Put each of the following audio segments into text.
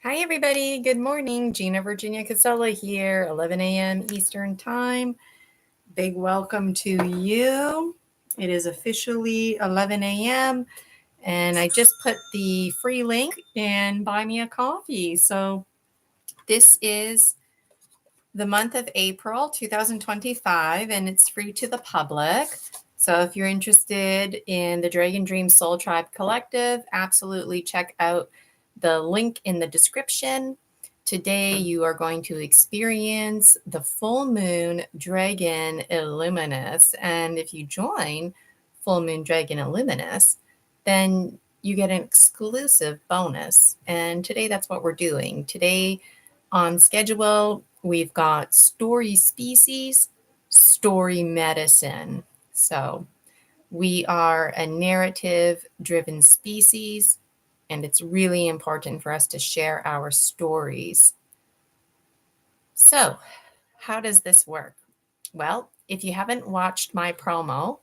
Hi, everybody. Good morning. Gina Virginia Casella here, 11 a.m. Eastern Time. Big welcome to you. It is officially 11 a.m. and I just put the free link in Buy Me a Coffee. So this is the month of April 2025 and it's free to the public. So if you're interested in the Dragon Dream Soul Tribe Collective, absolutely check out the link in the description. Today you are going to experience the full moon dragon Illuminous. And if you join full moon dragon Illuminous, then you get an exclusive bonus. And today that's what we're doing. Today on schedule, we've got story species, story medicine. So we are a narrative driven species, and it's really important for us to share our stories. So, how does this work? Well, if you haven't watched my promo,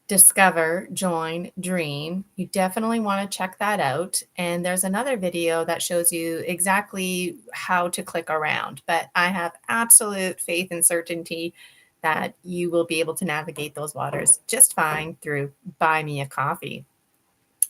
Discover, Join, Dream, you definitely want to check that out. And there's another video that shows you exactly how to click around. But I have absolute faith and certainty that you will be able to navigate those waters just fine through Buy Me a Coffee.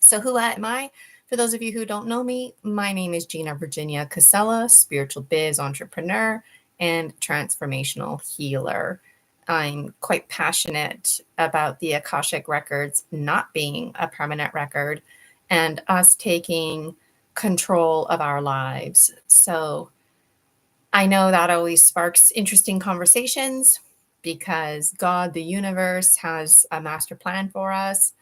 So who am I? For those of you who don't know me, my name is Gina Virginia Casella, spiritual biz entrepreneur and transformational healer. I'm quite passionate about the Akashic records not being a permanent record and us taking control of our lives. So I know that always sparks interesting conversations because God, the universe, has a master plan for us.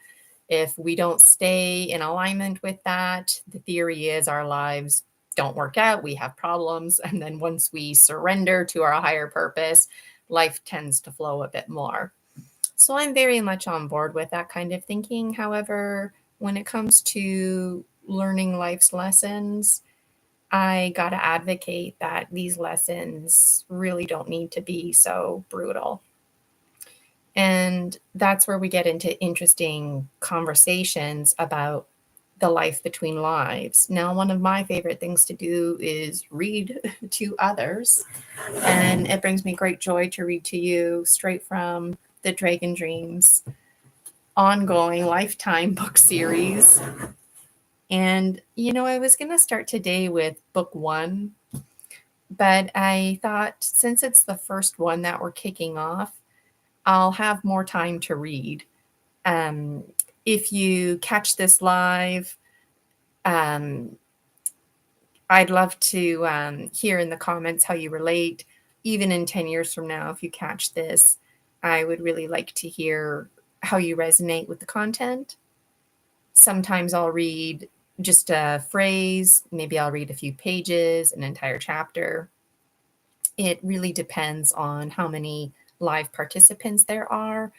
If we don't stay in alignment with that, the theory is our lives don't work out, we have problems. And then once we surrender to our higher purpose, life tends to flow a bit more. So I'm very much on board with that kind of thinking. However, when it comes to learning life's lessons, I got to advocate that these lessons really don't need to be so brutal. And that's where we get into interesting conversations about the life between lives. Now, one of my favorite things to do is read to others. And it brings me great joy to read to you straight from the Dragon Dreams ongoing lifetime book series. And, I was going to start today with book one, but I thought since it's the first one that we're kicking off, I'll have more time to read. If you catch this live, I'd love to hear in the comments how you relate. Even in 10 years from now, if you catch this, I would really like to hear how you resonate with the content. Sometimes I'll read just a phrase, maybe I'll read a few pages, an entire chapter. It really depends on how many live participants there are.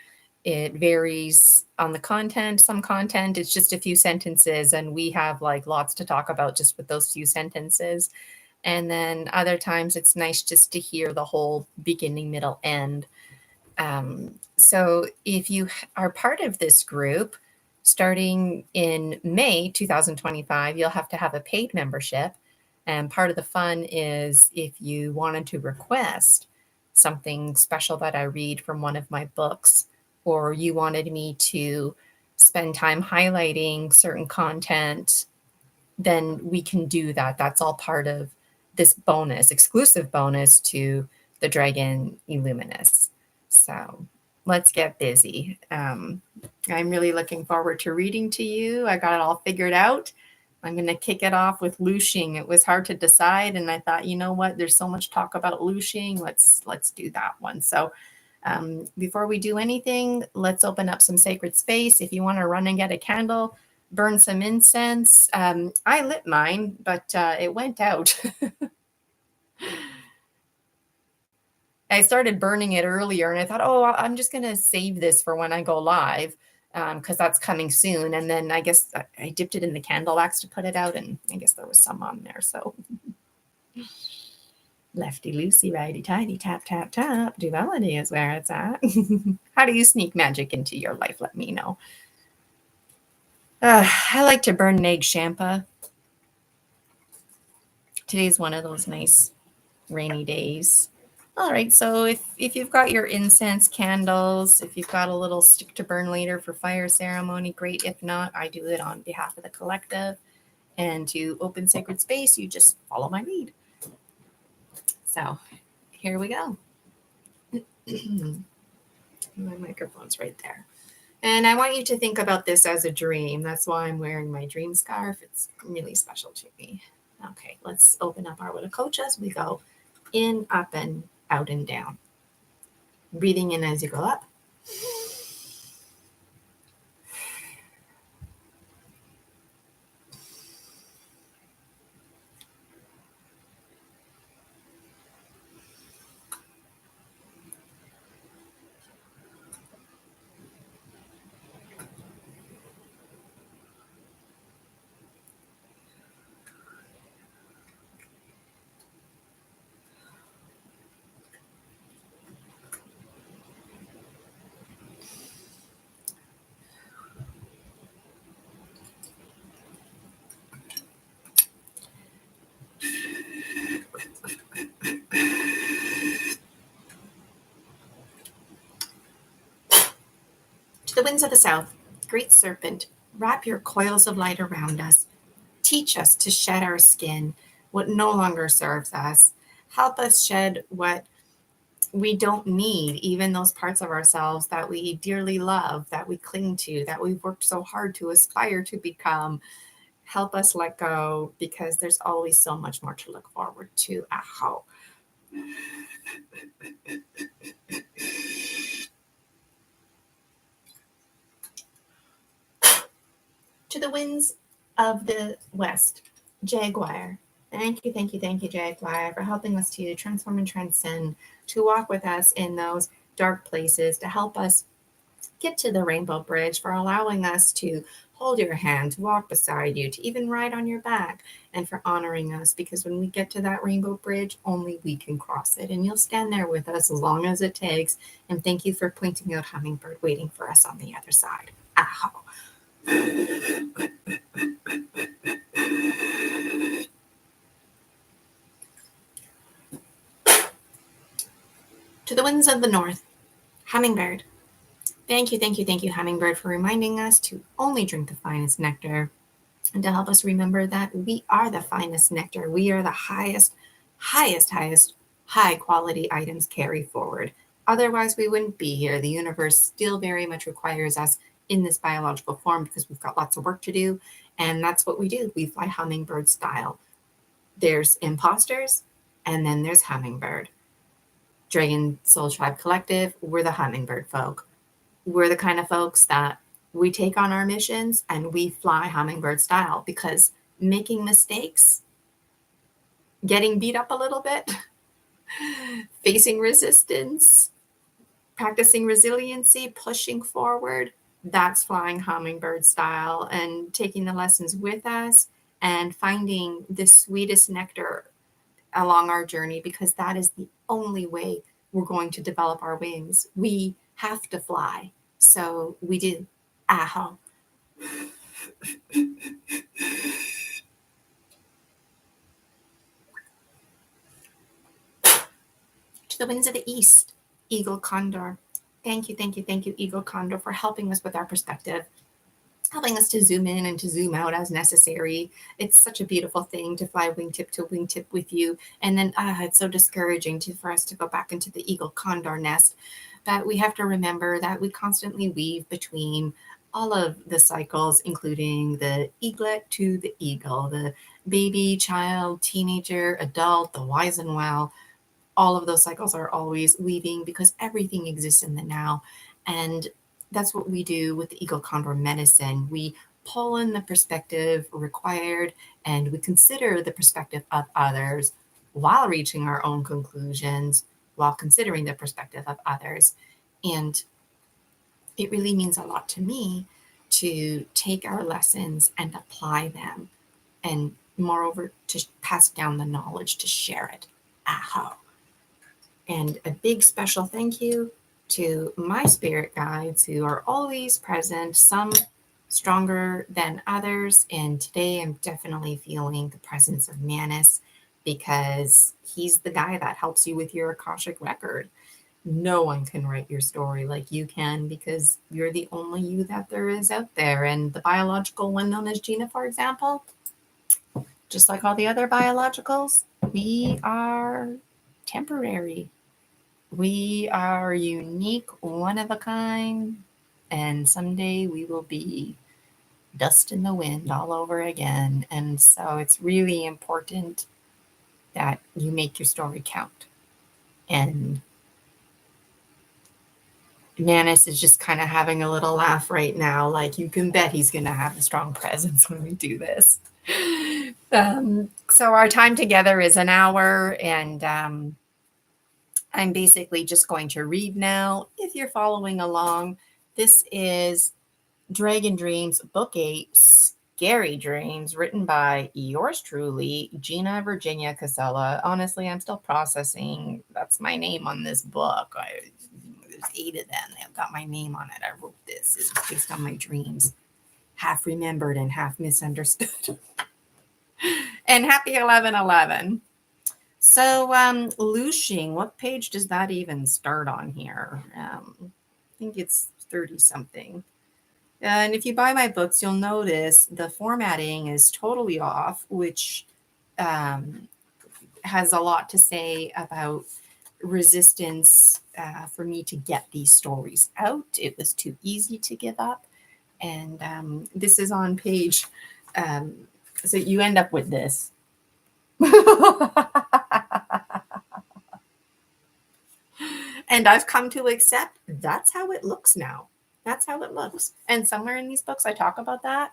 It varies on the content. Some content, it's just a few sentences, and we have like lots to talk about just with those few sentences. And then other times it's nice just to hear the whole beginning, middle, end. So if you are part of this group, starting in May 2025, you'll have to have a paid membership. And part of the fun is if you wanted to request something special that I read from one of my books, or you wanted me to spend time highlighting certain content, then we can do that. That's all part of this bonus, exclusive bonus to the Dragon Illuminous. So let's get busy. I'm really looking forward to reading to you. I got it all figured out. I'm going to kick it off with Lushing. It was hard to decide, and I thought, you know what? There's so much talk about Lushing. Let's do that one. So before we do anything, let's open up some sacred space. If you want to run and get a candle, burn some incense. I lit mine, but it went out. I started burning it earlier, and I thought, oh, I'm just going to save this for when I go live, because that's coming soon. And then I guess I dipped it in the candle wax to put it out, and I guess there was some on there. So lefty loosey, righty tighty, tap, tap, tap. Duality is where it's at. How do you sneak magic into your life? Let me know. I like to burn Nag Champa. Today's one of those nice rainy days. All right, so if you've got your incense candles, if you've got a little stick to burn later for fire ceremony, great. If not, I do it on behalf of the collective. And to open sacred space, you just follow my lead. So here we go. My microphone's right there. And I want you to think about this as a dream. That's why I'm wearing my dream scarf. It's really special to me. Okay, let's open up our little coach as we go in, up, and out and down. Breathing in as you go up. To the winds of the south, great serpent, wrap your coils of light around us. Teach us to shed our skin, what no longer serves us. Help us shed what we don't need, even those parts of ourselves that we dearly love, that we cling to, that we've worked so hard to aspire to become. Help us let go, because there's always so much more to look forward to. Aho. To the winds of the west, Jaguar. Thank you, thank you, thank you, Jaguar, for helping us to transform and transcend, to walk with us in those dark places, to help us get to the Rainbow Bridge, for allowing us to hold your hand, to walk beside you, to even ride on your back, and for honoring us, because when we get to that Rainbow Bridge, only we can cross it. And you'll stand there with us as long as it takes. And thank you for pointing out Hummingbird waiting for us on the other side. Aho. To the winds of the north, Hummingbird. Thank you, thank you, thank you, Hummingbird, for reminding us to only drink the finest nectar, and to help us remember that we are the finest nectar. We are the highest high quality items carry forward. Otherwise, we wouldn't be here. The universe still very much requires us in this biological form, because we've got lots of work to do. And that's what we do. We fly hummingbird style. There's imposters, and then there's hummingbird. Dragon Soul Tribe Collective, we're the hummingbird folk. We're the kind of folks that we take on our missions and we fly hummingbird style, because making mistakes, getting beat up a little bit, facing resistance, practicing resiliency, pushing forward, that's flying hummingbird style, and taking the lessons with us and finding the sweetest nectar along our journey, because that is the only way we're going to develop our wings. We have to fly. So we do. Aho. To the winds of the east, Eagle Condor. Thank you, thank you, thank you, Eagle Condor, for helping us with our perspective, helping us to zoom in and to zoom out as necessary. It's such a beautiful thing to fly wingtip to wingtip with you. And then it's so discouraging for us to go back into the Eagle Condor nest. But we have to remember that we constantly weave between all of the cycles, including the eaglet to the eagle, the baby, child, teenager, adult, the wise and well. All of those cycles are always weaving, because everything exists in the now. And that's what we do with the Eagle Condor medicine. We pull in the perspective required, and we consider the perspective of others while reaching our own conclusions, while considering the perspective of others. And it really means a lot to me to take our lessons and apply them, and moreover, to pass down the knowledge, to share it. Aho. And a big special thank you to my spirit guides, who are always present, some stronger than others. And today I'm definitely feeling the presence of Manus. because he's the guy that helps you with your Akashic record. No one can write your story like you can because you're the only you that there is out there. And the biological one known as Gina, for example, just like all the other biologicals, we are temporary. We are unique, one of a kind, and someday we will be dust in the wind all over again. And so it's really important that you make your story count. And Manus is just kind of having a little laugh right now. Like, you can bet he's going to have a strong presence when we do this. So our time together is an hour, and I'm basically just going to read now. If you're following along, this is Dragon Dreams, Book 8, Scary Dreams, written by yours truly, Gina Virginia Casella. Honestly, I'm still processing. That's my name on this book. There's 8 of them. They've got my name on it. I wrote this. It's based on my dreams, half remembered and half misunderstood. And happy 11/11. So, Lushing, what page does that even start on here? I think it's 30 something. And if you buy my books, you'll notice the formatting is totally off, which has a lot to say about resistance for me to get these stories out. It was too easy to give up. And this is on page, so you end up with this. And I've come to accept that's how it looks now. That's how it looks. And somewhere in these books, I talk about that.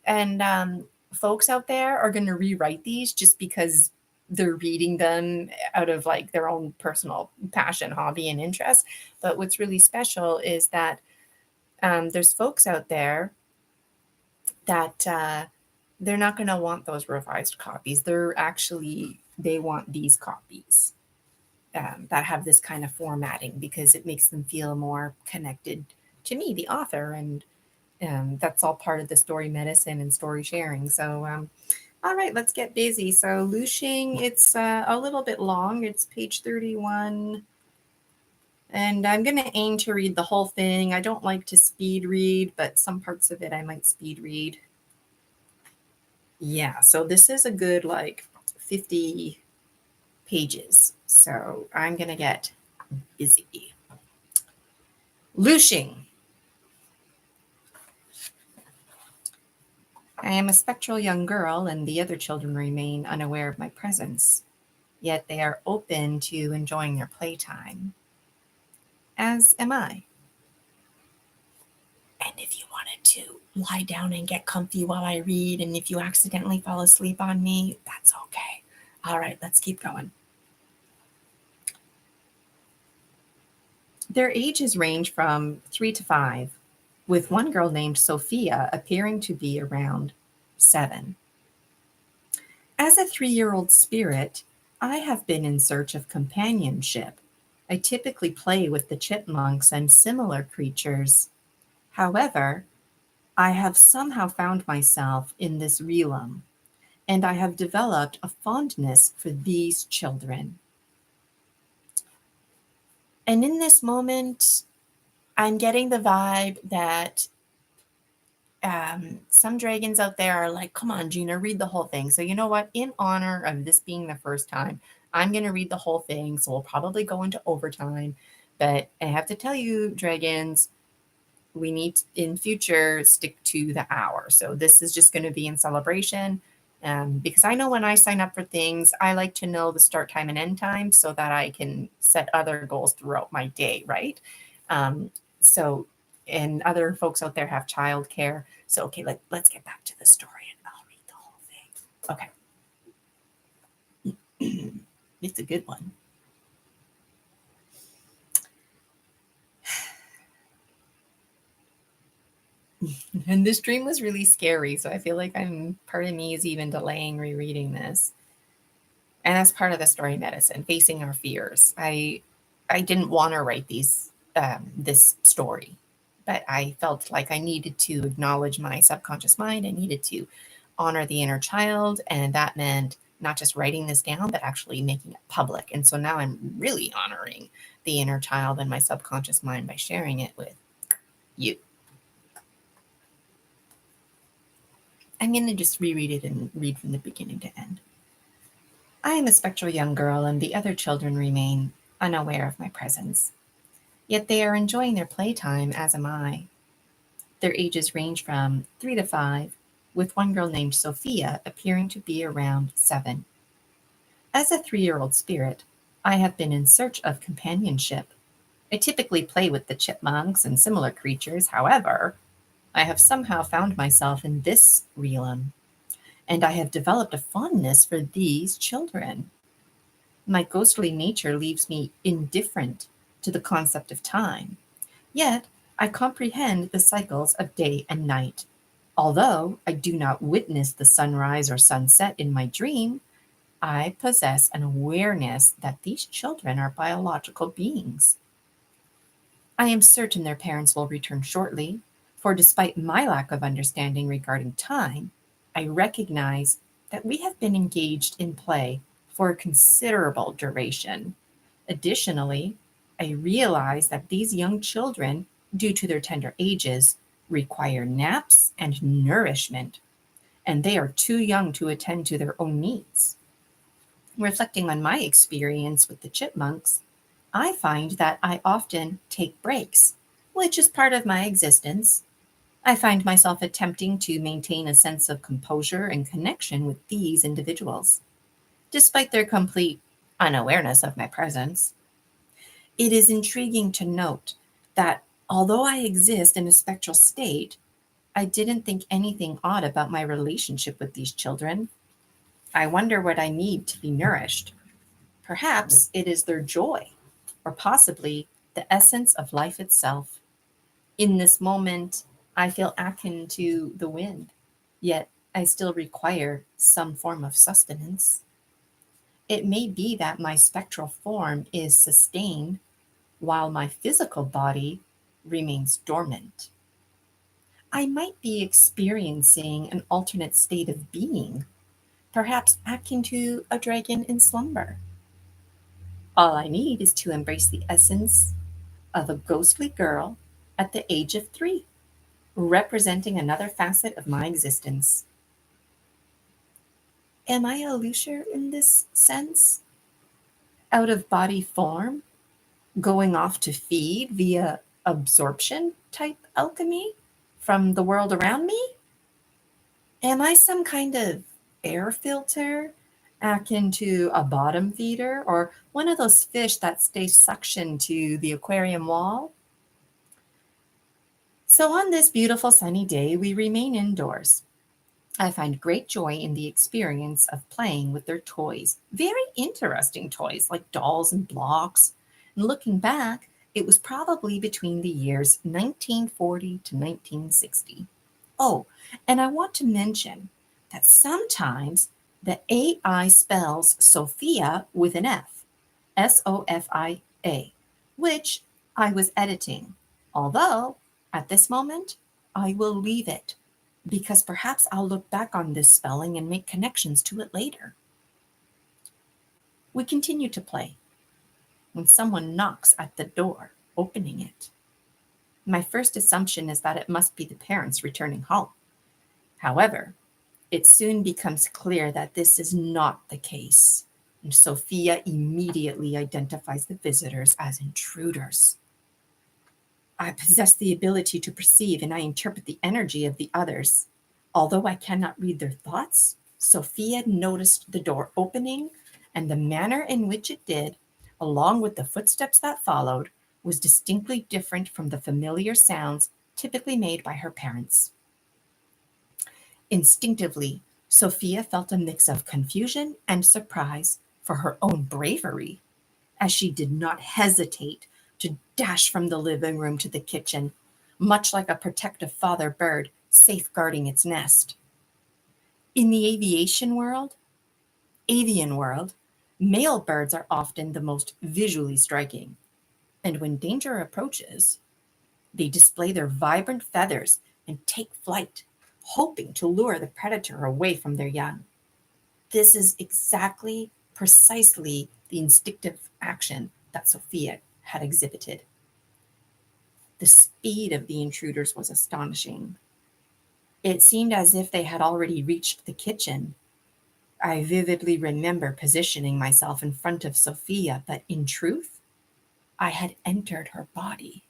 And folks out there are going to rewrite these just because they're reading them out of like their own personal passion, hobby, and interest. But what's really special is that there's folks out there that they're not going to want those revised copies. They want these copies that have this kind of formatting because it makes them feel more connected to me, the author. And that's all part of the story medicine and story sharing. So, all right, let's get busy. So, Lushing, it's a little bit long. It's page 31. And I'm going to aim to read the whole thing. I don't like to speed read, but some parts of it I might speed read. Yeah, so this is a good like 50 pages. So I'm going to get busy. Lushing. I am a spectral young girl, and the other children remain unaware of my presence, yet they are open to enjoying their playtime, as am I. And if you wanted to lie down and get comfy while I read, and if you accidentally fall asleep on me, that's okay. All right, let's keep going. Their ages range from 3 to 5, with one girl named Sophia appearing to be around 7. As a 3-year-old spirit, I have been in search of companionship. I typically play with the chipmunks and similar creatures. However, I have somehow found myself in this realm, and I have developed a fondness for these children. And in this moment, I'm getting the vibe that some dragons out there are like, come on, Gina, read the whole thing. So you know what? In honor of this being the first time, I'm going to read the whole thing. So we'll probably go into overtime. But I have to tell you, dragons, we need to, in future, stick to the hour. So this is just going to be in celebration. Because I know when I sign up for things, I like to know the start time and end time so that I can set other goals throughout my day, right? So and other folks out there have childcare. So, okay, let's get back to the story and I'll read the whole thing. Okay. It's a good one. And this dream was really scary. So I feel like part of me is even delaying rereading this. And that's part of the story medicine, facing our fears. I didn't want to write this story, but I felt like I needed to acknowledge my subconscious mind. I needed to honor the inner child, and that meant not just writing this down, but actually making it public. And so now I'm really honoring the inner child in my subconscious mind by sharing it with you. I'm going to just reread it and read from the beginning to end. I am a spectral young girl, and the other children remain unaware of my presence. Yet they are enjoying their playtime, as am I. Their ages range from 3 to 5, with one girl named Sophia appearing to be around 7. As a 3-year-old spirit, I have been in search of companionship. I typically play with the chipmunks and similar creatures. However, I have somehow found myself in this realm, and I have developed a fondness for these children. My ghostly nature leaves me indifferent to the concept of time, yet I comprehend the cycles of day and night. Although I do not witness the sunrise or sunset in my dream, I possess an awareness that these children are biological beings. I am certain their parents will return shortly, for despite my lack of understanding regarding time, I recognize that we have been engaged in play for a considerable duration. Additionally, I realize that these young children, due to their tender ages, require naps and nourishment, and they are too young to attend to their own needs. Reflecting on my experience with the chipmunks, I find that I often take breaks, which is part of my existence. I find myself attempting to maintain a sense of composure and connection with these individuals, despite their complete unawareness of my presence. It is intriguing to note that although I exist in a spectral state, I didn't think anything odd about my relationship with these children. I wonder what I need to be nourished. Perhaps it is their joy, or possibly the essence of life itself. In this moment, I feel akin to the wind, yet I still require some form of sustenance. It may be that my spectral form is sustained while my physical body remains dormant. I might be experiencing an alternate state of being, perhaps akin to a dragon in slumber. All I need is to embrace the essence of a ghostly girl at the age of 3, representing another facet of my existence. Am I a Lucifer in this sense? Out of body form, going off to feed via absorption type alchemy from the world around me? Am I some kind of air filter akin to a bottom feeder or one of those fish that stay suctioned to the aquarium wall? So on this beautiful sunny day, we remain indoors. I find great joy in the experience of playing with their toys. Very interesting toys like dolls and blocks. And looking back, it was probably between the years 1940 to 1960. Oh, and I want to mention that sometimes the AI spells Sophia with an F, Sofia, which I was editing. Although, at this moment, I will leave it because perhaps I'll look back on this spelling and make connections to it later. We continue to play when someone knocks at the door, opening it. My first assumption is that it must be the parents returning home. However, it soon becomes clear that this is not the case, and Sophia immediately identifies the visitors as intruders. I possess the ability to perceive and I interpret the energy of the others. Although I cannot read their thoughts, Sophia noticed the door opening, and the manner in which it did, along with the footsteps that followed, was distinctly different from the familiar sounds typically made by her parents. Instinctively, Sophia felt a mix of confusion and surprise for her own bravery, as she did not hesitate to dash from the living room to the kitchen, much like a protective father bird safeguarding its nest. In the avian world, male birds are often the most visually striking, and when danger approaches, they display their vibrant feathers and take flight, hoping to lure the predator away from their young. This is exactly, precisely the instinctive action that Sophia had exhibited. The speed of the intruders was astonishing. It seemed as if they had already reached the kitchen. I vividly remember positioning myself in front of Sophia, but in truth, I had entered her body.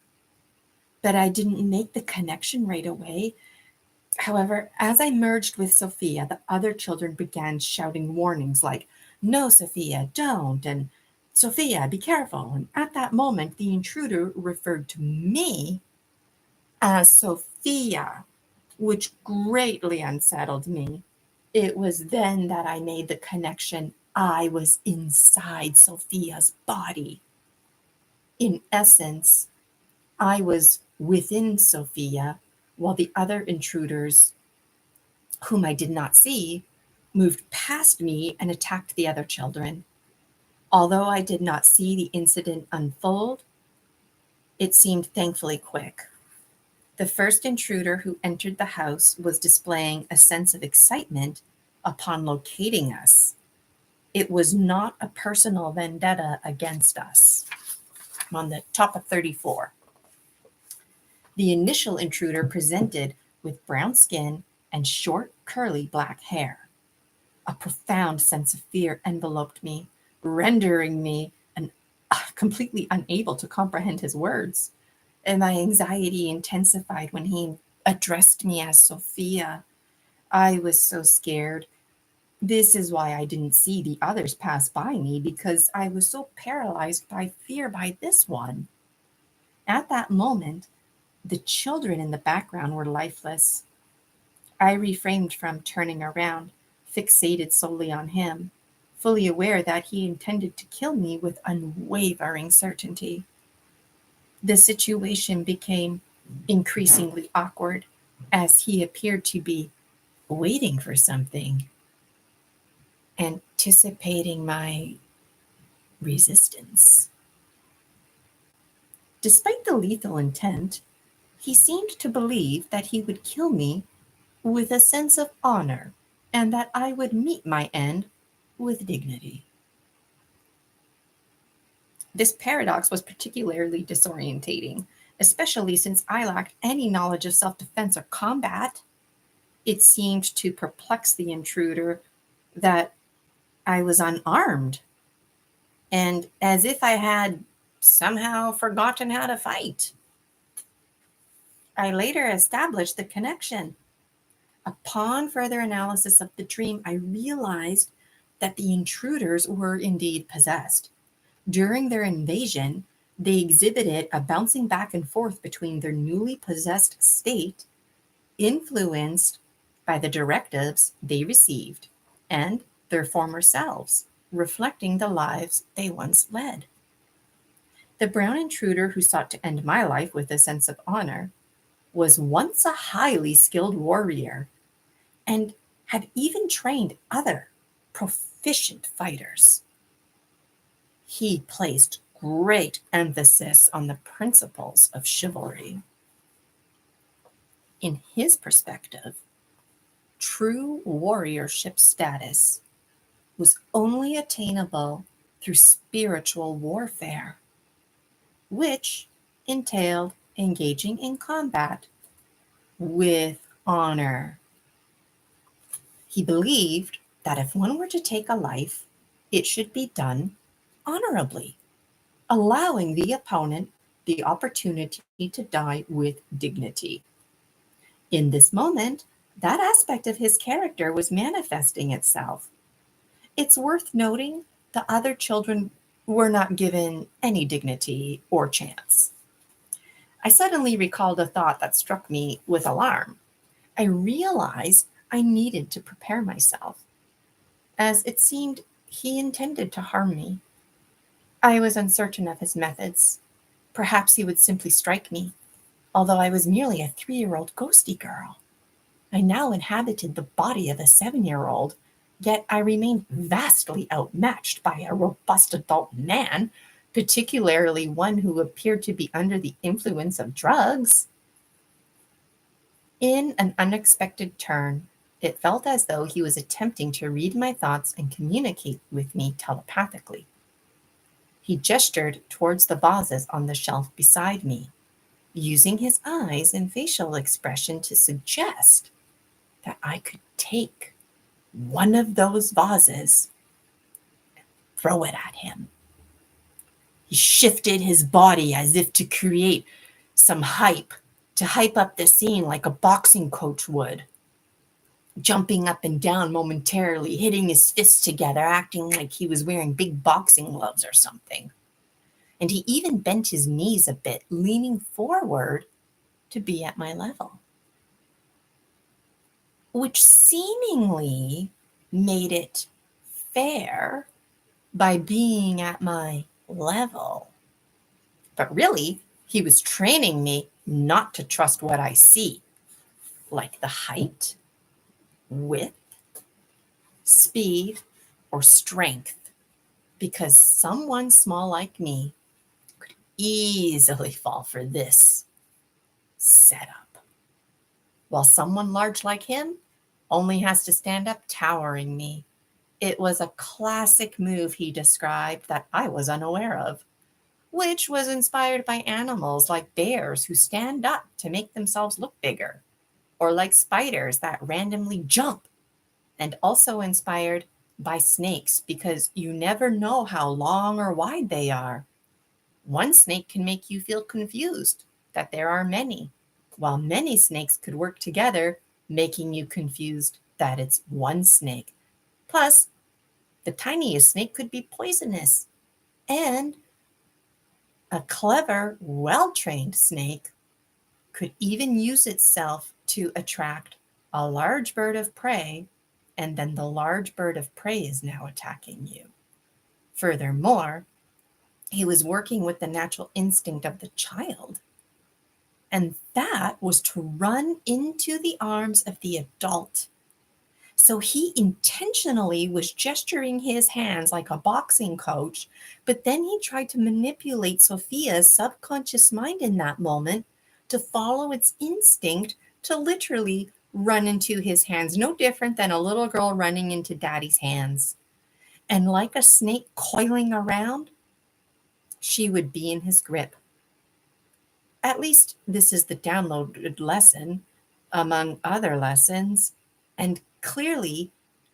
But I didn't make the connection right away. However, as I merged with Sophia, the other children began shouting warnings like, "No, Sophia, don't," and "Sophia, be careful." And at that moment, the intruder referred to me as Sophia, which greatly unsettled me. It was then that I made the connection. I was inside Sophia's body. In essence, I was within Sophia, while the other intruders, whom I did not see, moved past me and attacked the other children. Although I did not see the incident unfold, it seemed thankfully quick. The first intruder who entered the house was displaying a sense of excitement upon locating us. It was not a personal vendetta against us. I'm on the top of 34. The initial intruder presented with brown skin and short, curly black hair. A profound sense of fear enveloped me, rendering me completely unable to comprehend his words. And my anxiety intensified when he addressed me as Sophia. I was so scared. This is why I didn't see the others pass by me, because I was so paralyzed by fear by this one. At that moment, the children in the background were lifeless. I refrained from turning around, fixated solely on him, fully aware that he intended to kill me with unwavering certainty. The situation became increasingly awkward as he appeared to be waiting for something, anticipating my resistance. Despite the lethal intent, he seemed to believe that he would kill me with a sense of honor and that I would meet my end with dignity. This paradox was particularly disorientating, especially since I lacked any knowledge of self defense or combat. It seemed to perplex the intruder that I was unarmed, and as if I had somehow forgotten how to fight. I later established the connection. Upon further analysis of the dream, I realized that the intruders were indeed possessed. During their invasion, they exhibited a bouncing back and forth between their newly possessed state, influenced by the directives they received, and their former selves, reflecting the lives they once led. The brown intruder who sought to end my life with a sense of honor was once a highly skilled warrior and had even trained other proficient fighters. He placed great emphasis on the principles of chivalry. In his perspective, true warriorship status was only attainable through spiritual warfare, which entailed engaging in combat with honor. He believed that if one were to take a life, it should be done honorably, allowing the opponent the opportunity to die with dignity. In this moment, that aspect of his character was manifesting itself. It's worth noting the other children were not given any dignity or chance. I suddenly recalled a thought that struck me with alarm. I realized I needed to prepare myself, as it seemed he intended to harm me. I was uncertain of his methods. Perhaps he would simply strike me, although I was merely a 3-year-old ghosty girl. I now inhabited the body of a 7-year-old, yet I remained vastly outmatched by a robust adult man, particularly one who appeared to be under the influence of drugs. In an unexpected turn, It felt as though he was attempting to read my thoughts and communicate with me telepathically. He gestured towards the vases on the shelf beside me, using his eyes and facial expression to suggest that I could take one of those vases, throw it at him. He shifted his body as if to create some hype, to hype up the scene like a boxing coach would, jumping up and down momentarily, hitting his fists together, acting like he was wearing big boxing gloves or something. And he even bent his knees a bit, leaning forward to be at my level, which seemingly made it fair by being at my level. But really, he was training me not to trust what I see, like the height, width, speed, or strength, because someone small like me could easily fall for this setup, while someone large like him only has to stand up towering me. It was a classic move he described that I was unaware of, which was inspired by animals like bears who stand up to make themselves look bigger, or like spiders that randomly jump, and also inspired by snakes because you never know how long or wide they are. One snake can make you feel confused that there are many, while many snakes could work together, making you confused that it's one snake. Plus, the tiniest snake could be poisonous, and a clever, well-trained snake could even use itself to attract a large bird of prey, and then the large bird of prey is now attacking you. Furthermore, he was working with the natural instinct of the child, and that was to run into the arms of the adult. So he intentionally was gesturing his hands like a boxing coach, but then he tried to manipulate Sophia's subconscious mind in that moment to follow its instinct to literally run into his hands, no different than a little girl running into daddy's hands. And like a snake coiling around, she would be in his grip. At least this is the downloaded lesson, among other lessons, and clearly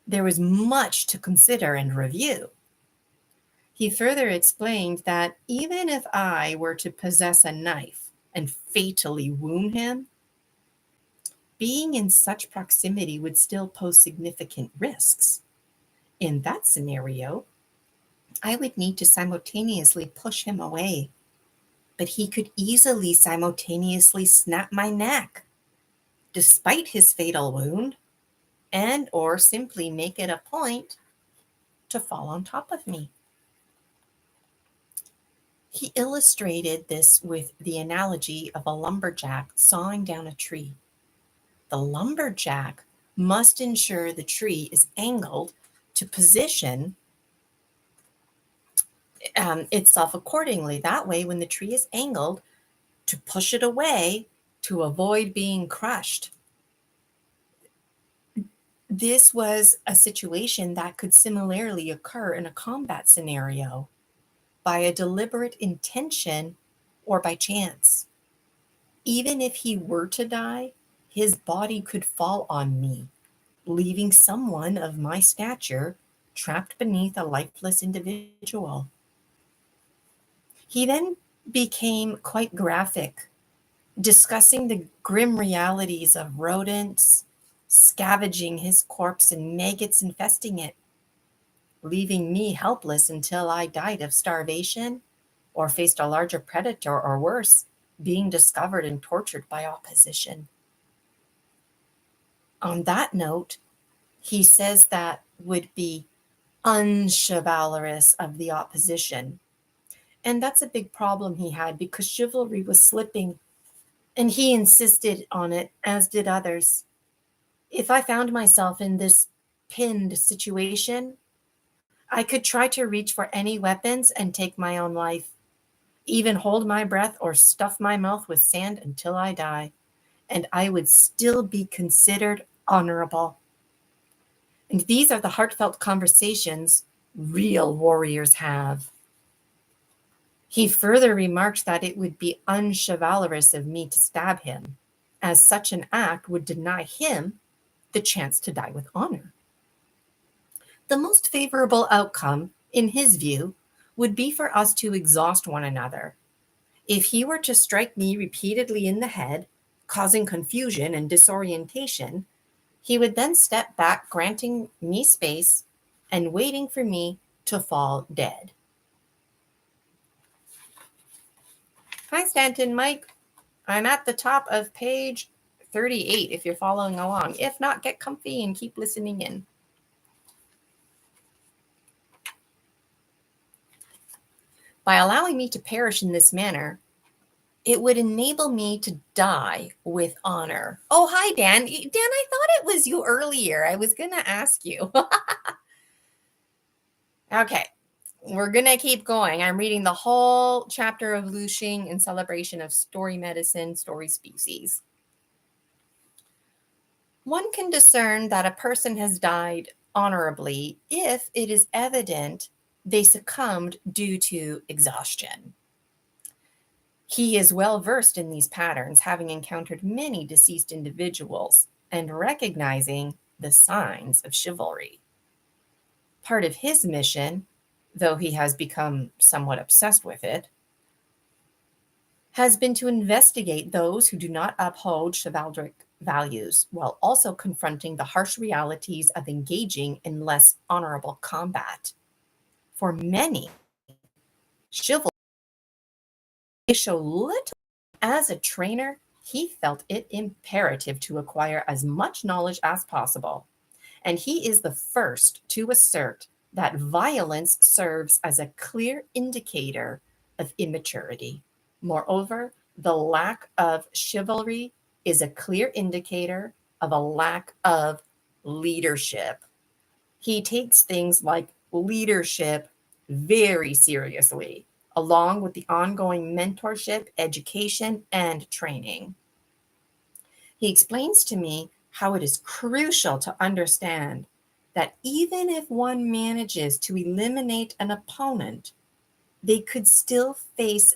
there was much to consider and review. He further explained that even if I were to possess a knife and fatally wound him, being in such proximity would still pose significant risks. In that scenario, I would need to simultaneously push him away, but he could easily simultaneously snap my neck, despite his fatal wound, and or simply make it a point to fall on top of me. He illustrated this with the analogy of a lumberjack sawing down a tree. The lumberjack must ensure the tree is angled to position itself accordingly. That way, when the tree is angled, to push it away to avoid being crushed. This was a situation that could similarly occur in a combat scenario by a deliberate intention or by chance. Even if he were to die, his body could fall on me, leaving someone of my stature trapped beneath a lifeless individual. He then became quite graphic, discussing the grim realities of rodents scavenging his corpse and maggots infesting it, leaving me helpless until I died of starvation or faced a larger predator or worse, being discovered and tortured by opposition. On that note, he says that would be unchivalrous of the opposition. And that's a big problem he had because chivalry was slipping, and he insisted on it, as did others. If I found myself in this pinned situation, I could try to reach for any weapons and take my own life, even hold my breath or stuff my mouth with sand until I die, and I would still be considered honorable. And these are the heartfelt conversations real warriors have. He further remarked that it would be unchivalrous of me to stab him, as such an act would deny him the chance to die with honor. The most favorable outcome, in his view, would be for us to exhaust one another. If he were to strike me repeatedly in the head, causing confusion and disorientation, he would then step back, granting me space and waiting for me to fall dead. Hi, Stanton Mike. I'm at the top of page 38 if you're following along. If not, get comfy and keep listening in. By allowing me to perish in this manner, it would enable me to die with honor. Oh, hi, Dan. Dan, I thought it was you earlier. I was going to ask you. Okay, we're going to keep going. I'm reading the whole chapter of Lu Xing in celebration of story medicine, story species. One can discern that a person has died honorably if it is evident they succumbed due to exhaustion. He is well versed in these patterns, having encountered many deceased individuals and recognizing the signs of chivalry. Part of his mission, though he has become somewhat obsessed with it, has been to investigate those who do not uphold chivalric values while also confronting the harsh realities of engaging in less honorable combat. For many, chivalry show little. As a trainer, he felt it imperative to acquire as much knowledge as possible, and he is the first to assert that violence serves as a clear indicator of immaturity. Moreover, the lack of chivalry is a clear indicator of a lack of leadership. He takes things like leadership very seriously, along with the ongoing mentorship, education, and training. He explains to me how it is crucial to understand that even if one manages to eliminate an opponent, they could still face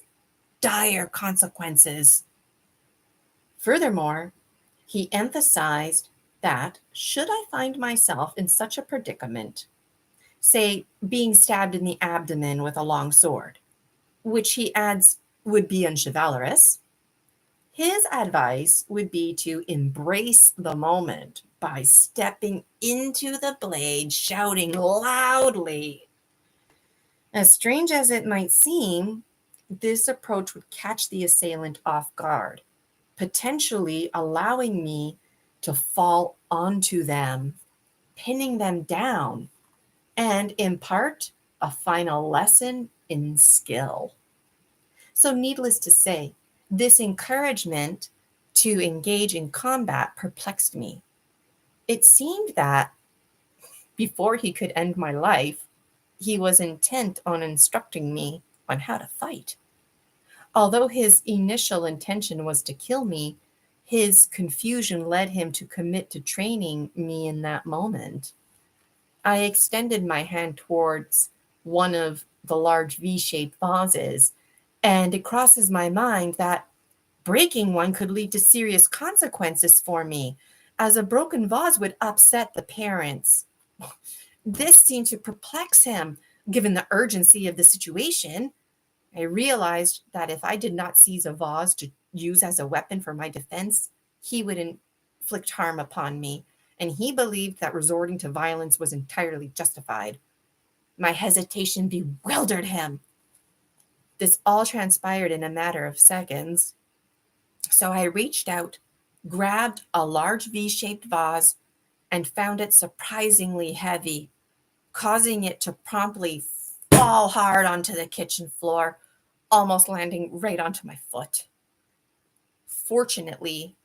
dire consequences. Furthermore, he emphasized that should I find myself in such a predicament, say being stabbed in the abdomen with a long sword, which he adds would be unchivalrous, his advice would be to embrace the moment by stepping into the blade, shouting loudly. As strange as it might seem, this approach would catch the assailant off guard, potentially allowing me to fall onto them, pinning them down, and impart a final lesson in skill. So, needless to say, this encouragement to engage in combat perplexed me. It seemed that before he could end my life, he was intent on instructing me on how to fight. Although his initial intention was to kill me, his confusion led him to commit to training me in that moment. I extended my hand towards one of the large V-shaped vases, and it crosses my mind that breaking one could lead to serious consequences for me, as a broken vase would upset the parents. This seemed to perplex him, given the urgency of the situation. I realized that if I did not seize a vase to use as a weapon for my defense, he would inflict harm upon me, and he believed that resorting to violence was entirely justified. My hesitation bewildered him. This all transpired in a matter of seconds. So I reached out, grabbed a large V-shaped vase, and found it surprisingly heavy, causing it to promptly fall hard onto the kitchen floor, almost landing right onto my foot. Fortunately,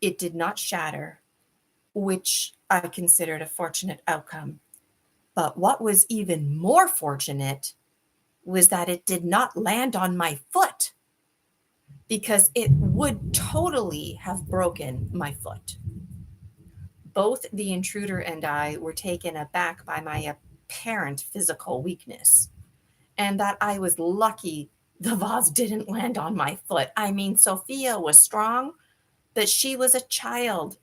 it did not shatter, which I considered a fortunate outcome. But what was even more fortunate was that it did not land on my foot, because it would totally have broken my foot. Both the intruder and I were taken aback by my apparent physical weakness, and that I was lucky the vase didn't land on my foot. I mean, Sophia was strong, but she was a child,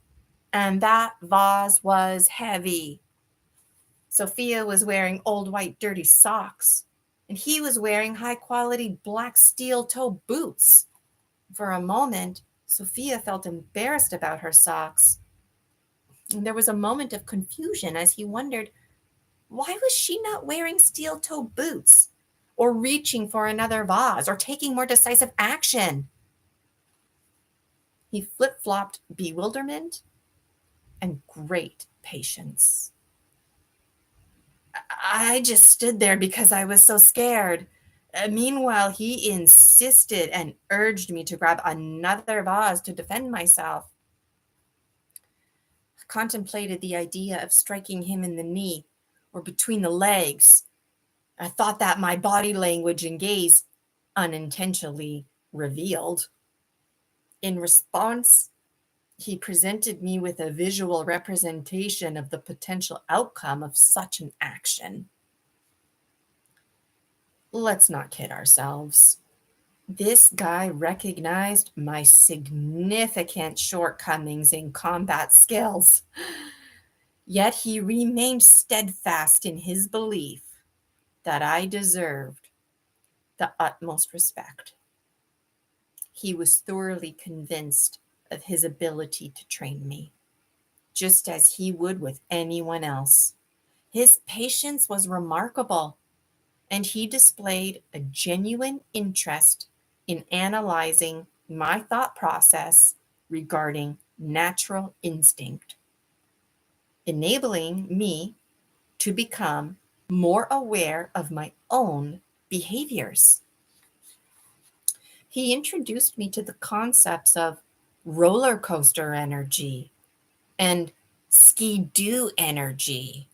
and that vase was heavy. Sophia was wearing old white dirty socks, and he was wearing high quality black steel toe boots. For a moment, Sophia felt embarrassed about her socks. And there was a moment of confusion as he wondered, why was she not wearing steel toe boots or reaching for another vase or taking more decisive action? He flip-flopped bewilderment and great patience. I just stood there because I was so scared. Meanwhile, he insisted and urged me to grab another vase to defend myself. I contemplated the idea of striking him in the knee or between the legs. I thought that my body language and gaze unintentionally revealed. In response, he presented me with a visual representation of the potential outcome of such an action. Let's not kid ourselves. This guy recognized my significant shortcomings in combat skills, yet he remained steadfast in his belief that I deserved the utmost respect. He was thoroughly convinced of his ability to train me, just as he would with anyone else. His patience was remarkable, and he displayed a genuine interest in analyzing my thought process regarding natural instinct, enabling me to become more aware of my own behaviors. He introduced me to the concepts of roller coaster energy and ski-doo energy.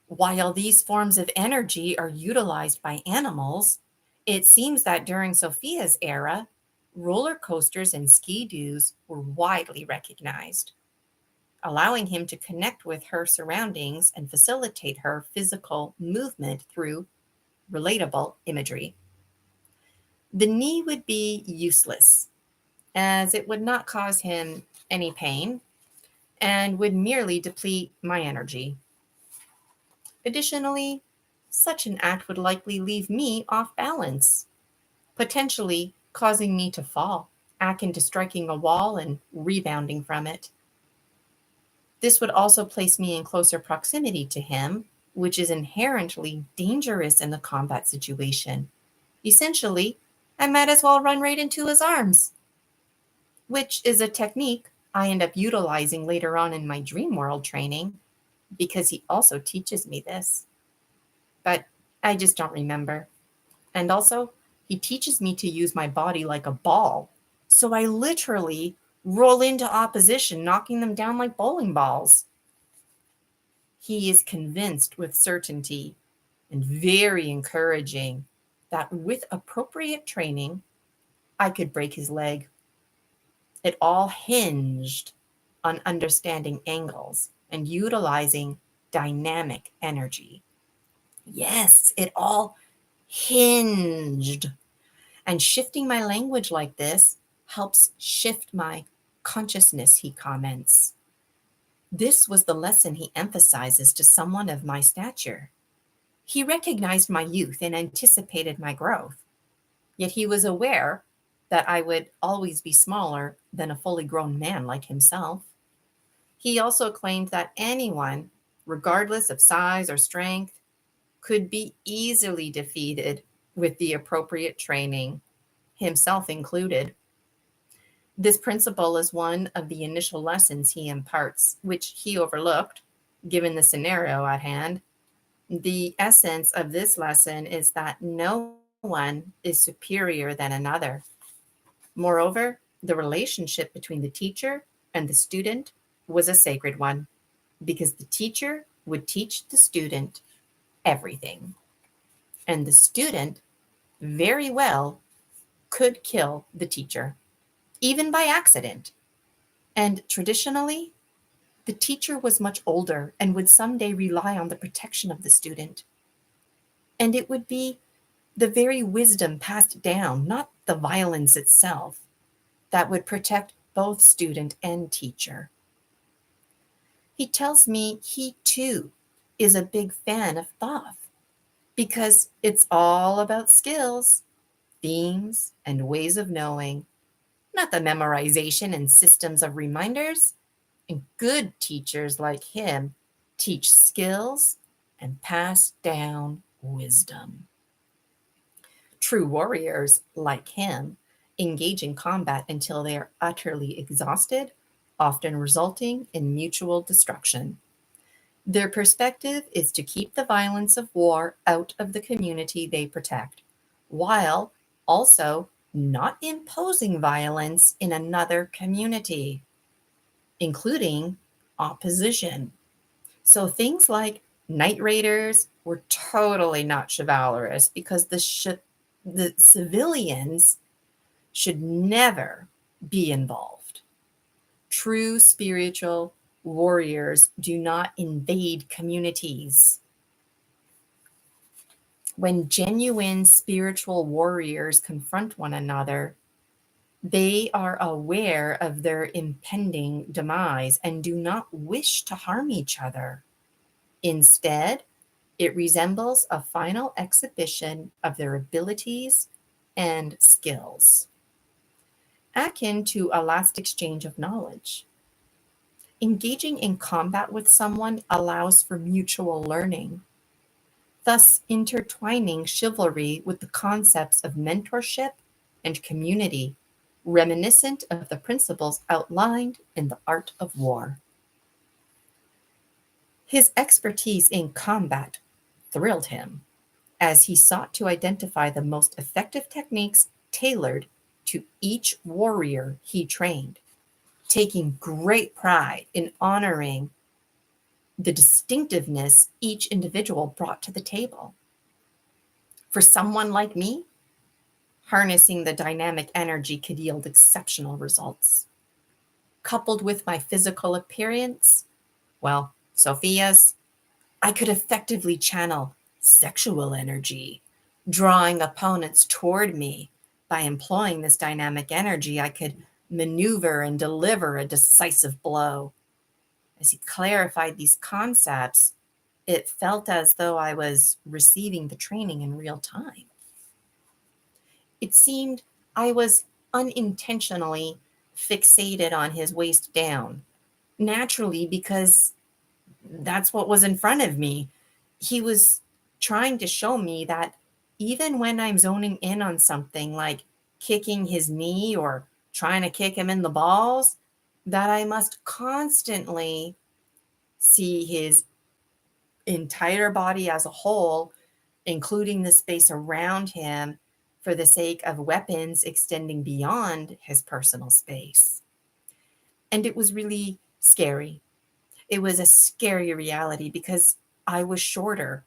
While these forms of energy are utilized by animals, it seems that during Sophia's era, roller coasters and ski-doos were widely recognized, allowing him to connect with her surroundings and facilitate her physical movement through relatable imagery. The knee would be useless, as it would not cause him any pain and would merely deplete my energy. Additionally, such an act would likely leave me off balance, potentially causing me to fall, akin to striking a wall and rebounding from it. This would also place me in closer proximity to him, which is inherently dangerous in the combat situation. Essentially, I might as well run right into his arms, which is a technique I end up utilizing later on in my dream world training because he also teaches me this. But I just don't remember. And also, he teaches me to use my body like a ball. So I literally roll into opposition, knocking them down like bowling balls. He is convinced with certainty and very encouraging that with appropriate training, I could break his leg. It all hinged on understanding angles and utilizing dynamic energy. Yes, it all hinged. And shifting my language like this helps shift my consciousness, he comments. This was the lesson he emphasizes to someone of my stature. He recognized my youth and anticipated my growth, yet he was aware that I would always be smaller than a fully grown man like himself. He also claimed that anyone, regardless of size or strength, could be easily defeated with the appropriate training, himself included. This principle is one of the initial lessons he imparts, which he overlooked, given the scenario at hand. The essence of this lesson is that no one is superior than another. Moreover, the relationship between the teacher and the student was a sacred one, because the teacher would teach the student everything, and the student very well could kill the teacher, even by accident. And traditionally, The teacher was much older and would someday rely on the protection of the student. And it would be the very wisdom passed down, not the violence itself, that would protect both student and teacher. He tells me he too is a big fan of Thoth because it's all about skills, themes, and ways of knowing, not the memorization and systems of reminders. And good teachers like him teach skills and pass down wisdom. True warriors like him engage in combat until they are utterly exhausted, often resulting in mutual destruction. Their perspective is to keep the violence of war out of the community they protect, while also not imposing violence in another community, including opposition. So things like night raiders were totally not chivalrous because the civilians should never be involved. True spiritual warriors do not invade communities. When genuine spiritual warriors confront one another, they are aware of their impending demise and do not wish to harm each other. Instead, it resembles a final exhibition of their abilities and skills, akin to a last exchange of knowledge. Engaging in combat with someone allows for mutual learning, thus intertwining chivalry with the concepts of mentorship and community, reminiscent of the principles outlined in the art of war. His expertise in combat thrilled him as he sought to identify the most effective techniques tailored to each warrior he trained, taking great pride in honoring the distinctiveness each individual brought to the table. For someone like me, harnessing the dynamic energy could yield exceptional results. Coupled with my physical appearance, well, Sophia's, I could effectively channel sexual energy, drawing opponents toward me. By employing this dynamic energy, I could maneuver and deliver a decisive blow. As he clarified these concepts, it felt as though I was receiving the training in real time. It seemed I was unintentionally fixated on his waist down, naturally, because that's what was in front of me. He was trying to show me that even when I'm zoning in on something like kicking his knee or trying to kick him in the balls, that I must constantly see his entire body as a whole, including the space around him, for the sake of weapons extending beyond his personal space. And it was really scary. It was a scary reality because I was shorter.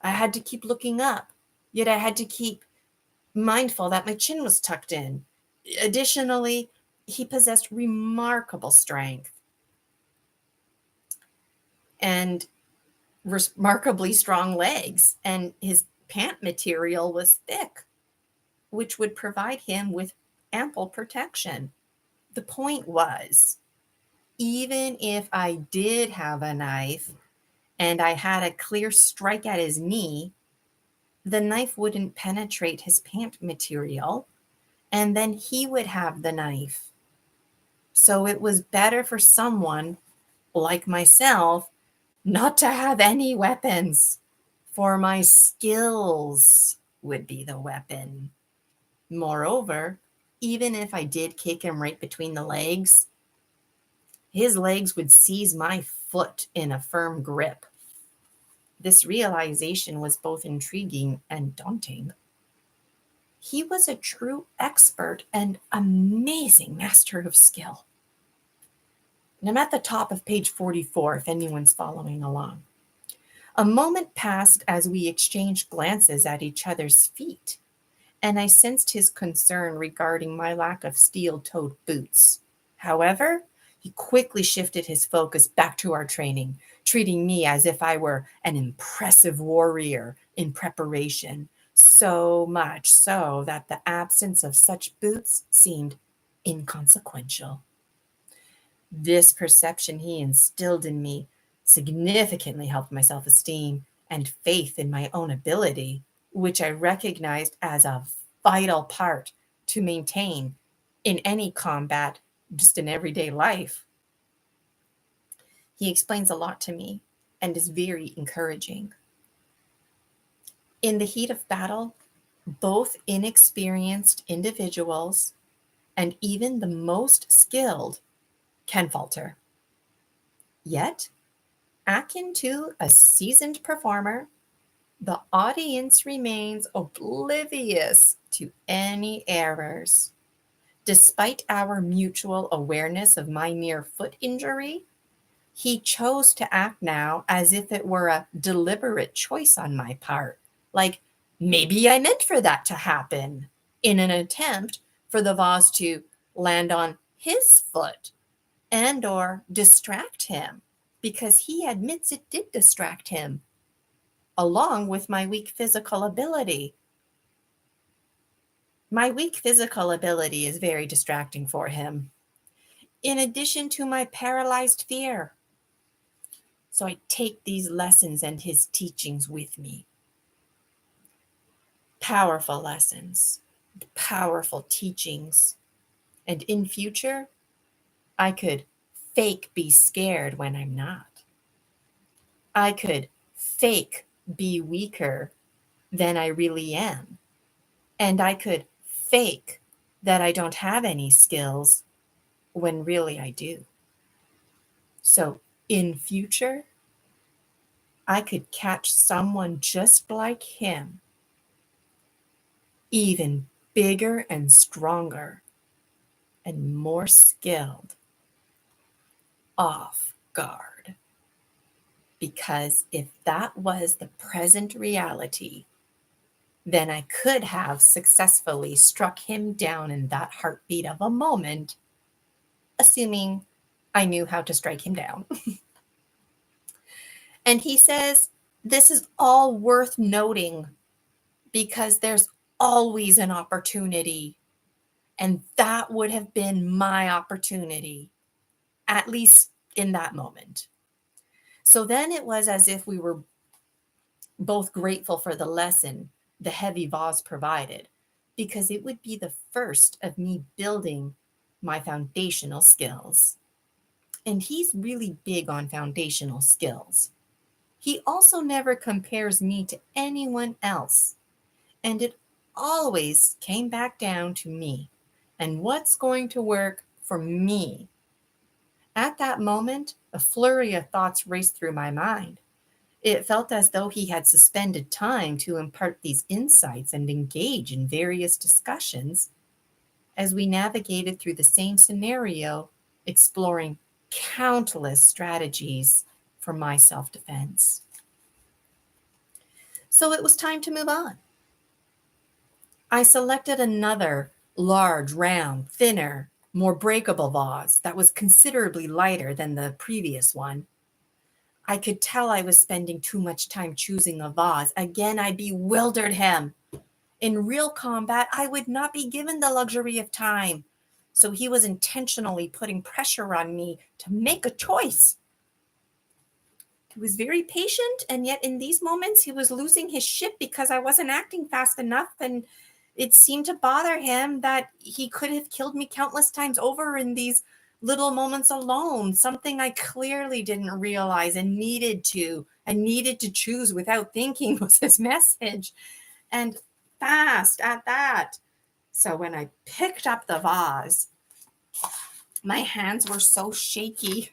I had to keep looking up, yet I had to keep mindful that my chin was tucked in. Additionally, he possessed remarkable strength and remarkably strong legs, and his pant material was thick, which would provide him with ample protection. The point was, even if I did have a knife and I had a clear strike at his knee, the knife wouldn't penetrate his pant material, and then he would have the knife. So it was better for someone like myself not to have any weapons, for my skills would be the weapon. Moreover, even if I did kick him right between the legs, his legs would seize my foot in a firm grip. This realization was both intriguing and daunting. He was a true expert and amazing master of skill. And I'm at the top of page 44 if anyone's following along. A moment passed as we exchanged glances at each other's feet, and I sensed his concern regarding my lack of steel-toed boots. However, He quickly shifted his focus back to our training, treating me as if I were an impressive warrior in preparation, so much so that the absence of such boots seemed inconsequential. This perception he instilled in me significantly helped my self esteem and faith in my own ability, which I recognized as a vital part to maintain in any combat, just in everyday life. He explains a lot to me and is very encouraging. In the heat of battle, both inexperienced individuals and even the most skilled can falter. Yet, akin to a seasoned performer, the audience remains oblivious to any errors. Despite our mutual awareness of my mere foot injury, he chose to act now as if it were a deliberate choice on my part. Like, maybe I meant for that to happen, in an attempt for the vase to land on his foot and or distract him, because he admits it did distract him, along with my weak physical ability. My weak physical ability is very distracting for him, in addition to my paralyzed fear. So I take these lessons and his teachings with me. Powerful lessons, powerful teachings. And in future, I could fake be scared when I'm not. I could fake be weaker than I really am. And I could fake that I don't have any skills when really I do. So in future, I could catch someone just like him, even bigger and stronger and more skilled, off guard. Because if that was the present reality, then I could have successfully struck him down in that heartbeat of a moment, assuming I knew how to strike him down. And he says, this is all worth noting because there's always an opportunity. And that would have been my opportunity, at least in that moment. So then it was as if we were both grateful for the lesson the heavy vase provided, because it would be the first of me building my foundational skills. And he's really big on foundational skills. He also never compares me to anyone else. And it always came back down to me and what's going to work for me. At that moment, a flurry of thoughts raced through my mind. It felt as though he had suspended time to impart these insights and engage in various discussions as we navigated through the same scenario, exploring countless strategies for my self-defense. So it was time to move on. I selected another large, round, thinner, more breakable vase that was considerably lighter than the previous one. I could tell I was spending too much time choosing a vase. Again, I bewildered him. In real combat, I would not be given the luxury of time. So he was intentionally putting pressure on me to make a choice. He was very patient, and yet in these moments, he was losing his shit because I wasn't acting fast enough, and it seemed to bother him that he could have killed me countless times over in these little moments alone, something I clearly didn't realize and needed to choose without thinking was his message, and fast at that. So when I picked up the vase, my hands were so shaky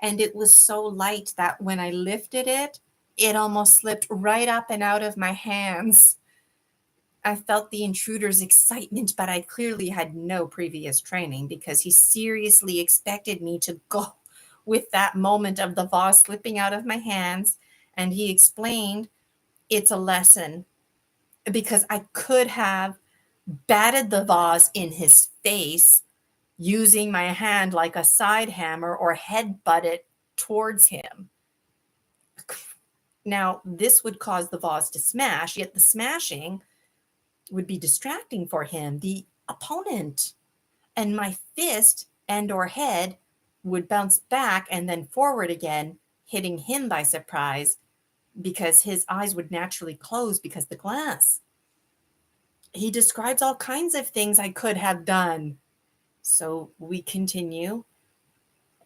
and it was so light that when I lifted it, it almost slipped right up and out of my hands. I felt the intruder's excitement, but I clearly had no previous training because he seriously expected me to go with that moment of the vase slipping out of my hands. And he explained it's a lesson because I could have batted the vase in his face using my hand like a side hammer or headbutt it towards him. Now, this would cause the vase to smash, yet the smashing would be distracting for him, the opponent. And my fist and or head would bounce back and then forward again, hitting him by surprise because his eyes would naturally close because the glass. He describes all kinds of things I could have done. So we continue.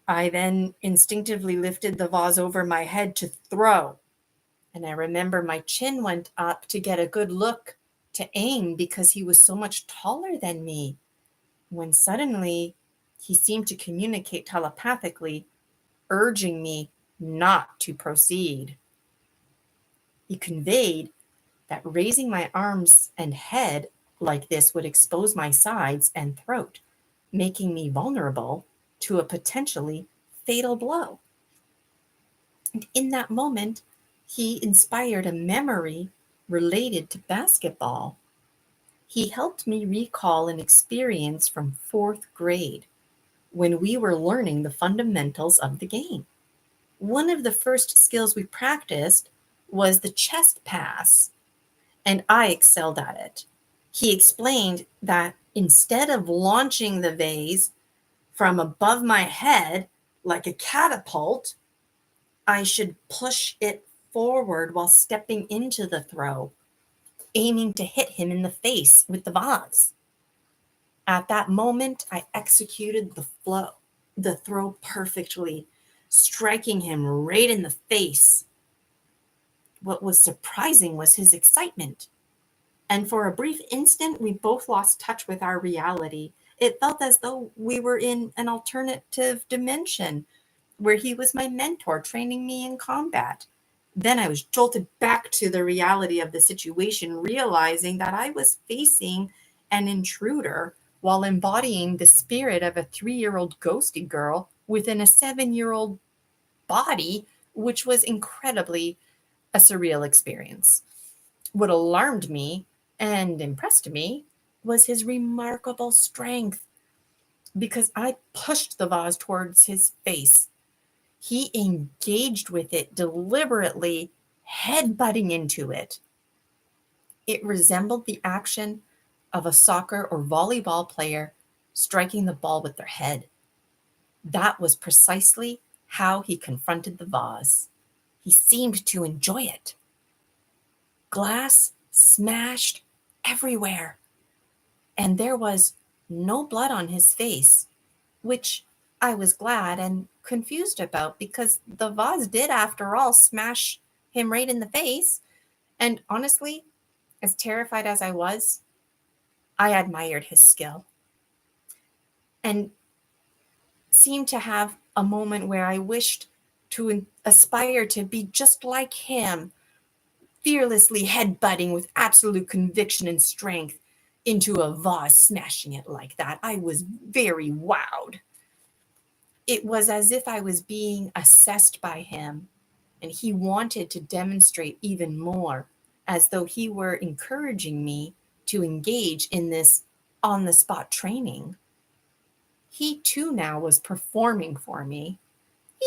I then instinctively lifted the vase over my head to throw. And I remember my chin went up to get a good look to aim because he was so much taller than me. When suddenly he seemed to communicate telepathically, urging me not to proceed. He conveyed that raising my arms and head like this would expose my sides and throat, making me vulnerable to a potentially fatal blow. And in that moment, he inspired a memory related to basketball. He helped me recall an experience from fourth grade when we were learning the fundamentals of the game. One of the first skills we practiced was the chest pass, and I excelled at it. He explained that instead of launching the vase from above my head like a catapult, I should push it forward while stepping into the throw, aiming to hit him in the face with the vase. At that moment, I executed the throw perfectly, striking him right in the face. What was surprising was his excitement. And for a brief instant, we both lost touch with our reality. It felt as though we were in an alternative dimension where he was my mentor, training me in combat. Then I was jolted back to the reality of the situation, realizing that I was facing an intruder while embodying the spirit of a 3-year-old ghosty girl within a 7-year-old body, which was incredibly a surreal experience. What alarmed me and impressed me was his remarkable strength because I pushed the vase towards his face. He engaged with it deliberately, headbutting into it. It resembled the action of a soccer or volleyball player striking the ball with their head. That was precisely how he confronted the vase. He seemed to enjoy it. Glass smashed everywhere, and there was no blood on his face, which I was glad and confused about because the vase did, after all, smash him right in the face. And honestly, as terrified as I was, I admired his skill and seemed to have a moment where I wished to aspire to be just like him, fearlessly headbutting with absolute conviction and strength into a vase, smashing it like that. I was very wowed. It was as if I was being assessed by him, and he wanted to demonstrate even more, as though he were encouraging me to engage in this on the spot training. He too now was performing for me,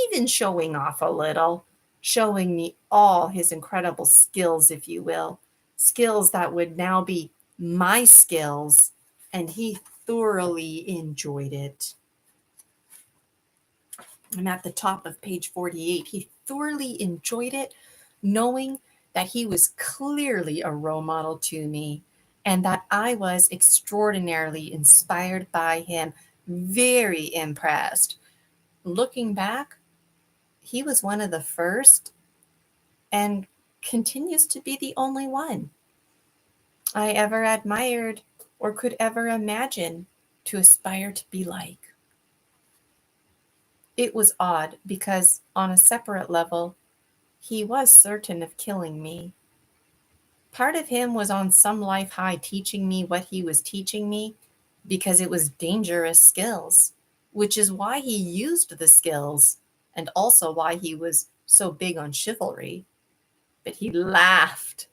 even showing off a little, showing me all his incredible skills, if you will, skills that would now be my skills, and he thoroughly enjoyed it. I'm at the top of page 48. He thoroughly enjoyed it, knowing that he was clearly a role model to me and that I was extraordinarily inspired by him, very impressed. Looking back, he was one of the first and continues to be the only one I ever admired or could ever imagine to aspire to be like. It was odd because, on a separate level, he was certain of killing me. Part of him was on some life high teaching me what he was teaching me because it was dangerous skills, which is why he used the skills and also why he was so big on chivalry. But he laughed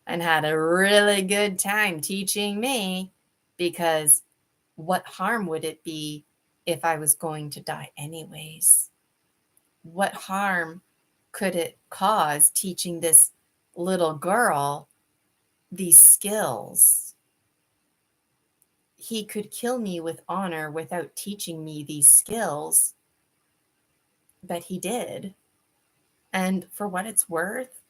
and had a really good time teaching me because What harm would it be if I was going to die anyways? What harm could it cause teaching this little girl these skills? He could kill me with honor without teaching me these skills, but he did. And for what it's worth,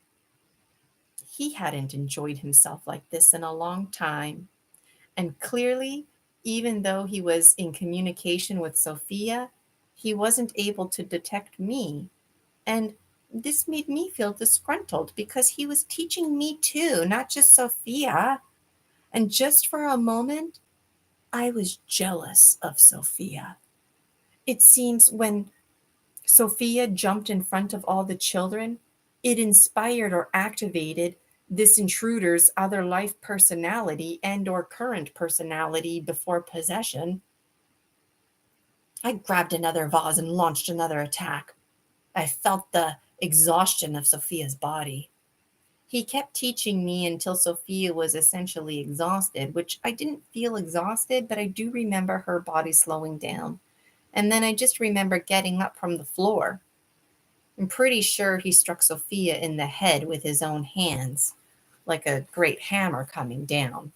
he hadn't enjoyed himself like this in a long time. And clearly, even though he was in communication with Sophia, he wasn't able to detect me. And this made me feel disgruntled because he was teaching me too, not just Sophia. And just for a moment, I was jealous of Sophia. It seems when Sophia jumped in front of all the children, it inspired or activated this intruder's other life personality and or current personality before possession. I grabbed another vase and launched another attack. I felt the exhaustion of Sophia's body. He kept teaching me until Sophia was essentially exhausted, which I didn't feel exhausted, but I do remember her body slowing down. And then I just remember getting up from the floor. I'm pretty sure he struck Sophia in the head with his own hands, like a great hammer coming down.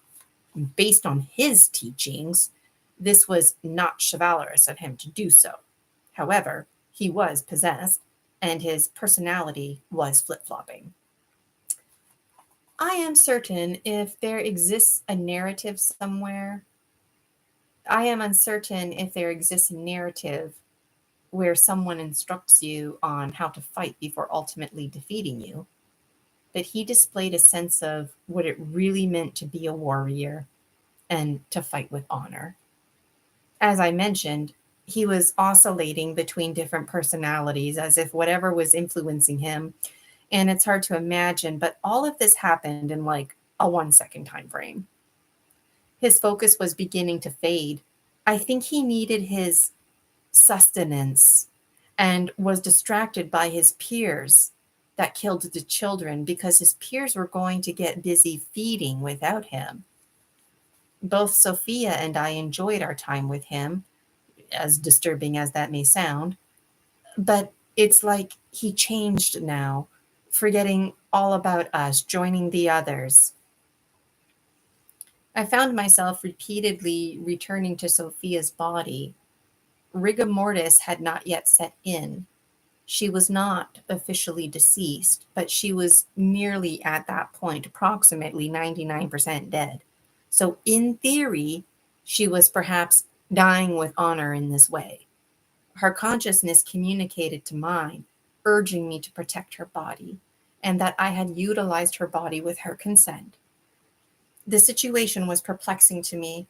Based on his teachings, this was not chivalrous of him to do so. However, he was possessed, and his personality was flip flopping. I am certain if there exists a narrative somewhere, I am uncertain if there exists a narrative where someone instructs you on how to fight before ultimately defeating you. But he displayed a sense of what it really meant to be a warrior and to fight with honor. As I mentioned, he was oscillating between different personalities as if whatever was influencing him. And it's hard to imagine, but all of this happened in like a 1 second time frame. His focus was beginning to fade. I think he needed his sustenance and was distracted by his peers that killed the children because his peers were going to get busy feeding without him. Both Sophia and I enjoyed our time with him, as disturbing as that may sound, but it's like he changed now, forgetting all about us, joining the others. I found myself repeatedly returning to Sophia's body. Rigor mortis had not yet set in. She was not officially deceased, but she was nearly at that point, approximately 99% dead. So, in theory, she was perhaps dying with honor in this way. Her consciousness communicated to mine, urging me to protect her body, and that I had utilized her body with her consent. The situation was perplexing to me,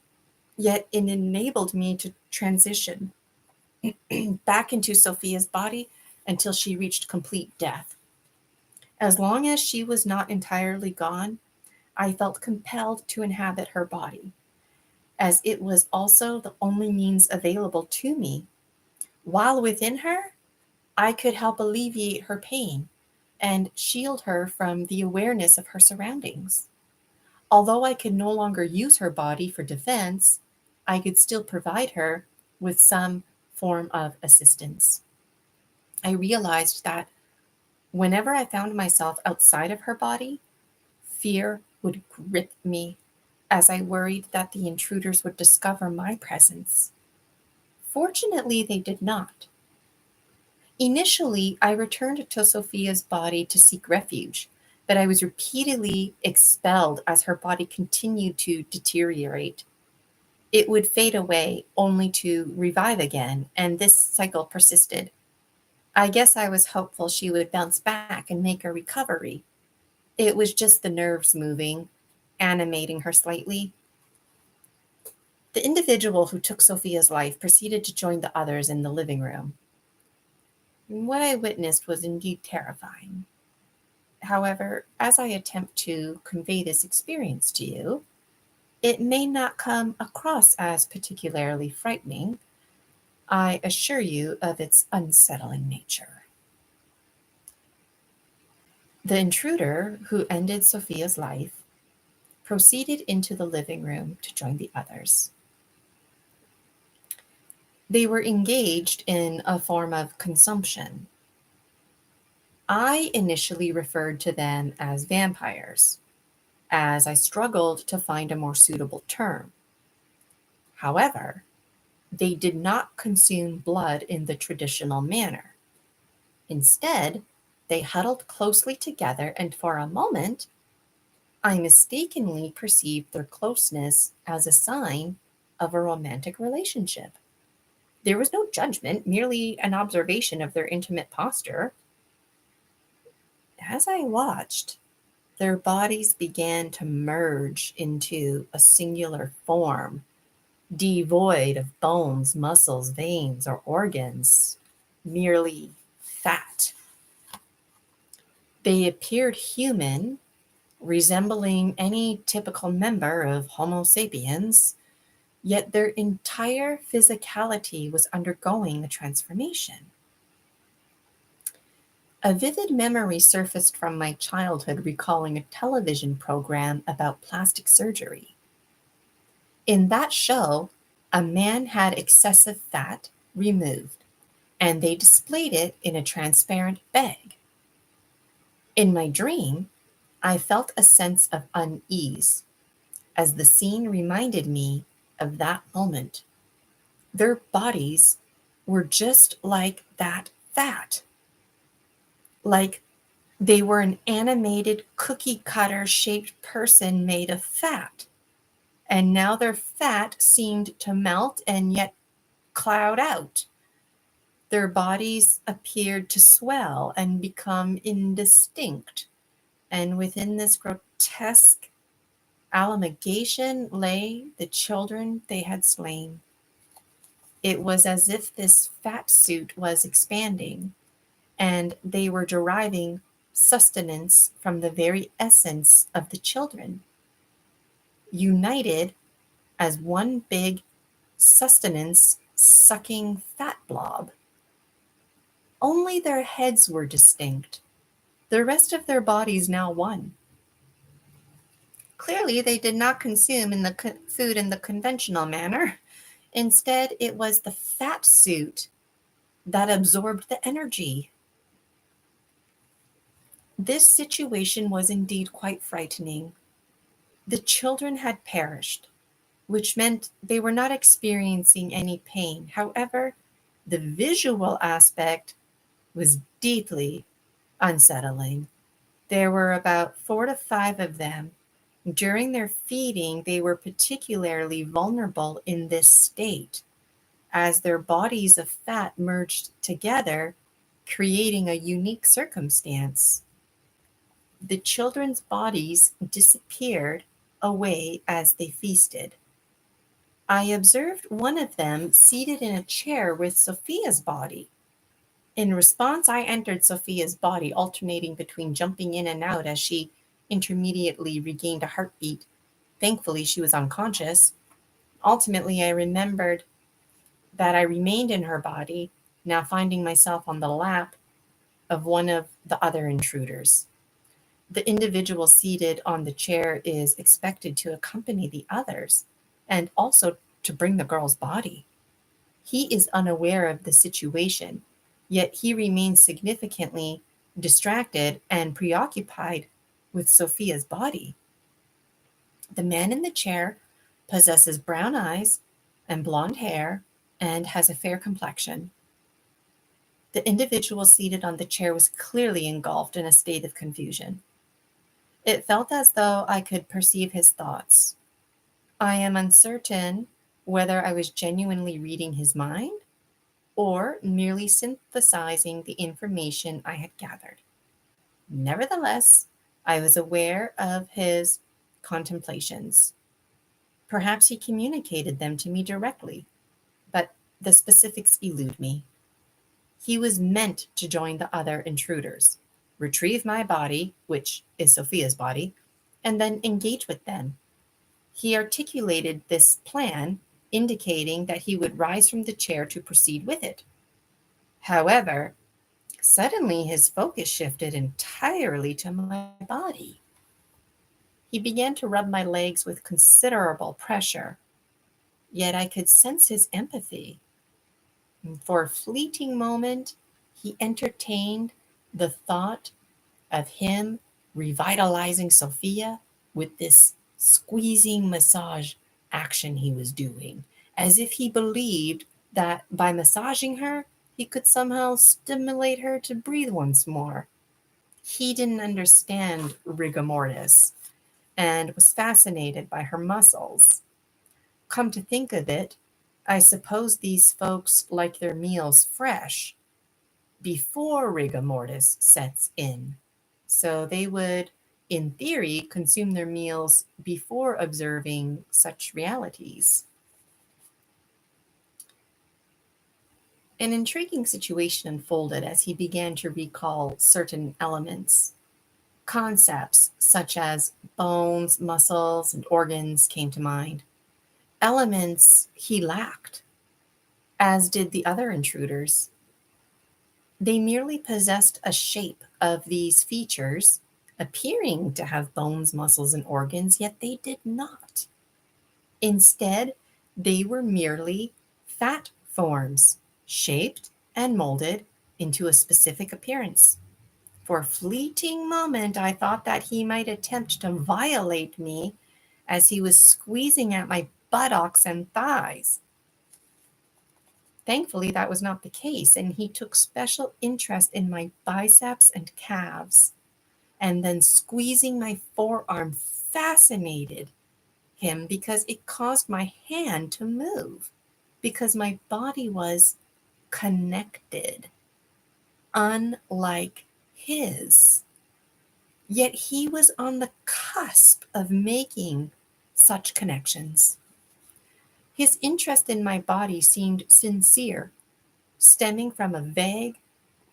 yet it enabled me to transition back into Sophia's body until she reached complete death. As long as she was not entirely gone, I felt compelled to inhabit her body, as it was also the only means available to me. While within her, I could help alleviate her pain and shield her from the awareness of her surroundings. Although I could no longer use her body for defense, I could still provide her with some form of assistance. I realized that whenever I found myself outside of her body, fear would grip me as I worried that the intruders would discover my presence. Fortunately, they did not. Initially, I returned to Sophia's body to seek refuge, but I was repeatedly expelled as her body continued to deteriorate. It would fade away only to revive again, and this cycle persisted. I guess I was hopeful she would bounce back and make a recovery. It was just the nerves moving, animating her slightly. The individual who took Sophia's life proceeded to join the others in the living room. What I witnessed was indeed terrifying. However, as I attempt to convey this experience to you, it may not come across as particularly frightening. I assure you of its unsettling nature. The intruder who ended Sophia's life proceeded into the living room to join the others. They were engaged in a form of consumption. I initially referred to them as vampires, as I struggled to find a more suitable term. However, they did not consume blood in the traditional manner. Instead, they huddled closely together, and for a moment, I mistakenly perceived their closeness as a sign of a romantic relationship. There was no judgment, merely an observation of their intimate posture. As I watched, their bodies began to merge into a singular form, devoid of bones, muscles, veins, or organs, merely fat. They appeared human, resembling any typical member of Homo sapiens, yet their entire physicality was undergoing a transformation. A vivid memory surfaced from my childhood, recalling a television program about plastic surgery. In that show, a man had excessive fat removed, and they displayed it in a transparent bag. In my dream, I felt a sense of unease as the scene reminded me of that moment. Their bodies were just like that fat, like they were an animated cookie cutter shaped person made of fat. And now their fat seemed to melt and yet cloud out. Their bodies appeared to swell and become indistinct. And within this grotesque amalgamation lay the children they had slain. It was as if this fat suit was expanding, and they were deriving sustenance from the very essence of the children, united as one big sustenance sucking fat blob. Only their heads were distinct, the rest of their bodies now one. Clearly, they did not consume in the food in the conventional manner. Instead, it was the fat suit that absorbed the energy. This situation was indeed quite frightening. The children had perished, which meant they were not experiencing any pain. However, the visual aspect was deeply unsettling. There were about 4 to 5 of them. During their feeding, they were particularly vulnerable in this state, as their bodies of fat merged together, creating a unique circumstance. The children's bodies disappeared away as they feasted. I observed one of them seated in a chair with Sophia's body. In response, I entered Sophia's body, alternating between jumping in and out as she intermediately regained a heartbeat. Thankfully, she was unconscious. Ultimately, I remembered that I remained in her body, now finding myself on the lap of one of the other intruders. The individual seated on the chair is expected to accompany the others and also to bring the girl's body. He is unaware of the situation, yet he remains significantly distracted and preoccupied with Sophia's body. The man in the chair possesses brown eyes and blonde hair and has a fair complexion. The individual seated on the chair was clearly engulfed in a state of confusion. It felt as though I could perceive his thoughts. I am uncertain whether I was genuinely reading his mind or merely synthesizing the information I had gathered. Nevertheless, I was aware of his contemplations. Perhaps he communicated them to me directly, but the specifics elude me. He was meant to join the other intruders, retrieve my body, which is Sophia's body, and then engage with them. He articulated this plan, indicating that he would rise from the chair to proceed with it. However, suddenly his focus shifted entirely to my body. He began to rub my legs with considerable pressure, yet I could sense his empathy. For a fleeting moment, he entertained the thought of him revitalizing Sophia with this squeezing massage action he was doing, as if he believed that by massaging her, he could somehow stimulate her to breathe once more. He didn't understand rigor mortis and was fascinated by her muscles. Come to think of it, I suppose these folks like their meals fresh before rigor mortis sets in. So they would, in theory, consume their meals before observing such realities. An intriguing situation unfolded as he began to recall certain elements. Concepts such as bones, muscles, and organs came to mind. Elements he lacked, as did the other intruders. They merely possessed a shape of these features, appearing to have bones, muscles, and organs, yet they did not. Instead, they were merely fat forms, shaped and molded into a specific appearance. For a fleeting moment, I thought that he might attempt to violate me as he was squeezing at my buttocks and thighs. Thankfully, that was not the case, and he took special interest in my biceps and calves. And then squeezing my forearm fascinated him because it caused my hand to move, because my body was connected, unlike his. Yet he was on the cusp of making such connections. His interest in my body seemed sincere, stemming from a vague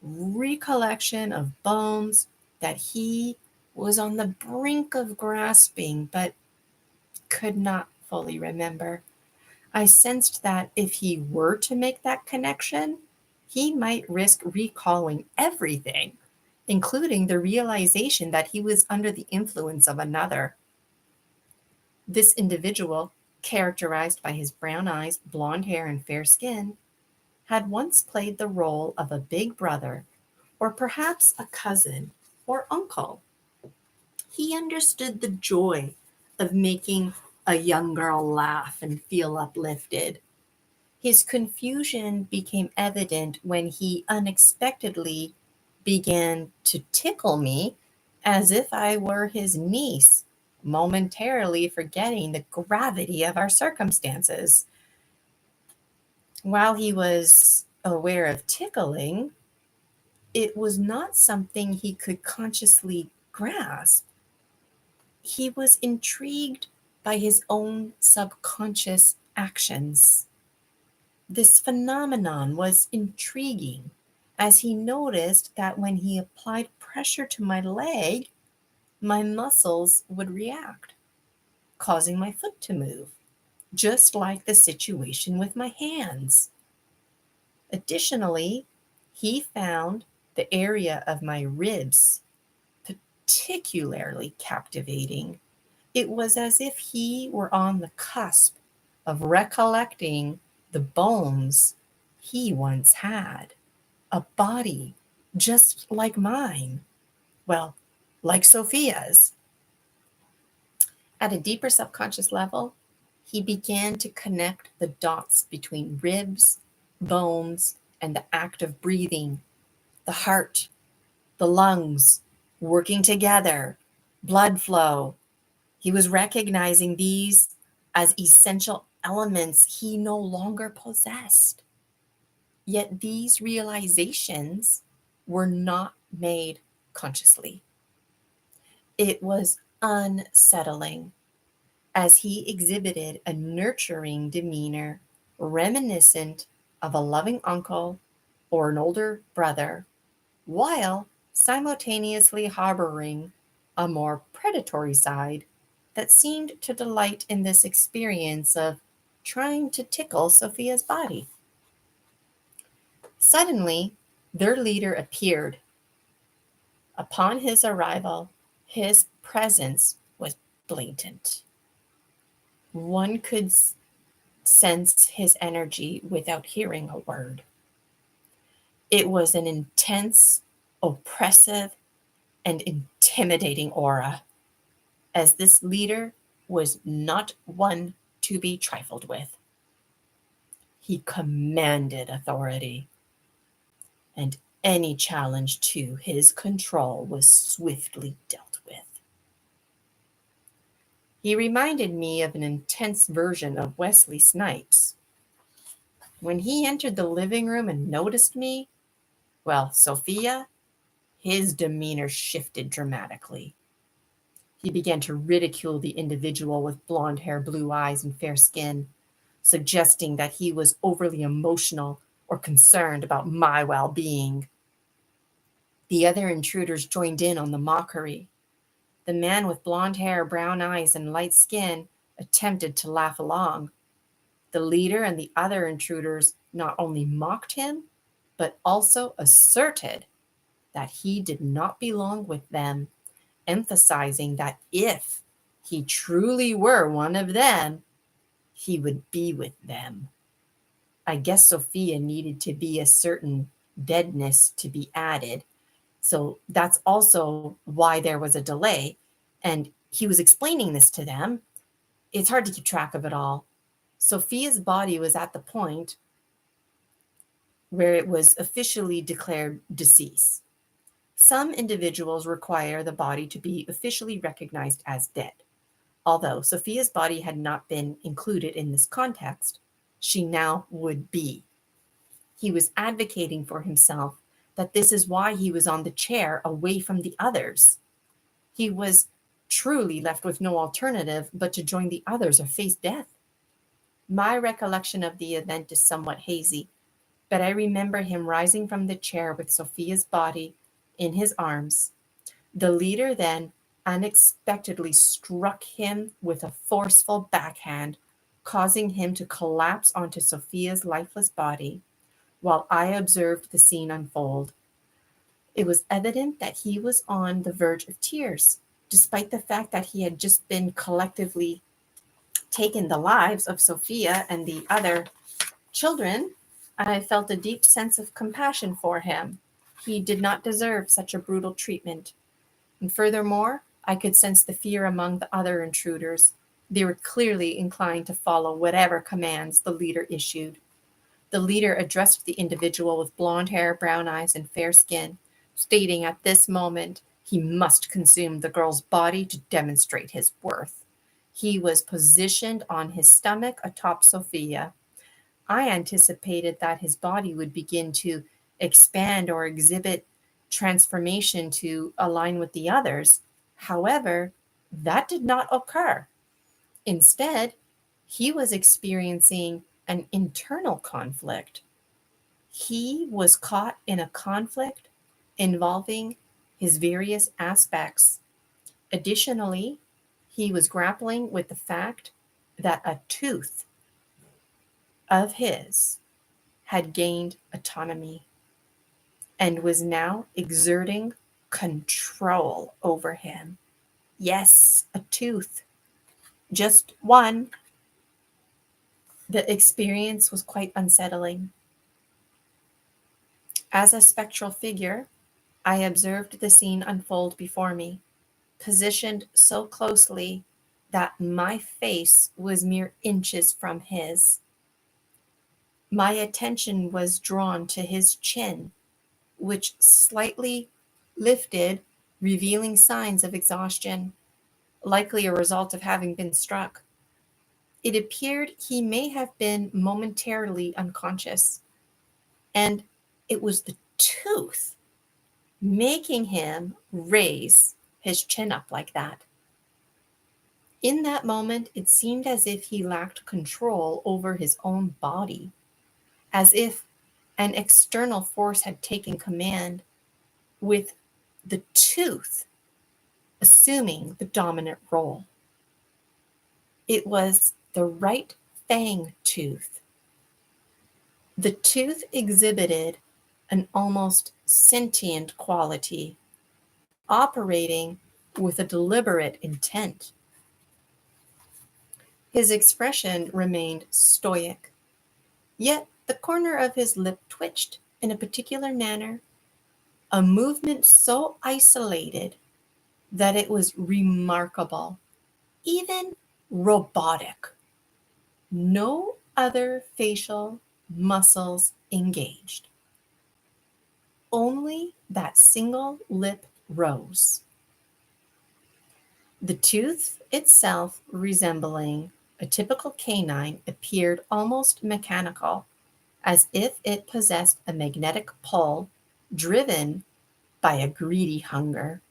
recollection of bones that he was on the brink of grasping but could not fully remember. I sensed that if he were to make that connection, he might risk recalling everything, including the realization that he was under the influence of another. This individual, characterized by his brown eyes, blonde hair, and fair skin, had once played the role of a big brother, or perhaps a cousin or uncle. He understood the joy of making a young girl laugh and feel uplifted. His confusion became evident when he unexpectedly began to tickle me as if I were his niece, momentarily forgetting the gravity of our circumstances. While he was aware of tickling, it was not something he could consciously grasp. He was intrigued by his own subconscious actions. This phenomenon was intriguing as he noticed that when he applied pressure to my leg, my muscles would react, causing my foot to move, just like the situation with my hands. Additionally, he found the area of my ribs particularly captivating. It was as if he were on the cusp of recollecting the bones he once had, a body just like mine, well, like Sophia's. At a deeper subconscious level, he began to connect the dots between ribs, bones, and the act of breathing, the heart, the lungs working together, blood flow. He was recognizing these as essential elements he no longer possessed. Yet these realizations were not made consciously. It was unsettling as he exhibited a nurturing demeanor reminiscent of a loving uncle or an older brother, while simultaneously harboring a more predatory side that seemed to delight in this experience of trying to tickle Sophia's body. Suddenly, their leader appeared. Upon his arrival, his presence was blatant. One could sense his energy without hearing a word. It was an intense, oppressive, and intimidating aura, as this leader was not one to be trifled with. He commanded authority, and any challenge to his control was swiftly dealt with. He reminded me of an intense version of Wesley Snipes. When he entered the living room and noticed me, well, Sophia, his demeanor shifted dramatically. He began to ridicule the individual with blonde hair, blue eyes, and fair skin, suggesting that he was overly emotional or concerned about my well being. The other intruders joined in on the mockery. The man with blonde hair, brown eyes, and light skin attempted to laugh along. The leader and the other intruders not only mocked him, but also asserted that he did not belong with them, emphasizing that if he truly were one of them, he would be with them. I guess Sophia needed to be a certain deadness to be added. So that's also why there was a delay. And he was explaining this to them. It's hard to keep track of it all. Sophia's body was at the point where it was officially declared deceased. Some individuals require the body to be officially recognized as dead. Although Sophia's body had not been included in this context, she now would be. He was advocating for himself that this is why he was on the chair away from the others. He was truly left with no alternative but to join the others or face death. My recollection of the event is somewhat hazy, but I remember him rising from the chair with Sophia's body in his arms. The leader then unexpectedly struck him with a forceful backhand, causing him to collapse onto Sophia's lifeless body while I observed the scene unfold. It was evident that he was on the verge of tears, despite the fact that he had just been collectively taken the lives of Sophia and the other children. I felt a deep sense of compassion for him. He did not deserve such a brutal treatment. And furthermore, I could sense the fear among the other intruders. They were clearly inclined to follow whatever commands the leader issued. The leader addressed the individual with blonde hair, brown eyes, and fair skin, stating at this moment he must consume the girl's body to demonstrate his worth. He was positioned on his stomach atop Sophia. I anticipated that his body would begin to expand or exhibit transformation to align with the others. However, that did not occur. Instead, he was experiencing an internal conflict. He was caught in a conflict involving his various aspects. Additionally, he was grappling with the fact that a tooth of his had gained autonomy and was now exerting control over him. Yes, a tooth. Just one. The experience was quite unsettling. As a spectral figure, I observed the scene unfold before me, positioned so closely that my face was mere inches from his. My attention was drawn to his chin, which slightly lifted, revealing signs of exhaustion, likely a result of having been struck. It appeared he may have been momentarily unconscious, and it was the tooth making him raise his chin up like that. In that moment, it seemed as if he lacked control over his own body, as if an external force had taken command, with the tooth assuming the dominant role. It was the right fang tooth. The tooth exhibited an almost sentient quality, operating with a deliberate intent. His expression remained stoic, yet the corner of his lip twitched, in a particular manner, a movement so isolated that it was remarkable, even robotic. No other facial muscles engaged. Only that single lip rose. The tooth itself, resembling a typical canine, appeared almost mechanical, as if it possessed a magnetic pull driven by a greedy hunger,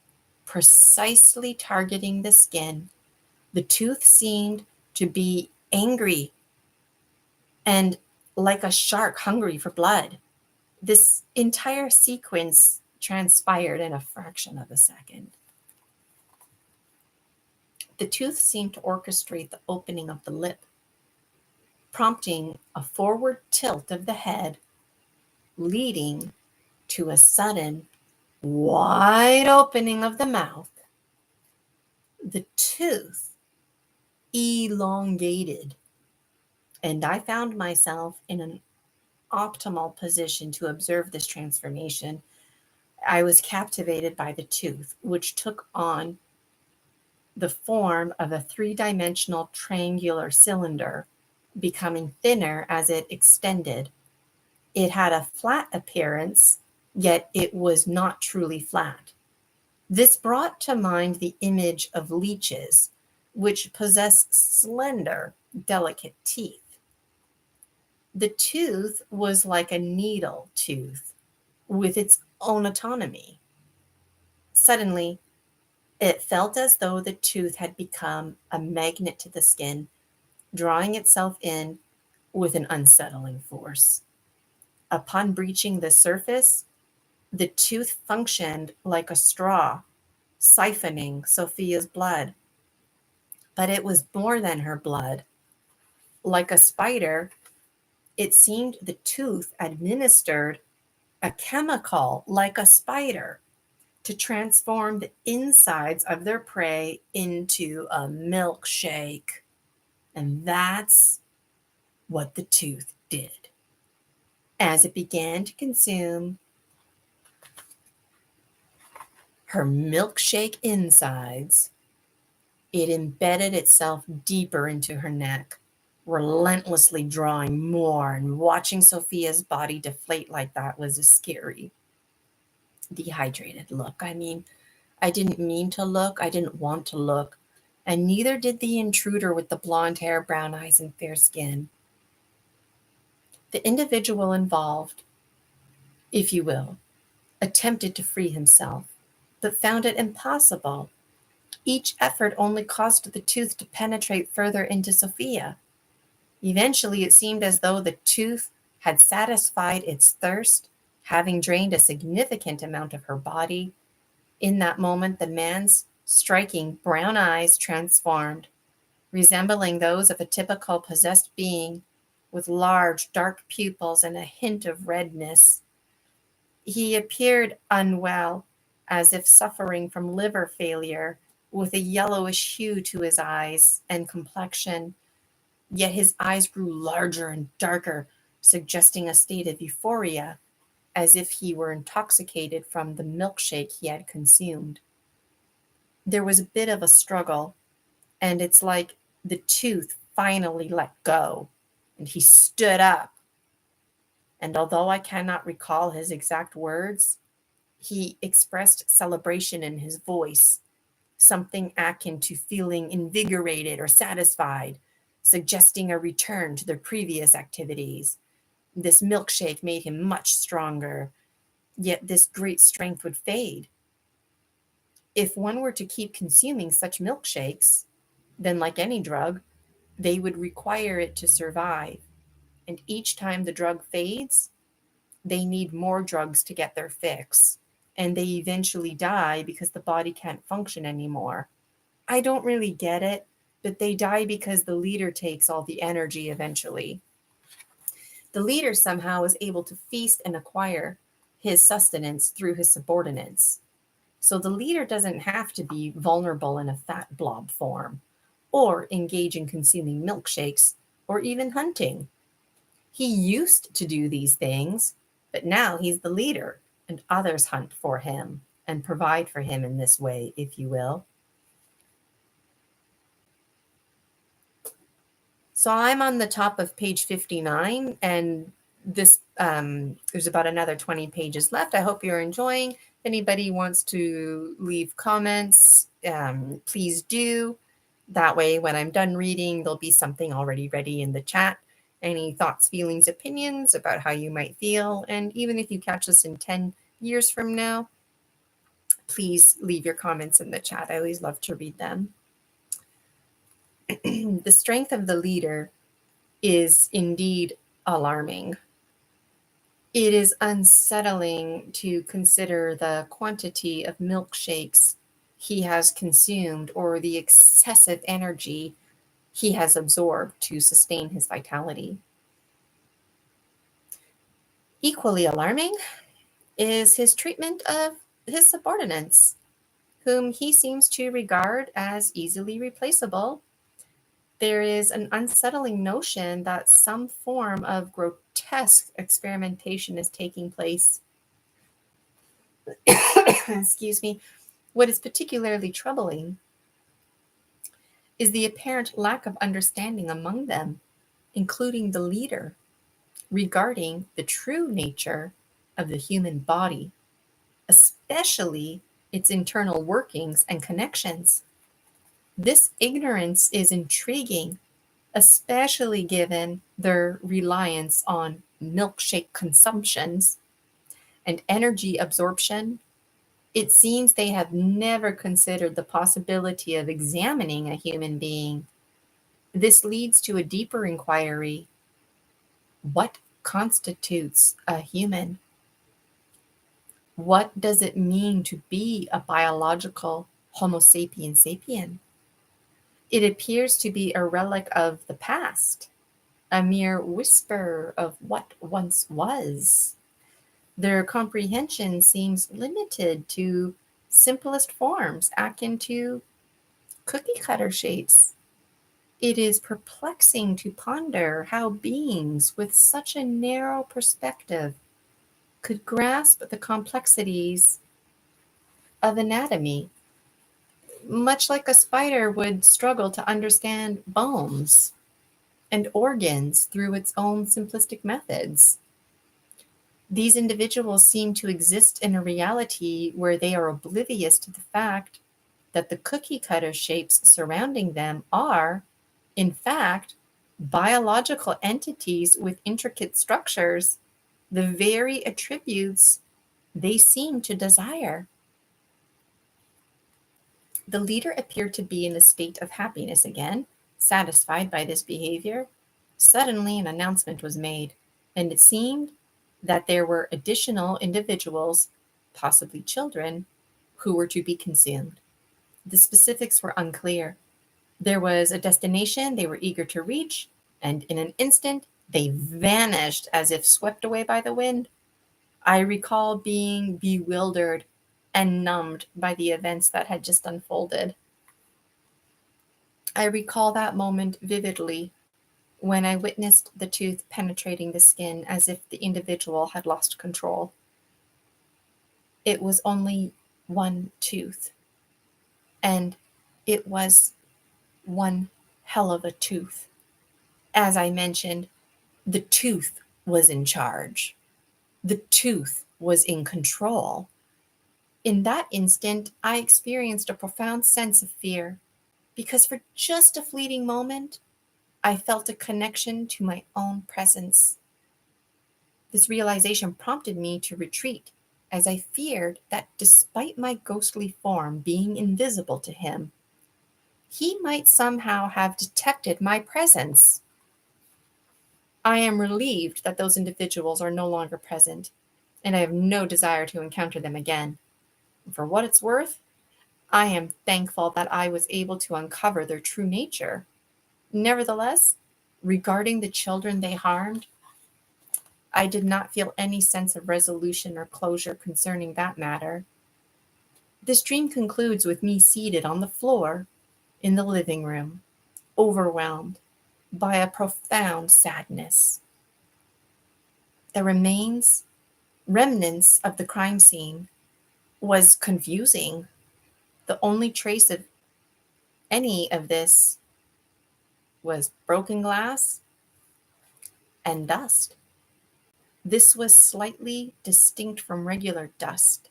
precisely targeting the skin. The tooth seemed to be angry and like a shark hungry for blood. This entire sequence transpired in a fraction of a second. The tooth seemed to orchestrate the opening of the lip, prompting a forward tilt of the head, leading to a sudden wide opening of the mouth. The tooth elongated, and I found myself in an optimal position to observe this transformation. I was captivated by the tooth, which took on the form of a three-dimensional triangular cylinder, becoming thinner as it extended. It had a flat appearance, yet it was not truly flat. This brought to mind the image of leeches, which possess slender, delicate teeth. The tooth was like a needle tooth with its own autonomy. Suddenly, it felt as though the tooth had become a magnet to the skin, drawing itself in with an unsettling force. Upon breaching the surface, the tooth functioned like a straw, siphoning Sophia's blood. But it was more than her blood. Like a spider, it seemed the tooth administered a chemical like a spider to transform the insides of their prey into a milkshake. And that's what the tooth did. As it began to consume her milkshake insides, it embedded itself deeper into her neck, relentlessly drawing more, and watching Sophia's body deflate like that was a scary, dehydrated look. I mean, I didn't mean to look, I didn't want to look, and neither did the intruder with the blonde hair, brown eyes, and fair skin. The individual involved, if you will, attempted to free himself, but found it impossible. Each effort only caused the tooth to penetrate further into Sophia. Eventually, it seemed as though the tooth had satisfied its thirst, having drained a significant amount of her body. In that moment, the man's striking brown eyes transformed, resembling those of a typical possessed being, with large, dark pupils and a hint of redness. He appeared unwell, as if suffering from liver failure, with a yellowish hue to his eyes and complexion. Yet his eyes grew larger and darker, suggesting a state of euphoria, as if he were intoxicated from the milkshake he had consumed. There was a bit of a struggle, and it's like the tooth finally let go, and he stood up. And although I cannot recall his exact words, he expressed celebration in his voice, something akin to feeling invigorated or satisfied, suggesting a return to their previous activities. This milkshake made him much stronger, yet this great strength would fade. If one were to keep consuming such milkshakes, then, like any drug, they would require it to survive. And each time the drug fades, they need more drugs to get their fix. And they eventually die because the body can't function anymore. I don't really get it, but they die because the leader takes all the energy eventually. The leader somehow is able to feast and acquire his sustenance through his subordinates. So the leader doesn't have to be vulnerable in a fat blob form, or engage in consuming milkshakes, or even hunting. He used to do these things, But now he's the leader, and others hunt for him and provide for him in this way, if you will. So I'm on the top of page 59, and this there's about another 20 pages left. I hope you're enjoying. If anybody wants to leave comments, please do. That way, when I'm done reading, there'll be something already ready in the chat. Any thoughts, feelings, opinions about how you might feel. And even if you catch this in 10 years from now, please leave your comments in the chat. I always love to read them. The strength of the leader is indeed alarming. It is unsettling to consider the quantity of milkshakes he has consumed or the excessive energy he has absorbed to sustain his vitality. Equally alarming is his treatment of his subordinates, whom he seems to regard as easily replaceable. There is an unsettling notion that some form of grotesque experimentation is taking place. Excuse me. What is particularly troubling is the apparent lack of understanding among them, including the leader, regarding the true nature of the human body, especially its internal workings and connections. This ignorance is intriguing, especially given their reliance on milkshake consumptions and energy absorption. It seems they have never considered the possibility of examining a human being. This leads to a deeper inquiry. What constitutes a human? What does it mean to be a biological Homo sapien sapien? It appears to be a relic of the past, a mere whisper of what once was. Their comprehension seems limited to simplest forms, akin to cookie cutter shapes. It is perplexing to ponder how beings with such a narrow perspective could grasp the complexities of anatomy, much like a spider would struggle to understand bones and organs through its own simplistic methods. These individuals seem to exist in a reality where they are oblivious to the fact that the cookie cutter shapes surrounding them are, in fact, biological entities with intricate structures, the very attributes they seem to desire. The leader appeared to be in a state of happiness again, satisfied by this behavior. Suddenly, an announcement was made, and it seemed that there were additional individuals, possibly children, who were to be consumed. The specifics were unclear. There was a destination they were eager to reach, and in an instant, they vanished as if swept away by the wind. I recall being bewildered and numbed by the events that had just unfolded. I recall that moment vividly when I witnessed the tooth penetrating the skin as if the individual had lost control. It was only one tooth, and it was one hell of a tooth. As I mentioned, the tooth was in charge. The tooth was in control. In that instant, I experienced a profound sense of fear because for just a fleeting moment, I felt a connection to my own presence. This realization prompted me to retreat as I feared that despite my ghostly form being invisible to him, he might somehow have detected my presence. I am relieved that those individuals are no longer present, and I have no desire to encounter them again. For what it's worth, I am thankful that I was able to uncover their true nature. Nevertheless, regarding the children they harmed, I did not feel any sense of resolution or closure concerning that matter. This dream concludes with me seated on the floor in the living room, overwhelmed by a profound sadness. The remains remnants of the crime scene was confusing. The only trace of any of this was broken glass and dust. This was slightly distinct from regular dust.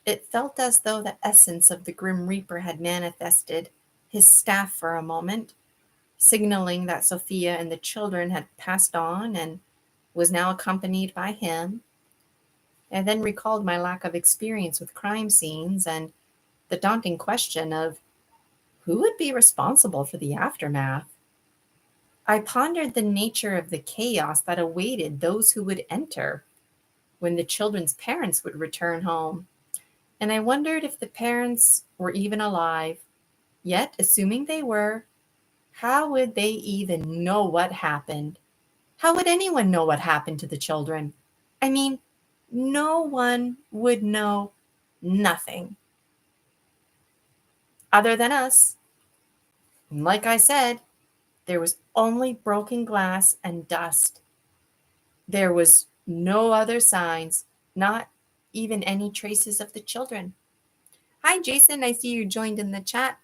It felt as though the essence of the Grim Reaper had manifested his staff for a moment, signaling that Sophia and the children had passed on and was now accompanied by him. I then recalled my lack of experience with crime scenes and the daunting question of who would be responsible for the aftermath. I pondered the nature of the chaos that awaited those who would enter when the children's parents would return home. And I wondered if the parents were even alive. Yet, assuming they were, how would they even know what happened? How would anyone know what happened to the children? I mean, no one would know nothing other than us. And like I said, there was only broken glass and dust. There was no other signs, not even any traces of the children. Hi, Jason. I see you joined in the chat.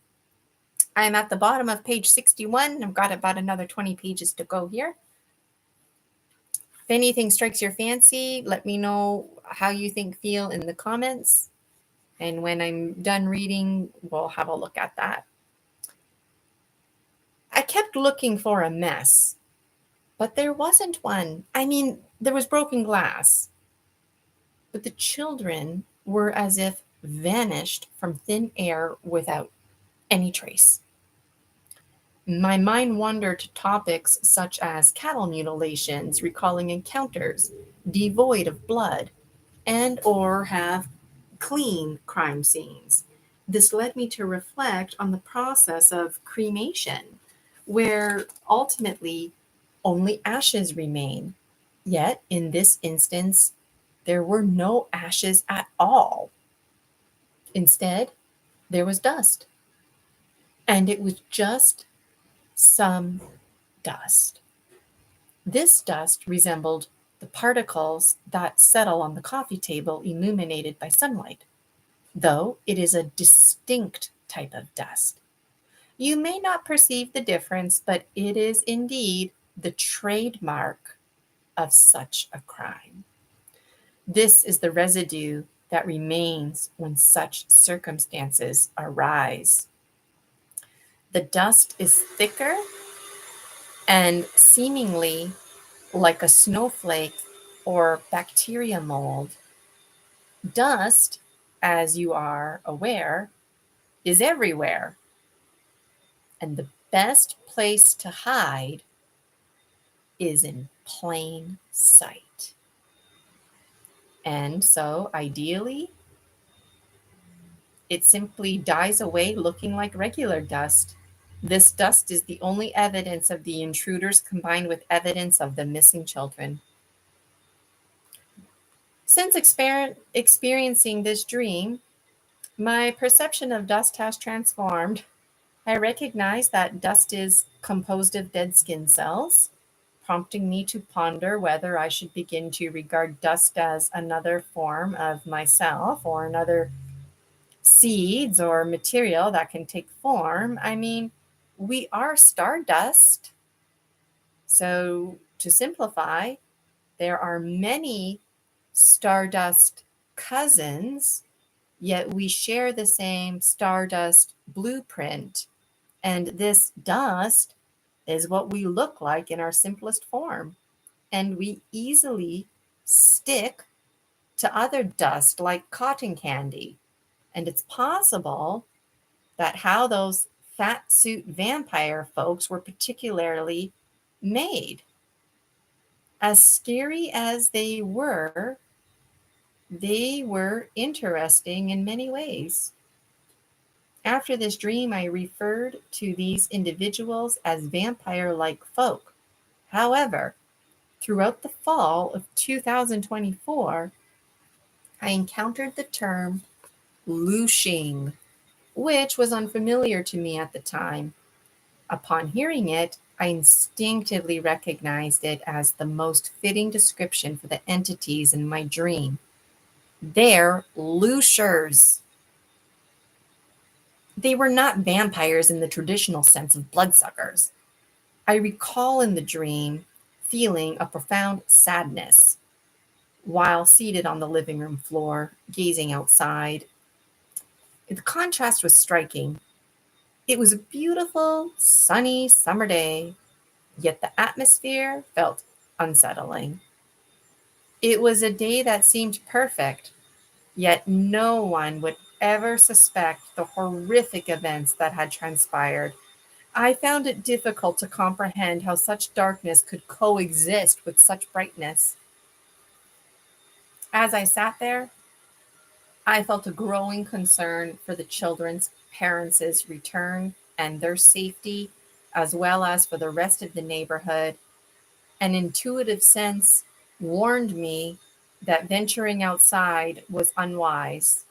I'm at the bottom of page 61. I've got about another 20 pages to go here. If anything strikes your fancy, let me know how you feel in the comments. And when I'm done reading, we'll have a look at that. I kept looking for a mess, but there wasn't one. I mean, there was broken glass, but the children were as if vanished from thin air without any trace. My mind wandered to topics such as cattle mutilations, recalling encounters devoid of blood, and or have clean crime scenes. This led me to reflect on the process of cremation, where ultimately only ashes remain. Yet, in this instance, there were no ashes at all. Instead, there was dust. And it was just some dust. This dust resembled the particles that settle on the coffee table illuminated by sunlight, though it is a distinct type of dust. You may not perceive the difference, but it is indeed the trademark of such a crime. This is the residue that remains when such circumstances arise. The dust is thicker and seemingly like a snowflake or bacteria mold. Dust, as you are aware, is everywhere. And the best place to hide is in plain sight. And so, ideally, it simply dies away looking like regular dust. This dust is the only evidence of the intruders combined with evidence of the missing children. Since experiencing this dream, my perception of dust has transformed. I recognize that dust is composed of dead skin cells, prompting me to ponder whether I should begin to regard dust as another form of myself or another seeds or material that can take form. I mean, we are stardust. So, to simplify, there are many stardust cousins, yet we share the same stardust blueprint. And this dust is what we look like in our simplest form. And we easily stick to other dust like cotton candy. And it's possible that how those fat suit vampire folks were particularly made. As scary as they were interesting in many ways. After this dream, I referred to these individuals as vampire-like folk. However, throughout the fall of 2024, I encountered the term looshing, which was unfamiliar to me at the time. Upon hearing it, I instinctively recognized it as the most fitting description for the entities in my dream. They're looshers. They were not vampires in the traditional sense of bloodsuckers. I recall in the dream feeling a profound sadness while seated on the living room floor, gazing outside. The contrast was striking. It was a beautiful, sunny summer day, yet the atmosphere felt unsettling. It was a day that seemed perfect, yet no one would ever suspect the horrific events that had transpired. I found it difficult to comprehend how such darkness could coexist with such brightness. As I sat there, I felt a growing concern for the children's parents' return and their safety, as well as for the rest of the neighborhood. An intuitive sense warned me that venturing outside was unwise.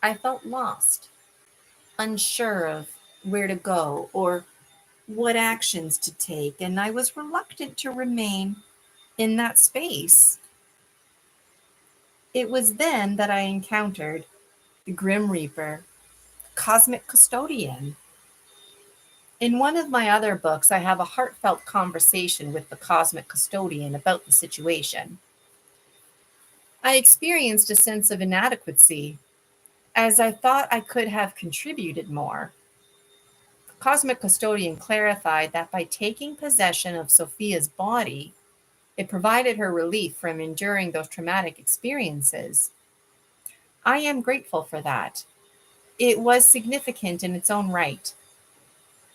I felt lost, unsure of where to go or what actions to take, and I was reluctant to remain in that space. It was then that I encountered the Grim Reaper, cosmic custodian. In one of my other books, I have a heartfelt conversation with the cosmic custodian about the situation. I experienced a sense of inadequacy, as I thought I could have contributed more. The cosmic custodian clarified that by taking possession of Sophia's body, it provided her relief from enduring those traumatic experiences. I am grateful for that. It was significant in its own right.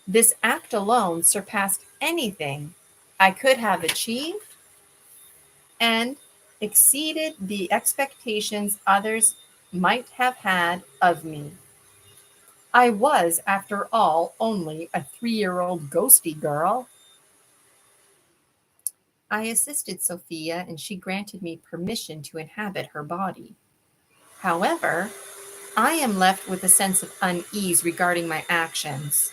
This act alone surpassed anything I could have achieved and exceeded the expectations others might have had of me. I was, after all, only a 3-year-old ghosty girl. I assisted Sophia and she granted me permission to inhabit her body. However, I am left with a sense of unease regarding my actions.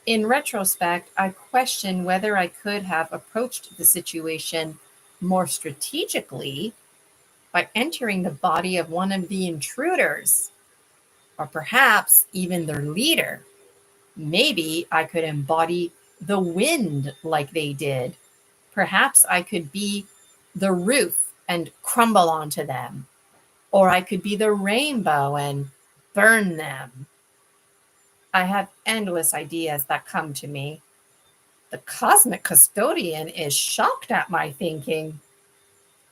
In retrospect, I question whether I could have approached the situation more strategically by entering the body of one of the intruders, or perhaps even their leader. Maybe I could embody the wind like they did. Perhaps I could be the roof and crumble onto them, or I could be the rainbow and burn them. I have endless ideas that come to me. The cosmic custodian is shocked at my thinking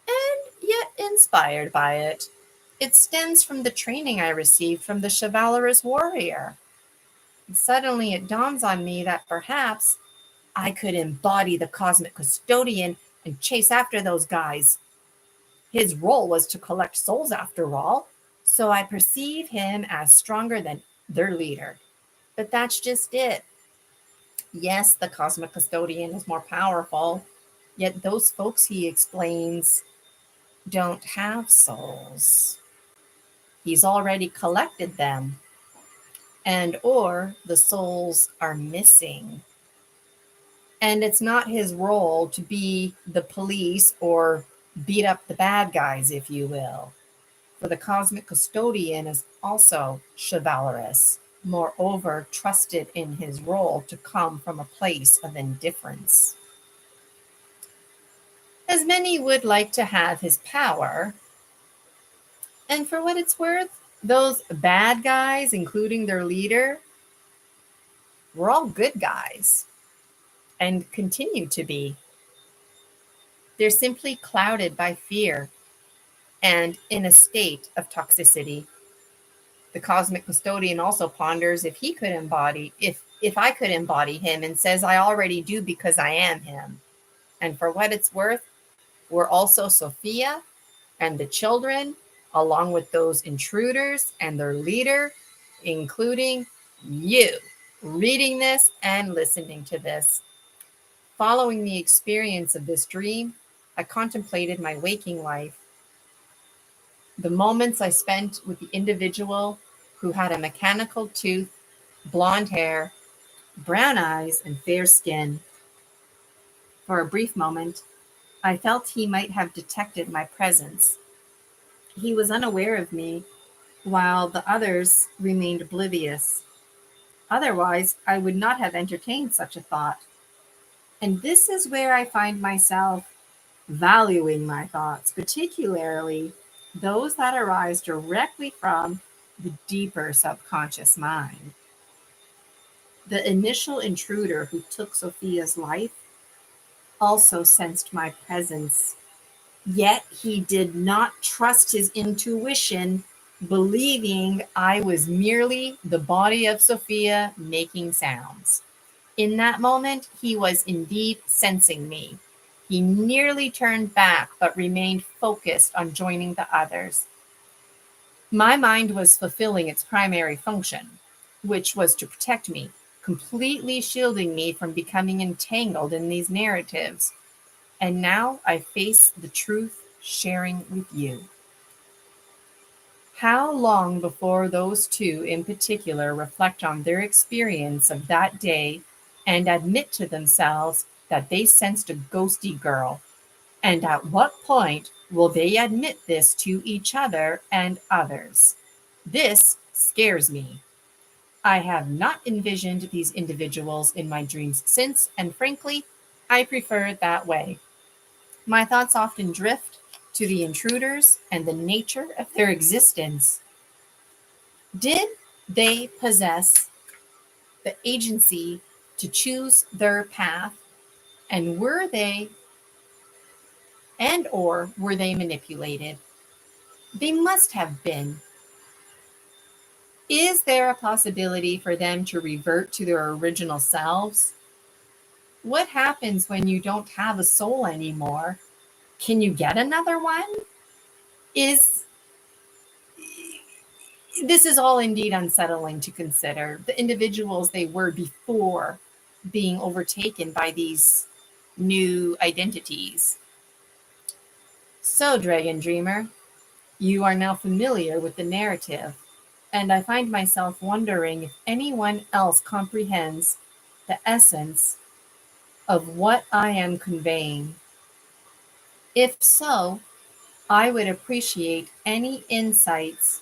and yet inspired by it. It stems from the training I received from the chivalrous warrior. And suddenly it dawns on me that perhaps I could embody the cosmic custodian and chase after those guys. His role was to collect souls after all, so I perceive him as stronger than their leader. But that's just it. Yes, the cosmic custodian is more powerful, yet those folks, he explains, don't have souls. He's already collected them, and or the souls are missing. And it's not his role to be the police or beat up the bad guys, if you will. For the cosmic custodian is also chivalrous, moreover, trusted in his role to come from a place of indifference. As many would like to have his power, and for what it's worth, those bad guys, including their leader, were all good guys and continue to be. They're simply clouded by fear and in a state of toxicity. The cosmic custodian also ponders if he could embody, if I could embody him, and says I already do because I am him. And for what it's worth, we're also Sophia and the children, along with those intruders and their leader, including you, reading this and listening to this. Following the experience of this dream, I contemplated my waking life. The moments I spent with the individual who had a mechanical tooth, blonde hair, brown eyes, and fair skin. For a brief moment, I felt he might have detected my presence. He was unaware of me, while the others remained oblivious. Otherwise, I would not have entertained such a thought. And this is where I find myself valuing my thoughts, particularly those that arise directly from the deeper subconscious mind. The initial intruder who took Sophia's life also sensed my presence, yet he did not trust his intuition, believing I was merely the body of Sophia making sounds. In that moment, he was indeed sensing me. He nearly turned back, but remained focused on joining the others. My mind was fulfilling its primary function, which was to protect me, completely shielding me from becoming entangled in these narratives. And now I face the truth, sharing with you. How long before those two in particular reflect on their experience of that day and admit to themselves that they sensed a ghosty girl? And at what point will they admit this to each other and others? This scares me. I have not envisioned these individuals in my dreams since, and frankly, I prefer it that way. My thoughts often drift to the intruders and the nature of their existence. Did they possess the agency to choose their path, and were they manipulated? They must have been. Is there a possibility for them to revert to their original selves? What happens when you don't have a soul anymore? Can you get another one? Is This is all indeed unsettling to consider. The individuals they were before being overtaken by these new identities. So, Dragon Dreamer, you are now familiar with the narrative, and I find myself wondering if anyone else comprehends the essence of what I am conveying. If so, I would appreciate any insights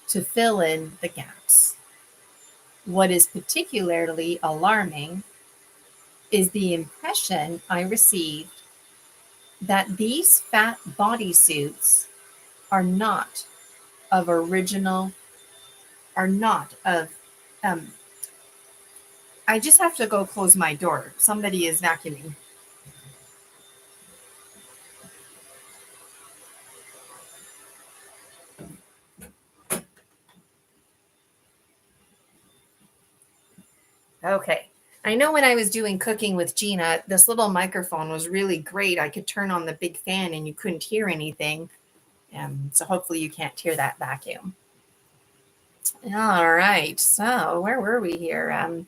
to fill in the gaps. What is particularly alarming is the impression I received that these fat bodysuits are not of original, are not of, um, I just have to go close my door. Somebody is vacuuming. Okay. I know when I was doing cooking with Gina, this little microphone was really great. I could turn on the big fan and you couldn't hear anything. So hopefully you can't hear that vacuum. All right. So where were we here?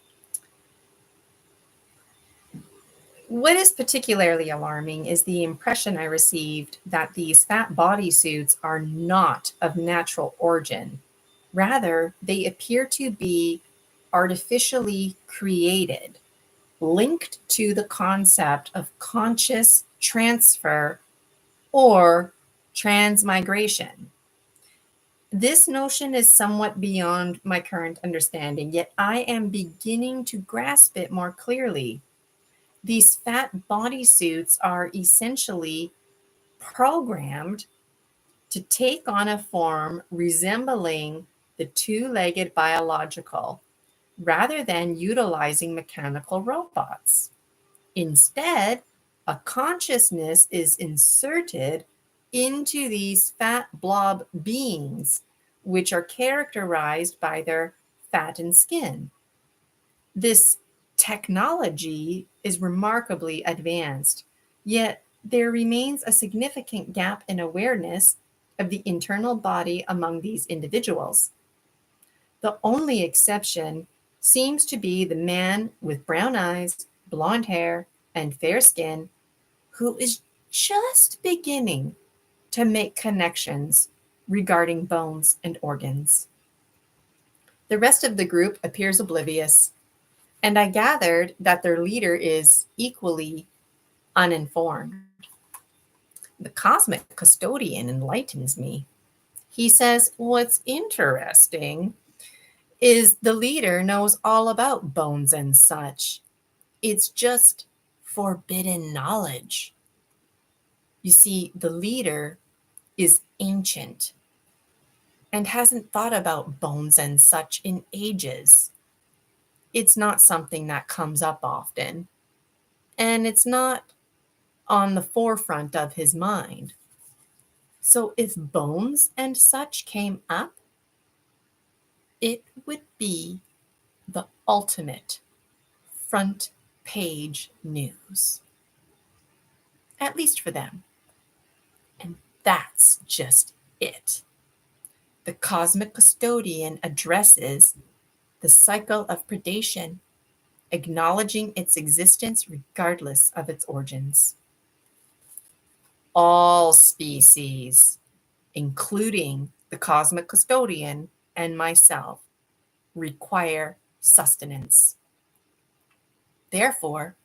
What is particularly alarming is the impression I received that these fat bodysuits are not of natural origin. Rather, they appear to be artificially created, linked to the concept of conscious transfer or transmigration. This notion is somewhat beyond my current understanding, yet I am beginning to grasp it more clearly. These fat bodysuits are essentially programmed to take on a form resembling the two-legged biological rather than utilizing mechanical robots. Instead, a consciousness is inserted into these fat blob beings, which are characterized by their fat and skin. This technology is remarkably advanced, yet there remains a significant gap in awareness of the internal body among these individuals. The only exception seems to be the man with brown eyes, blonde hair, and fair skin, who is just beginning to make connections regarding bones and organs. The rest of the group appears oblivious. And I gathered that their leader is equally uninformed. The cosmic custodian enlightens me. He says, what's interesting is the leader knows all about bones and such. It's just forbidden knowledge. You see, the leader is ancient and hasn't thought about bones and such in ages. It's not something that comes up often, and it's not on the forefront of his mind. So if bones and such came up, it would be the ultimate front page news, at least for them. And that's just it. The cosmic custodian addresses the cycle of predation, acknowledging its existence regardless of its origins. All species, including the cosmic custodian and myself, require sustenance. Therefore,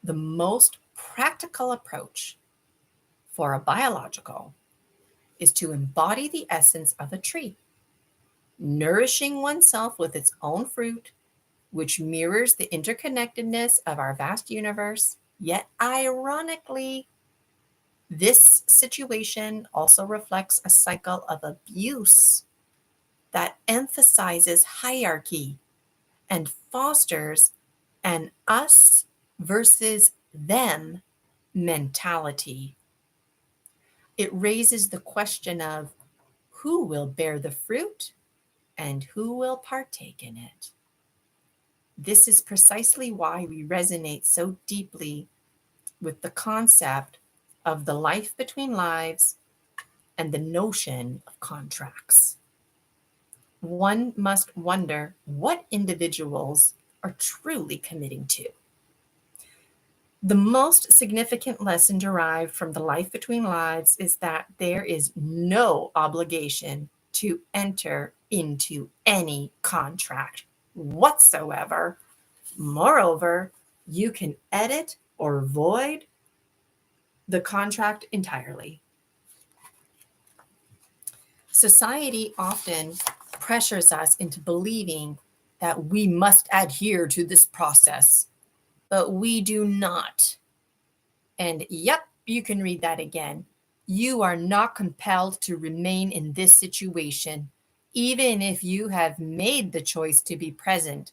the most practical approach for a biological is to embody the essence of a tree, nourishing oneself with its own fruit, which mirrors the interconnectedness of our vast universe. Yet, ironically, this situation also reflects a cycle of abuse that emphasizes hierarchy and fosters an us versus them mentality. It raises the question of who will bear the fruit and who will partake in it. This is precisely why we resonate so deeply with the concept of the life between lives and the notion of contracts. One must wonder what individuals are truly committing to. The most significant lesson derived from the life between lives is that there is no obligation to enter into any contract whatsoever. Moreover, you can edit or void the contract entirely. Society often pressures us into believing that we must adhere to this process, but we do not. And yep, you can read that again. You are not compelled to remain in this situation, even if you have made the choice to be present.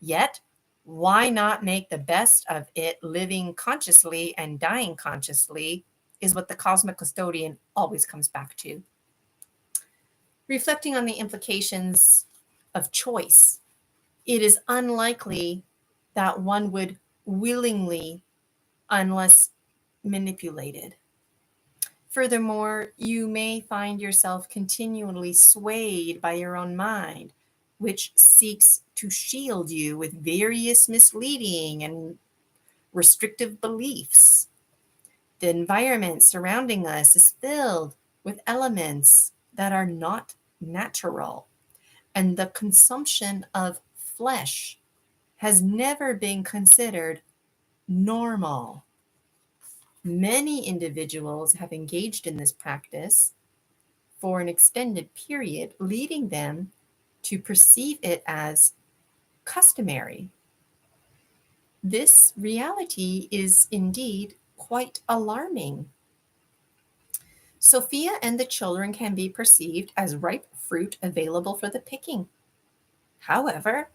Yet, why not make the best of it living consciously and dying consciously is what the cosmic custodian always comes back to. Reflecting on the implications of choice, it is unlikely that one would willingly unless manipulated. Furthermore, you may find yourself continually swayed by your own mind, which seeks to shield you with various misleading and restrictive beliefs. The environment surrounding us is filled with elements that are not natural, and the consumption of flesh has never been considered normal. Many individuals have engaged in this practice for an extended period, leading them to perceive it as customary. This reality is indeed quite alarming. Sophia and the children can be perceived as ripe fruit available for the picking. However,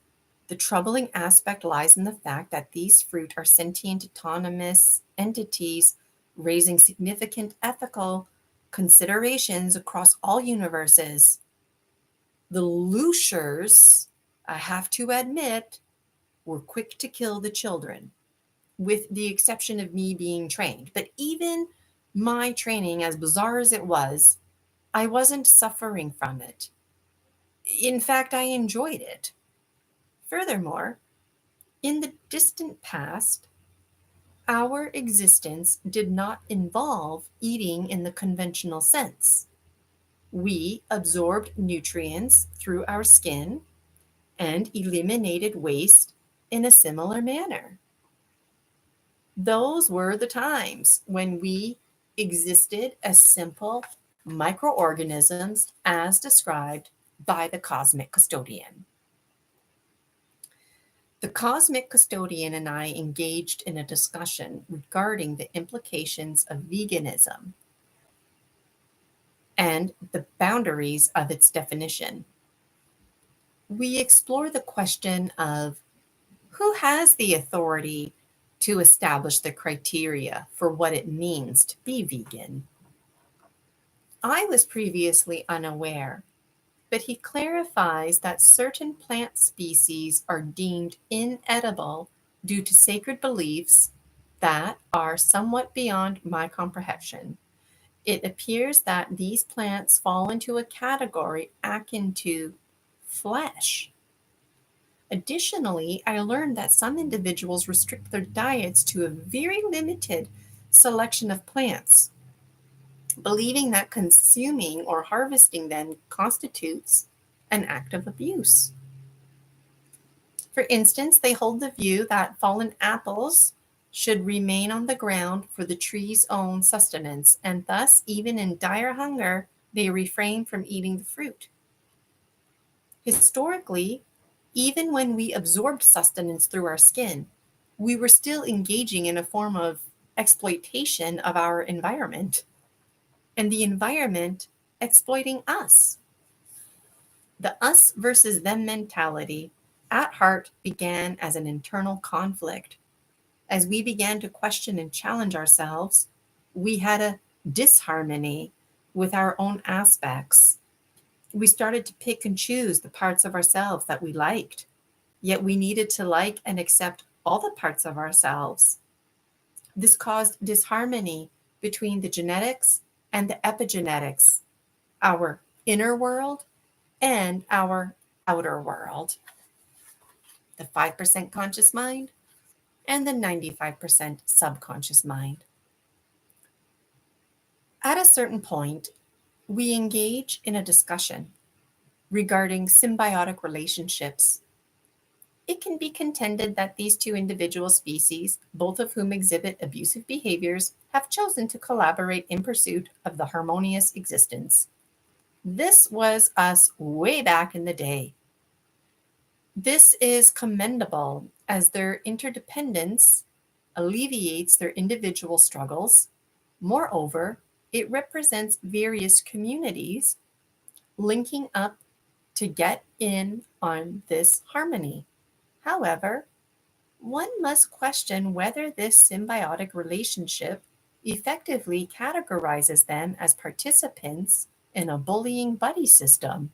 the troubling aspect lies in the fact that these fruit are sentient, autonomous entities raising significant ethical considerations across all universes. The Lushers, I have to admit, were quick to kill the children, with the exception of me being trained. But even my training, as bizarre as it was, I wasn't suffering from it. In fact, I enjoyed it. Furthermore, in the distant past, our existence did not involve eating in the conventional sense. We absorbed nutrients through our skin and eliminated waste in a similar manner. Those were the times when we existed as simple microorganisms as described by the cosmic custodian. The cosmic custodian and I engaged in a discussion regarding the implications of veganism and the boundaries of its definition. We explore the question of who has the authority to establish the criteria for what it means to be vegan. I was previously unaware, but he clarifies that certain plant species are deemed inedible due to sacred beliefs that are somewhat beyond my comprehension. It appears that these plants fall into a category akin to flesh. Additionally, I learned that some individuals restrict their diets to a very limited selection of plants, believing that consuming or harvesting them constitutes an act of abuse. For instance, they hold the view that fallen apples should remain on the ground for the tree's own sustenance, and thus, even in dire hunger, they refrain from eating the fruit. Historically, even when we absorbed sustenance through our skin, we were still engaging in a form of exploitation of our environment, and the environment exploiting us. The us versus them mentality at heart began as an internal conflict. As we began to question and challenge ourselves, we had a disharmony with our own aspects. We started to pick and choose the parts of ourselves that we liked, yet we needed to like and accept all the parts of ourselves. This caused disharmony between the genetics and the epigenetics, our inner world and our outer world, the 5% conscious mind and the 95% subconscious mind. At a certain point, we engage in a discussion regarding symbiotic relationships. It can be contended that these two individual species, both of whom exhibit abusive behaviors, have chosen to collaborate in pursuit of the harmonious existence. This was us way back in the day. This is commendable as their interdependence alleviates their individual struggles. Moreover, it represents various communities linking up to get in on this harmony. However, one must question whether this symbiotic relationship effectively categorizes them as participants in a bullying buddy system.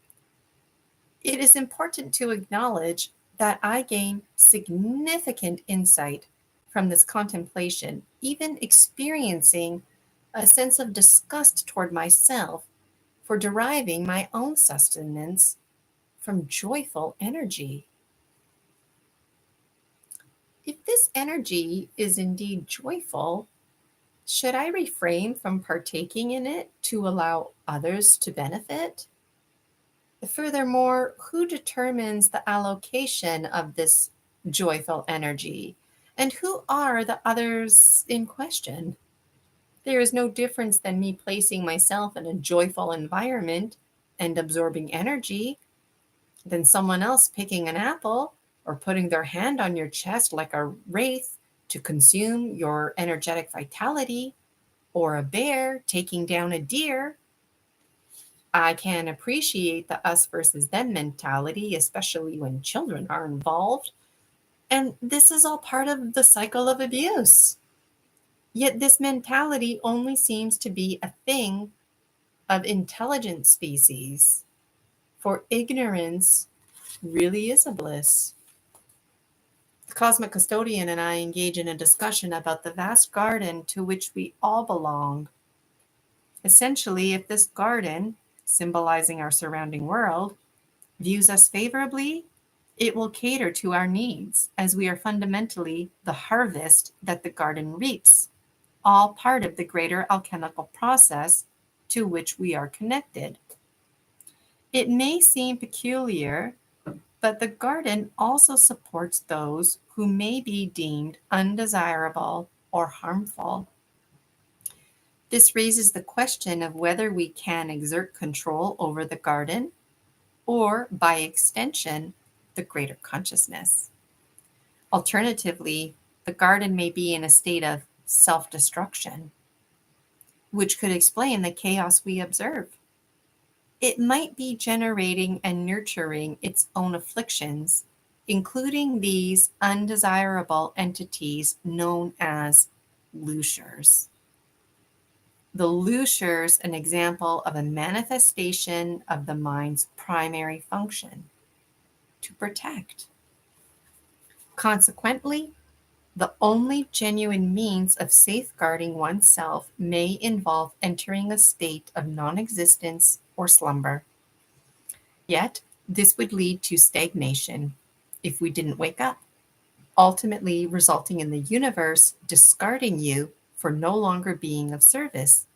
It is important to acknowledge that I gain significant insight from this contemplation, even experiencing a sense of disgust toward myself for deriving my own sustenance from joyful energy. If this energy is indeed joyful, should I refrain from partaking in it to allow others to benefit? Furthermore, who determines the allocation of this joyful energy? And who are the others in question? There is no difference than me placing myself in a joyful environment and absorbing energy than someone else picking an apple or putting their hand on your chest like a wraith to consume your energetic vitality, or a bear taking down a deer. I can appreciate the us versus them mentality, especially when children are involved. And this is all part of the cycle of abuse. Yet this mentality only seems to be a thing of intelligent species, for ignorance really is a bliss. The cosmic custodian and I engage in a discussion about the vast garden to which we all belong. Essentially, if this garden, symbolizing our surrounding world, views us favorably, it will cater to our needs, as we are fundamentally the harvest that the garden reaps, all part of the greater alchemical process to which we are connected. It may seem peculiar But the garden also supports those who may be deemed undesirable or harmful. This raises the question of whether we can exert control over the garden or, by extension, the greater consciousness. Alternatively, the garden may be in a state of self-destruction, which could explain the chaos we observe. It might be generating and nurturing its own afflictions, including these undesirable entities known as looshers. The looshers, an example of a manifestation of the mind's primary function, to protect. Consequently, the only genuine means of safeguarding oneself may involve entering a state of non-existence or slumber. Yet, this would lead to stagnation if we didn't wake up, ultimately resulting in the universe discarding you for no longer being of service.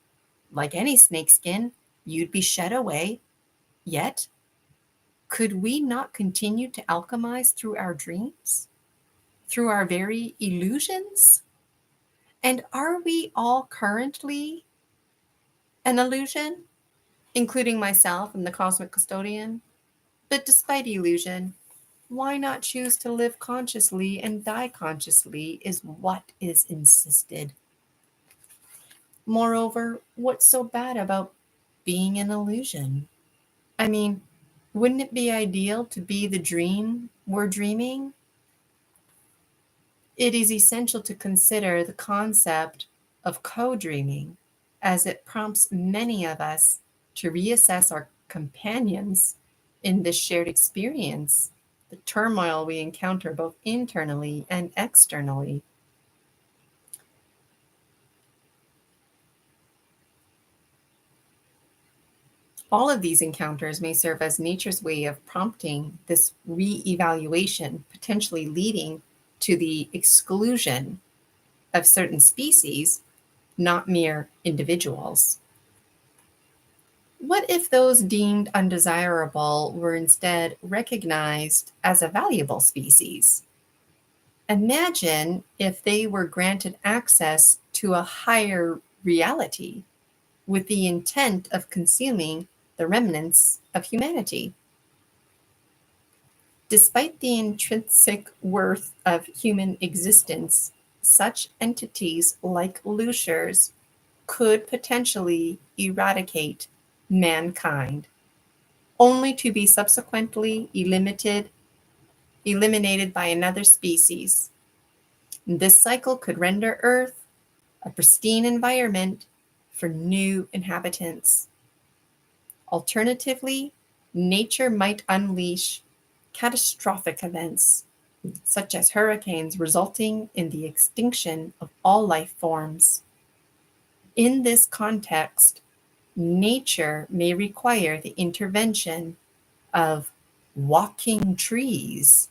Like any snakeskin, you'd be shed away. Yet, could we not continue to alchemize through our dreams? Through our very illusions? And are we all currently an illusion, including myself and the cosmic custodian? But despite illusion, why not choose to live consciously and die consciously is what is insisted. Moreover, what's so bad about being an illusion? I mean, wouldn't it be ideal to be the dream we're dreaming? It is essential to consider the concept of co-dreaming, as it prompts many of us to reassess our companions in this shared experience, the turmoil we encounter both internally and externally. All of these encounters may serve as nature's way of prompting this re-evaluation, potentially leading to the exclusion of certain species, not mere individuals. What if those deemed undesirable were instead recognized as a valuable species? Imagine if they were granted access to a higher reality with the intent of consuming the remnants of humanity. Despite the intrinsic worth of human existence, such entities like looshers could potentially eradicate mankind, only to be subsequently eliminated by another species. This cycle could render Earth a pristine environment for new inhabitants. Alternatively, nature might unleash catastrophic events, such as hurricanes, resulting in the extinction of all life forms. In this context, nature may require the intervention of walking trees,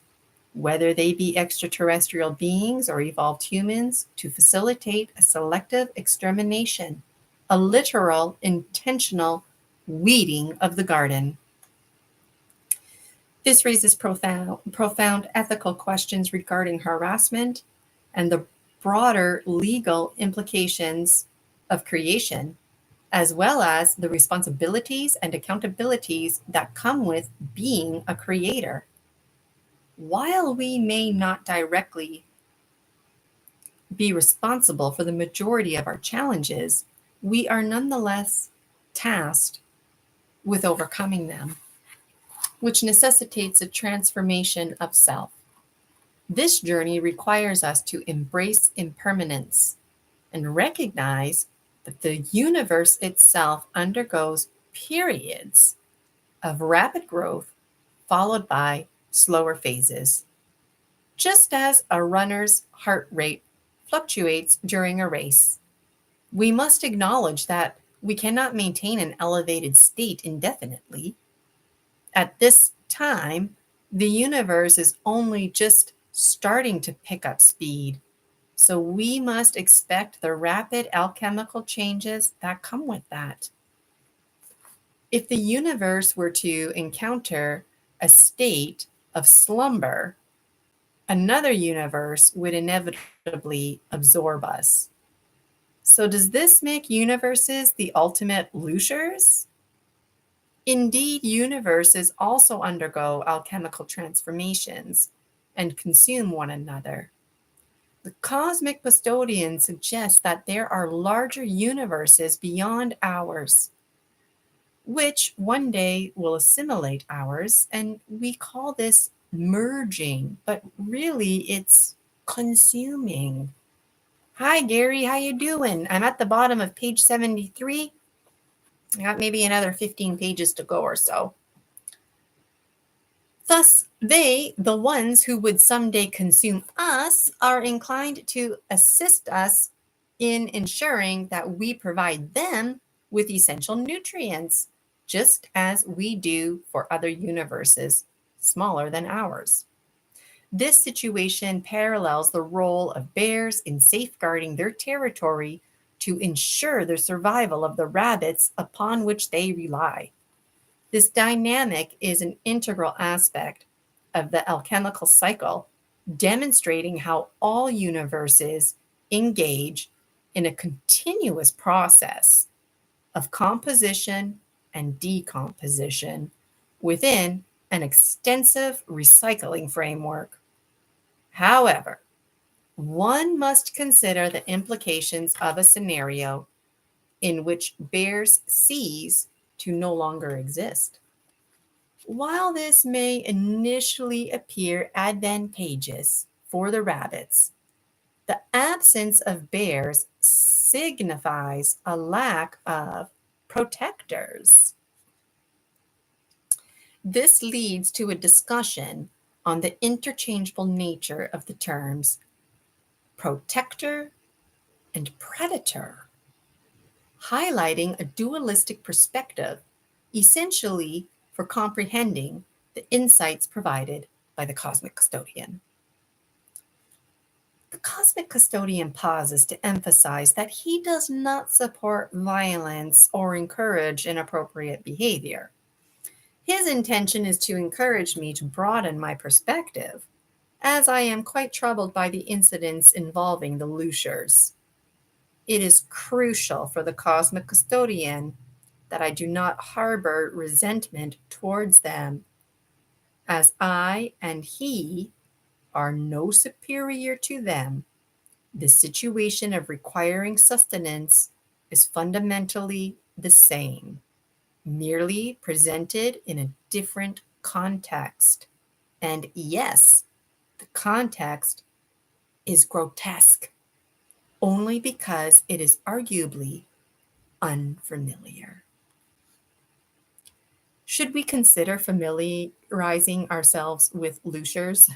whether they be extraterrestrial beings or evolved humans, to facilitate a selective extermination, a literal, intentional weeding of the garden. This raises profound ethical questions regarding harassment and the broader legal implications of creation, as well as the responsibilities and accountabilities that come with being a creator. While we may not directly be responsible for the majority of our challenges, we are nonetheless tasked with overcoming them, which necessitates a transformation of self. This journey requires us to embrace impermanence and recognize that the universe itself undergoes periods of rapid growth followed by slower phases. Just as a runner's heart rate fluctuates during a race, we must acknowledge that we cannot maintain an elevated state indefinitely. At this time, the universe is only just starting to pick up speed, so we must expect the rapid alchemical changes that come with that. If the universe were to encounter a state of slumber, another universe would inevitably absorb us. So, does this make universes the ultimate losers? Indeed, universes also undergo alchemical transformations and consume one another. The cosmic custodian suggests that there are larger universes beyond ours, which one day will assimilate ours, and we call this merging, but really it's consuming. Hi Gary, how you doing? I'm at the bottom of page 73. I got maybe another 15 pages to go or so. Thus, they, the ones who would someday consume us, are inclined to assist us in ensuring that we provide them with essential nutrients, just as we do for other universes smaller than ours. This situation parallels the role of bears in safeguarding their territory to ensure the survival of the rabbits upon which they rely. This dynamic is an integral aspect of the alchemical cycle, demonstrating how all universes engage in a continuous process of composition and decomposition within an extensive recycling framework. However, one must consider the implications of a scenario in which bears cease to no longer exist. While this may initially appear advantageous for the rabbits, the absence of bears signifies a lack of protectors. This leads to a discussion on the interchangeable nature of the terms protector and predator, highlighting a dualistic perspective, essentially for comprehending the insights provided by the cosmic custodian. The cosmic custodian pauses to emphasize that he does not support violence or encourage inappropriate behavior. His intention is to encourage me to broaden my perspective, as I am quite troubled by the incidents involving the Lushers. It is crucial for the cosmic custodian that I do not harbor resentment towards them, as I and he are no superior to them. The situation of requiring sustenance is fundamentally the same, merely presented in a different context. And yes, the context is grotesque only because it is arguably unfamiliar. Should we consider familiarizing ourselves with Lushers?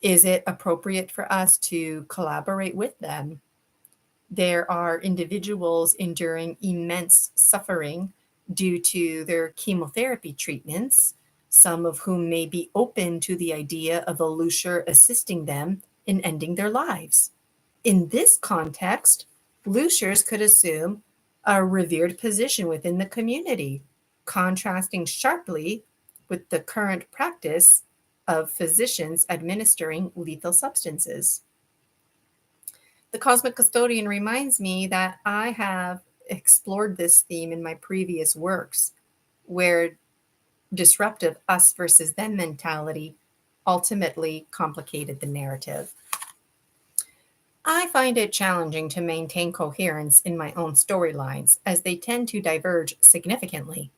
Is it appropriate for us to collaborate with them? There are individuals enduring immense suffering due to their chemotherapy treatments, some of whom may be open to the idea of a Lusher assisting them in ending their lives. In this context, Lushers could assume a revered position within the community, contrasting sharply with the current practice of physicians administering lethal substances. The cosmic custodian reminds me that I have explored this theme in my previous works, where disruptive us versus them mentality ultimately complicated the narrative. I find it challenging to maintain coherence in my own storylines, as they tend to diverge significantly.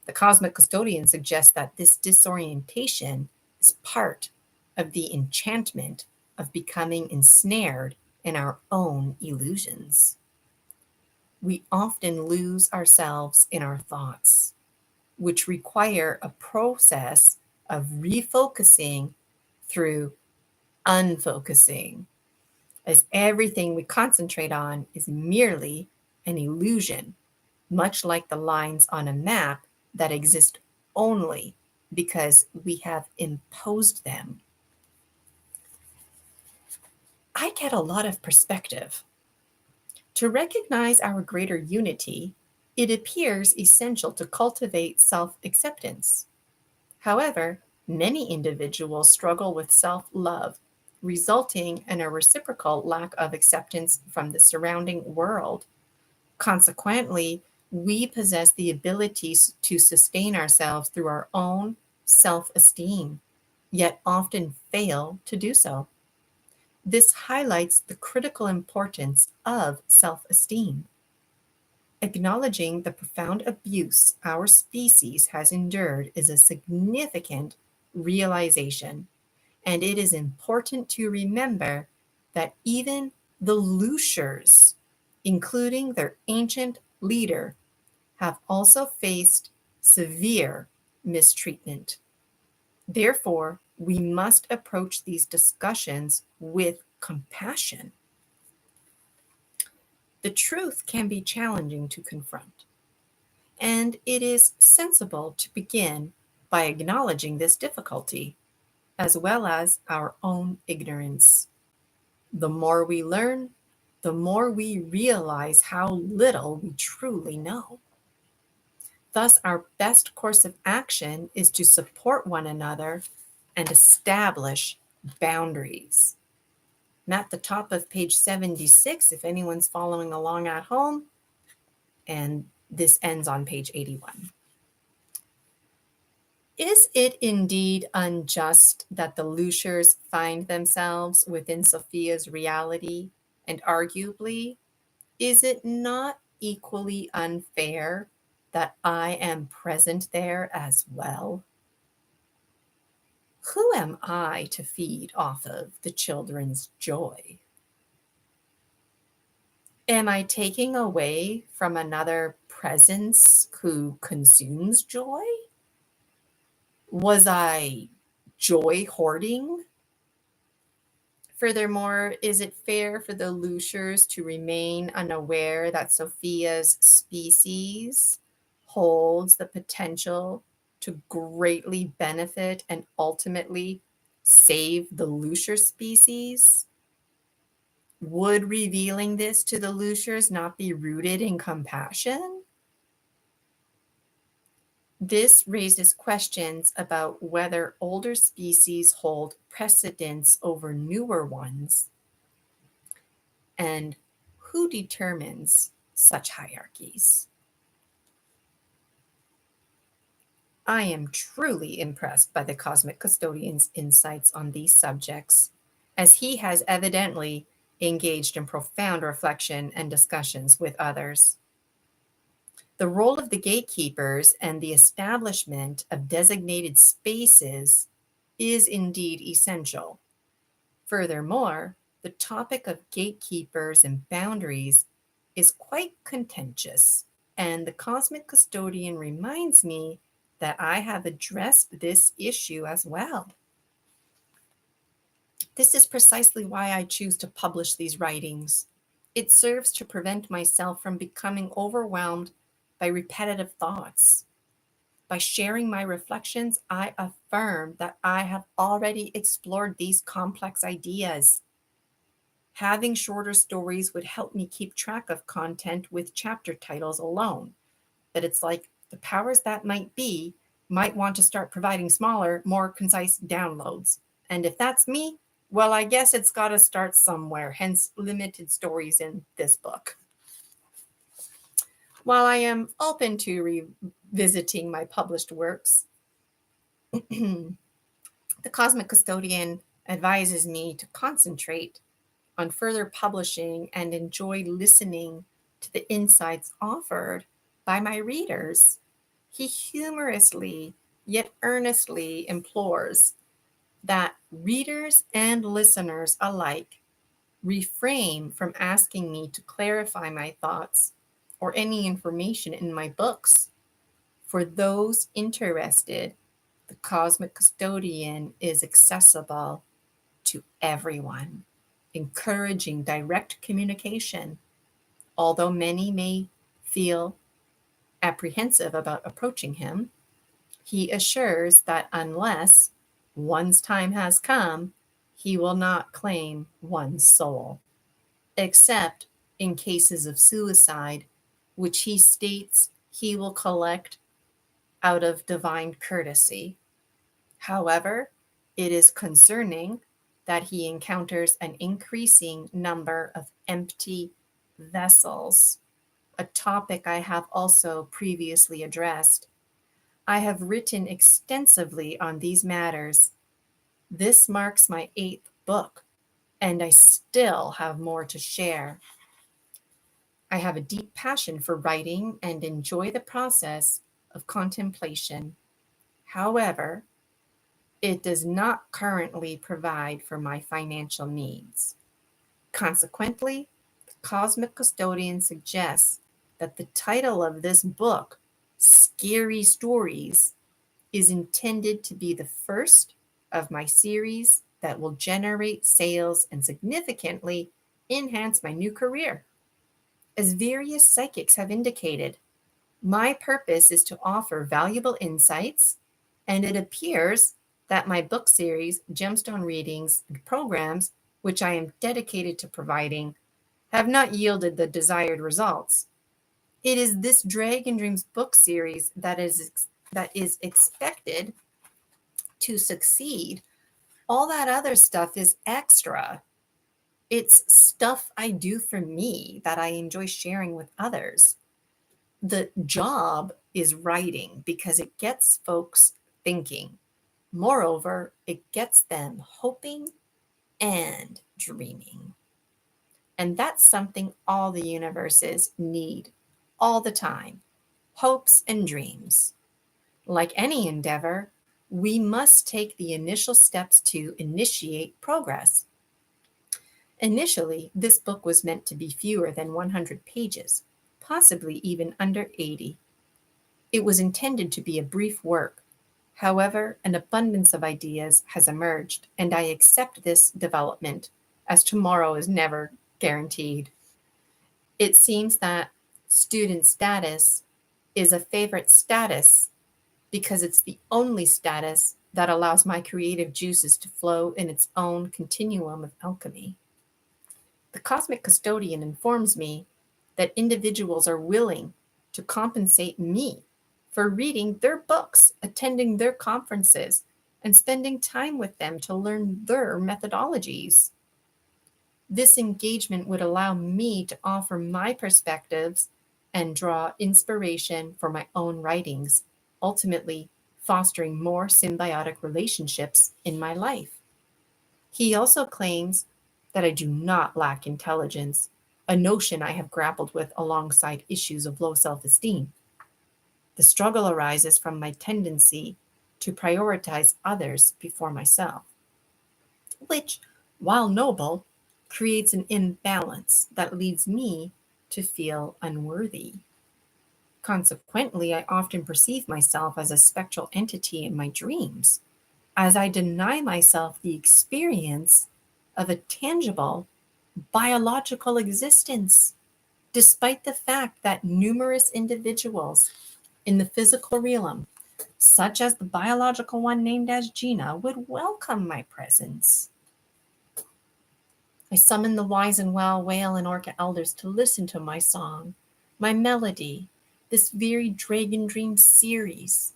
The cosmic custodian suggests that this disorientation is part of the enchantment of becoming ensnared in our own illusions. We often lose ourselves in our thoughts, which require a process of refocusing through unfocusing, as everything we concentrate on is merely an illusion, much like the lines on a map that exist only because we have imposed them. I get a lot of perspective. To recognize our greater unity, it appears essential to cultivate self acceptance. However, Many individuals struggle with self-love, resulting in a reciprocal lack of acceptance from the surrounding world. Consequently, we possess the abilities to sustain ourselves through our own self-esteem, yet often fail to do so. This highlights the critical importance of self-esteem. Acknowledging the profound abuse our species has endured is a significant realization, and it is important to remember that even the Lushers, including their ancient leader, have also faced severe mistreatment. Therefore, we must approach these discussions with compassion. The truth can be challenging to confront, and it is sensible to begin by acknowledging this difficulty, as well as our own ignorance. The more we learn, the more we realize how little we truly know. Thus, our best course of action is to support one another and establish boundaries. I'm at the top of page 76, if anyone's following along at home, and this ends on page 81. Is it indeed unjust that the Lushers find themselves within Sophia's reality? And arguably, is it not equally unfair that I am present there as well? Who am I to feed off of the children's joy? Am I taking away from another presence who consumes joy? Was I joy hoarding? Furthermore, is it fair for the Lushers to remain unaware that Sophia's species holds the potential to greatly benefit and ultimately save the Lusher species? Would revealing this to the Lushers not be rooted in compassion? This raises questions about whether older species hold precedence over newer ones, and who determines such hierarchies. I am truly impressed by the Cosmic Custodian's insights on these subjects, as he has evidently engaged in profound reflection and discussions with others. The role of the gatekeepers and the establishment of designated spaces is indeed essential. Furthermore, the topic of gatekeepers and boundaries is quite contentious, and the Cosmic Custodian reminds me that I have addressed this issue as well. This is precisely why I choose to publish these writings. It serves to prevent myself from becoming overwhelmed by repetitive thoughts. By sharing my reflections, I affirm that I have already explored these complex ideas. Having shorter stories would help me keep track of content with chapter titles alone. But it's like the powers that might be might want to start providing smaller, more concise downloads. And if that's me, well, I guess it's got to start somewhere, hence limited stories in this book. While I am open to revisiting my published works, the Cosmic Custodian advises me to concentrate on further publishing and enjoy listening to the insights offered by my readers. He humorously yet earnestly implores that readers and listeners alike refrain from asking me to clarify my thoughts or any information in my books. For those interested, the Cosmic Custodian is accessible to everyone, encouraging direct communication. Although many may feel apprehensive about approaching him, he assures that unless one's time has come, he will not claim one's soul, except in cases of suicide, which he states he will collect out of divine courtesy. However, it is concerning that he encounters an increasing number of empty vessels, a topic I have also previously addressed. I have written extensively on these matters. This marks my 8th book, and I still have more to share. I have a deep passion for writing and enjoy the process of contemplation. However, it does not currently provide for my financial needs. Consequently, the Cosmic Custodian suggests that the title of this book, Scary Stories, is intended to be the first of my series that will generate sales and significantly enhance my new career. As various psychics have indicated, my purpose is to offer valuable insights, and it appears that my book series, Gemstone Readings, and programs, which I am dedicated to providing, have not yielded the desired results. It is this Dragon Dreams book series that is expected to succeed. All that other stuff is extra. It's stuff I do for me that I enjoy sharing with others. The job is writing because it gets folks thinking. Moreover, it gets them hoping and dreaming. And that's something all the universes need all the time: hopes and dreams. Like any endeavor, we must take the initial steps to initiate progress. Initially, this book was meant to be fewer than 100 pages, possibly even under 80. It was intended to be a brief work. However, an abundance of ideas has emerged, and I accept this development, as tomorrow is never guaranteed. It seems that student status is a favorite status because it's the only status that allows my creative juices to flow in its own continuum of alchemy. The Cosmic Custodian informs me that individuals are willing to compensate me for reading their books, attending their conferences, and spending time with them to learn their methodologies. This engagement would allow me to offer my perspectives and draw inspiration for my own writings, ultimately fostering more symbiotic relationships in my life. He also claims that I do not lack intelligence, a notion I have grappled with alongside issues of low self-esteem. The struggle arises from my tendency to prioritize others before myself, which, while noble, creates an imbalance that leads me to feel unworthy. Consequently, I often perceive myself as a spectral entity in my dreams, as I deny myself the experience of a tangible biological existence, despite the fact that numerous individuals in the physical realm, such as the biological one named as Gina, would welcome my presence. I summon the wise and well whale and orca elders to listen to my song, my melody, this very Dragon Dream series.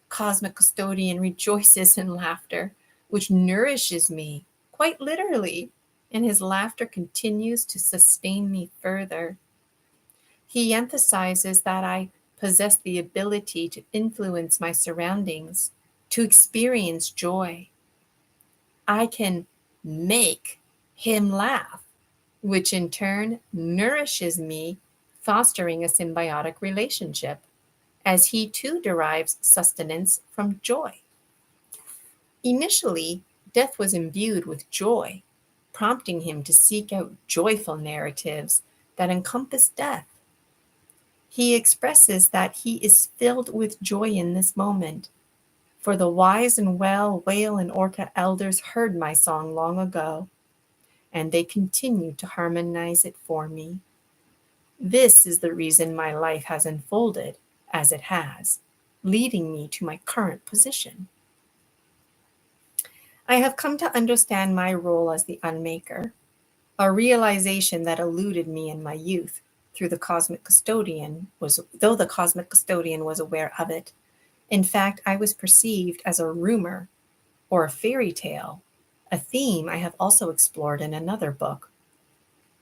Cosmic Custodian rejoices in laughter, which nourishes me, quite literally, and his laughter continues to sustain me further. He emphasizes that I possess the ability to influence my surroundings, to experience joy. I can make him laugh, which in turn nourishes me, fostering a symbiotic relationship, as he too derives sustenance from joy. Initially, Death was imbued with joy, prompting him to seek out joyful narratives that encompass death. He expresses that he is filled with joy in this moment, for the wise and well whale and orca elders heard my song long ago, and they continue to harmonize it for me. This is the reason my life has unfolded as it has, leading me to my current position. I have come to understand my role as the unmaker, a realization that eluded me in my youth through the cosmic custodian though the cosmic custodian was aware of it. In fact, I was perceived as a rumor or a fairy tale, a theme I have also explored in another book.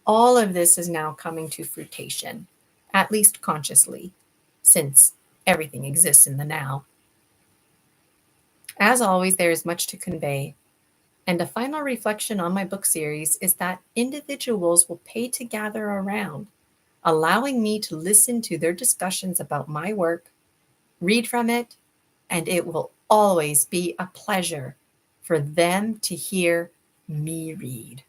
All of this is now coming to fruition, at least consciously, since everything exists in the now. As always, there is much to convey, and a final reflection on my book series is that individuals will pay to gather around, allowing me to listen to their discussions about my work, read from it, and it will always be a pleasure for them to hear me read.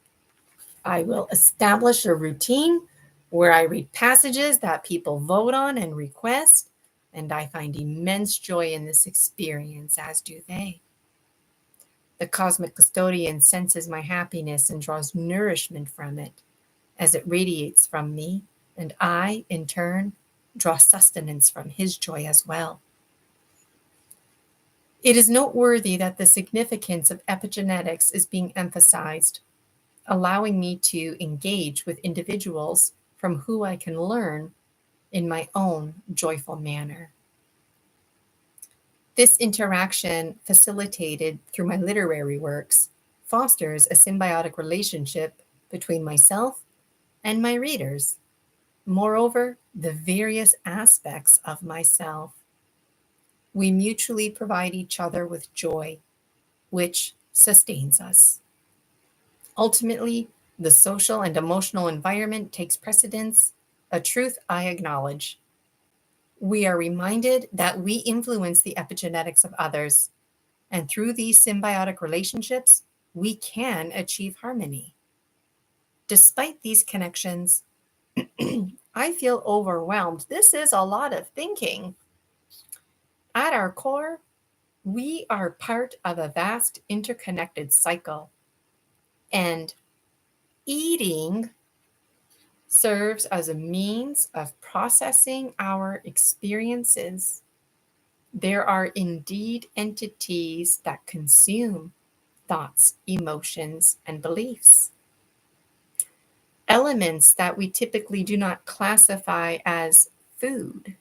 I will establish a routine where I read passages that people vote on and request, and I find immense joy in this experience, as do they. The cosmic custodian senses my happiness and draws nourishment from it as it radiates from me, and I, in turn, draw sustenance from his joy as well. It is noteworthy that the significance of epigenetics is being emphasized, allowing me to engage with individuals from who I can learn in my own joyful manner. This interaction, facilitated through my literary works, fosters a symbiotic relationship between myself and my readers. Moreover, the various aspects of myself. We mutually provide each other with joy, which sustains us. Ultimately, the social and emotional environment takes precedence, a truth I acknowledge. We are reminded that we influence the epigenetics of others, and through these symbiotic relationships, we can achieve harmony. Despite these connections, I feel overwhelmed. This is a lot of thinking. At our core, we are part of a vast interconnected cycle, and eating serves as a means of processing our experiences. There are indeed entities that consume thoughts, emotions, and beliefs. Elements that we typically do not classify as food.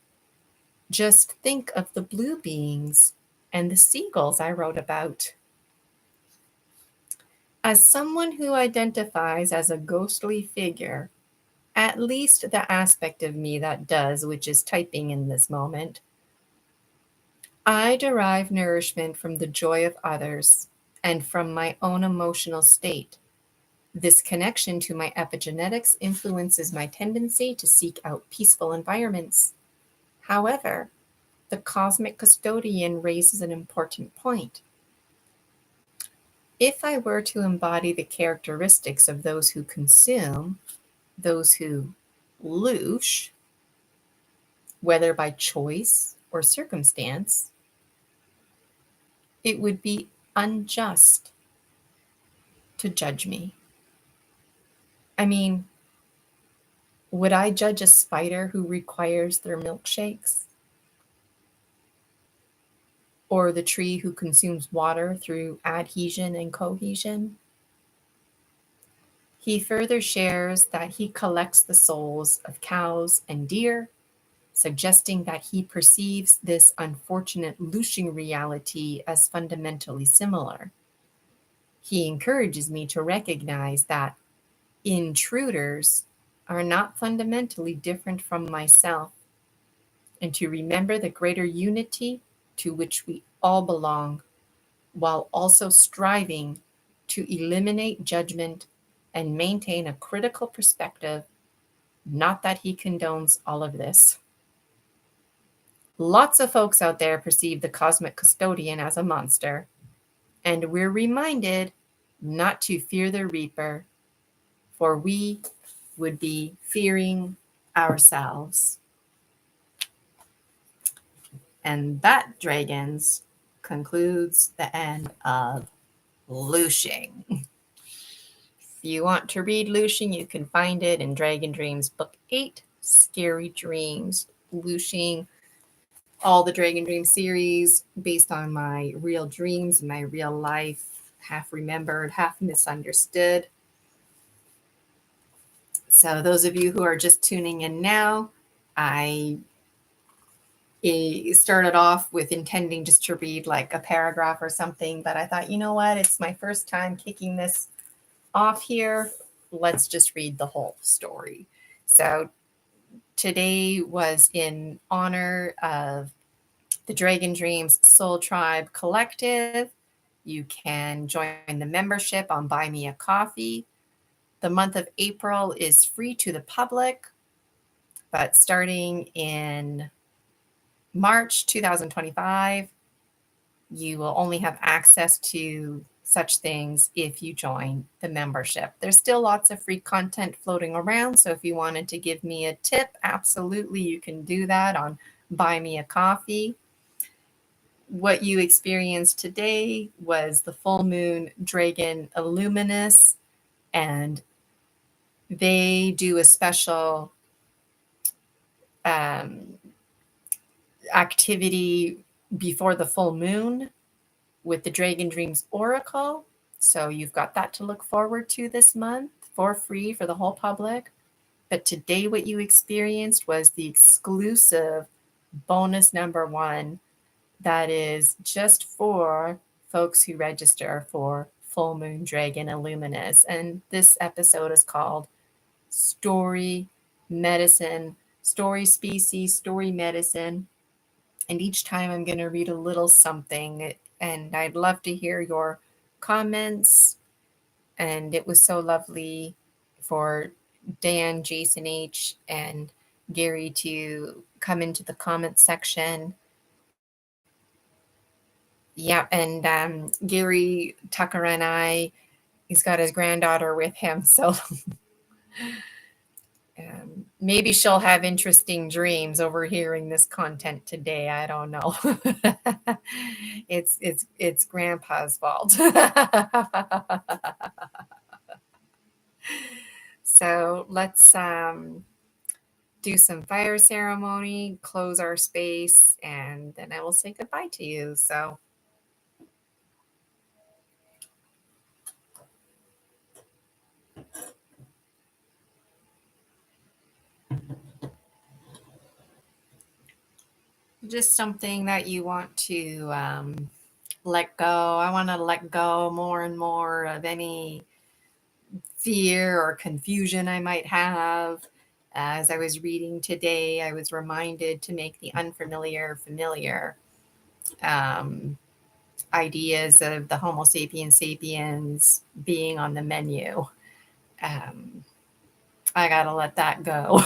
Just think of the blue beings and the seagulls I wrote about. As someone who identifies as a ghostly figure, at least the aspect of me that does, which is typing in this moment, I derive nourishment from the joy of others and from my own emotional state. This connection to my epigenetics influences my tendency to seek out peaceful environments. However, the cosmic custodian raises an important point. If I were to embody the characteristics of those who consume, those who loosh, whether by choice or circumstance, it would be unjust to judge me. I mean, would I judge a spider who requires their milkshakes? Or the tree who consumes water through adhesion and cohesion? He further shares that he collects the souls of cows and deer, suggesting that he perceives this unfortunate looshing reality as fundamentally similar. He encourages me to recognize that intruders are not fundamentally different from myself, and to remember the greater unity to which we all belong, while also striving to eliminate judgment and maintain a critical perspective. Not that he condones all of this. Lots of folks out there perceive the cosmic custodian as a monster, and we're reminded not to fear the reaper, for we would be fearing ourselves. And that, dragons, concludes the end of Looshing. If you want to read Looshing, you can find it in Dragon Dreams Book 8, Scary Dreams. Looshing, all the Dragon Dream series based on my real dreams, my real life, half remembered, half misunderstood. So those of you who are just tuning in now, I started off with intending just to read like a paragraph or something, but I thought, you know what, it's my first time kicking this off here. Let's just read the whole story. So today was in honor of the Dragon Dreams Soul Tribe Collective. You can join the membership on Buy Me a Coffee. The month of April is free to the public, but starting in March 2025, you will only have access to such things if you join the membership. There's still lots of free content floating around. So if you wanted to give me a tip, absolutely, you can do that on Buy Me a Coffee. What you experienced today was the full moon dragon Illuminous, and they do a special um, activity before the full moon with the Dragon Dreams Oracle. So you've got that to look forward to this month for free for the whole public. But today, what you experienced was the exclusive bonus number one that is just for folks who register for Full Moon Dragon Illuminous. And this episode is called Story Medicine, Story Species, Story Medicine. And each time I'm going to read a little something, and I'd love to hear your comments. And it was so lovely for Dan, Jason H., and Gary to come into the comment section. Yeah, and Gary Tucker and I, he's got his granddaughter with him, so maybe she'll have interesting dreams overhearing this content today. I don't know. It's Grandpa's fault. So let's do some fire ceremony, close our space, and then I will say goodbye to you. So just something that you want to let go. I want to let go more and more of any fear or confusion I might have. As I was reading today, I was reminded to make the unfamiliar familiar. Ideas of the Homo sapiens sapiens being on the menu. I gotta let that go.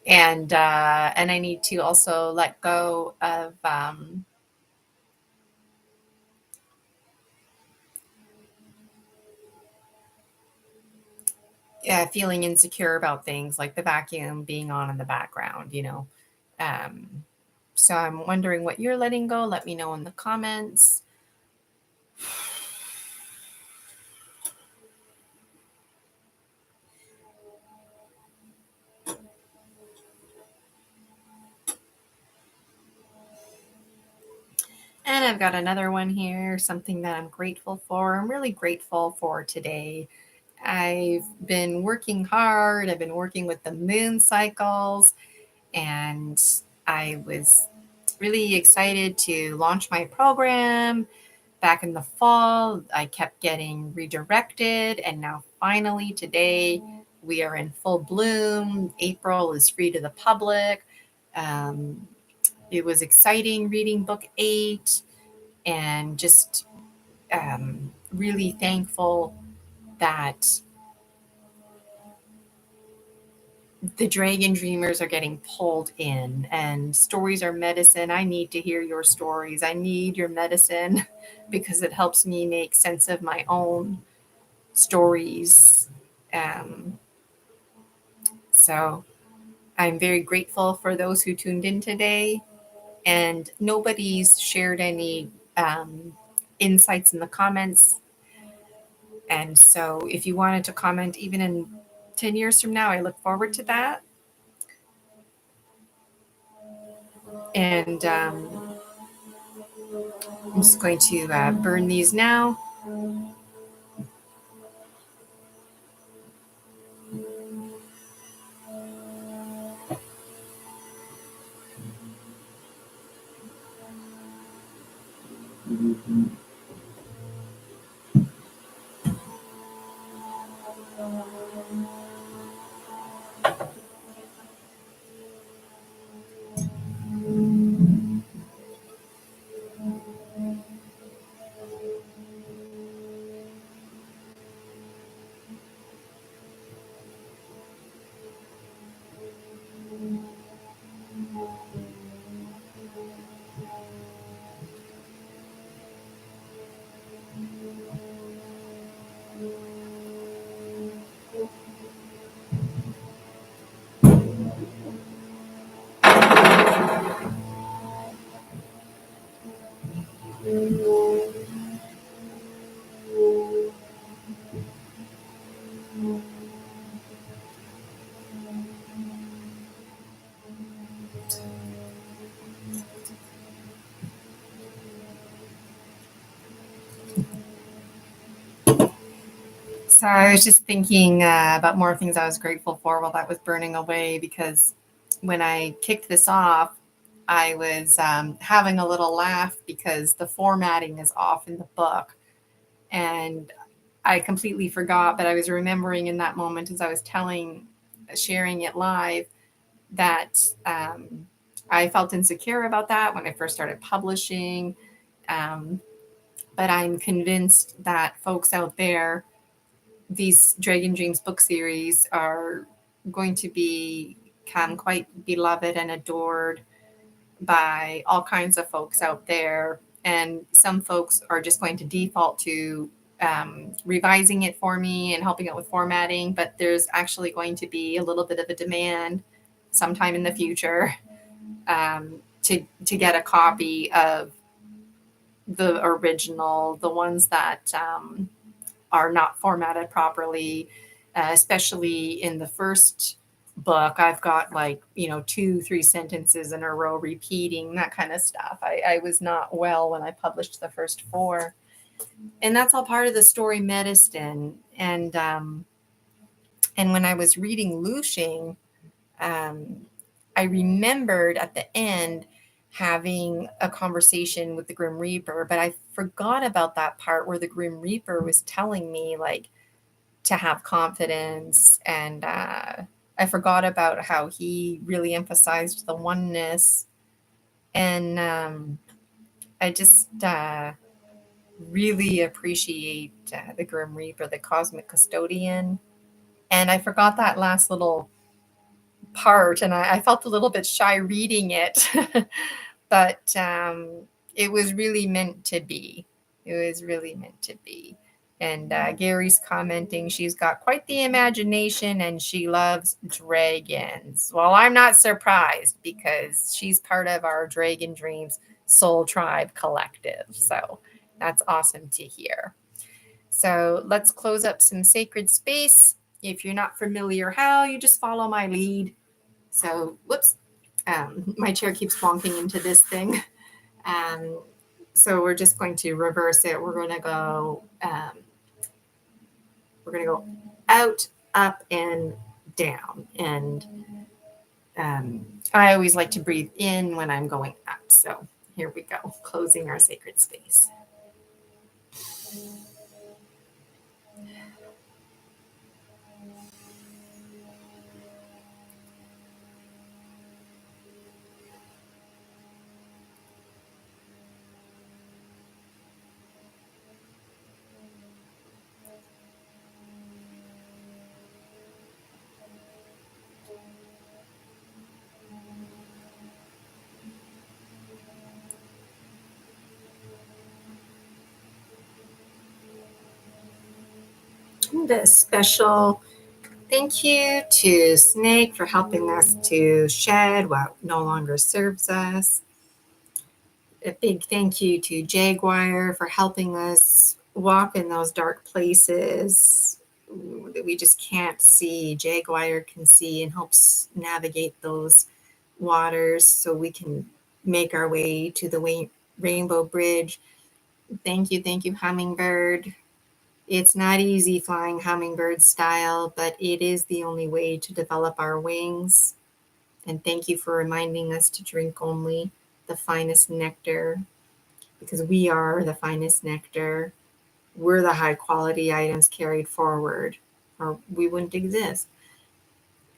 And I need to also let go of feeling insecure about things like the vacuum being on in the background, you know. So I'm wondering what you're letting go. Let me know in the comments. And I've got another one here, something that I'm grateful for. I'm really grateful for today. I've been working hard. I've been working with the moon cycles, and I was really excited to launch my program back in the fall. I kept getting redirected, and now finally today we are in full bloom. April is free to the public. It was exciting reading book 8 and just really thankful that the dragon dreamers are getting pulled in, and stories are medicine. I need to hear your stories. I need your medicine because it helps me make sense of my own stories. Um, so I'm very grateful for those who tuned in today, and nobody's shared any insights in the comments. And so if you wanted to comment even in 10 years from now, I look forward to that. And I'm just going to burn these now. So I was just thinking about more things I was grateful for while that was burning away, because when I kicked this off, I was having a little laugh because the formatting is off in the book. And I completely forgot, but I was remembering in that moment as I was sharing it live, that I felt insecure about that when I first started publishing. Um, but I'm convinced that folks out there, these Dragon Dreams book series are going to become quite beloved and adored by all kinds of folks out there. And some folks are just going to default to revising it for me and helping out with formatting. But there's actually going to be a little bit of a demand sometime in the future to get a copy of the original, the ones that are not formatted properly, especially in the first book. I've got like, 2, 3 sentences in a row repeating, that kind of stuff. I was not well when I published the first 4. And that's all part of the story medicine. And when I was reading Lushing, um, I remembered at the end having a conversation with the Grim Reaper, but I forgot about that part where the Grim Reaper was telling me, like, to have confidence. And I forgot about how he really emphasized the oneness. And I just really appreciate the Grim Reaper, the cosmic custodian. And I forgot that last little part, and I felt a little bit shy reading it, but it was really meant to be. It was really meant to be. And Gary's commenting, she's got quite the imagination and she loves dragons. Well, I'm not surprised because she's part of our Dragon Dreams Soul Tribe collective. So that's awesome to hear. So let's close up some sacred space. If you're not familiar how, you just follow my lead. So, whoops, my chair keeps bonking into this thing. So we're just going to reverse it. We're going to go out, up, and down. And I always like to breathe in when I'm going up. So here we go, closing our sacred space. And a special thank you to Snake for helping us to shed what no longer serves us. A big thank you to Jaguar for helping us walk in those dark places that we just can't see. Jaguar can see and helps navigate those waters so we can make our way to the Rainbow Bridge. Thank you, Hummingbird. It's not easy flying hummingbird style, but it is the only way to develop our wings. And thank you for reminding us to drink only the finest nectar. because we are the finest nectar. We're the high quality items carried forward, or we wouldn't exist.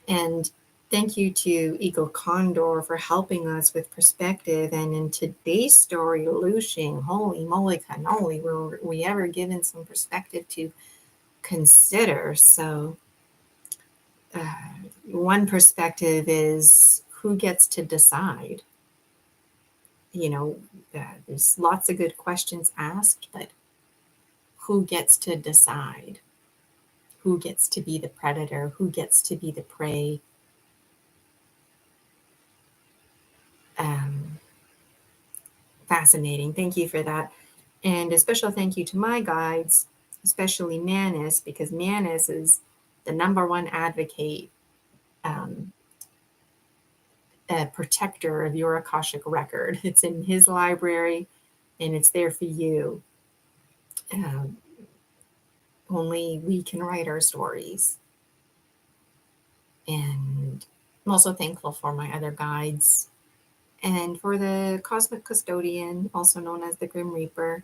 And thank you to Eagle Condor for helping us with perspective. And in today's story, Lushing, holy moly cannoli, were we ever given some perspective to consider? So, one perspective is who gets to decide. You know, there's lots of good questions asked, but who gets to decide? Who gets to be the predator? Who gets to be the prey? Um, Fascinating. Thank you for that. And a special thank you to my guides, especially Manus, because Manus is the number one advocate, um, a protector of your Akashic record. It's in his library and it's there for you. Um, Only we can write our stories. And I'm also thankful for my other guides and for the cosmic custodian, also known as the Grim Reaper,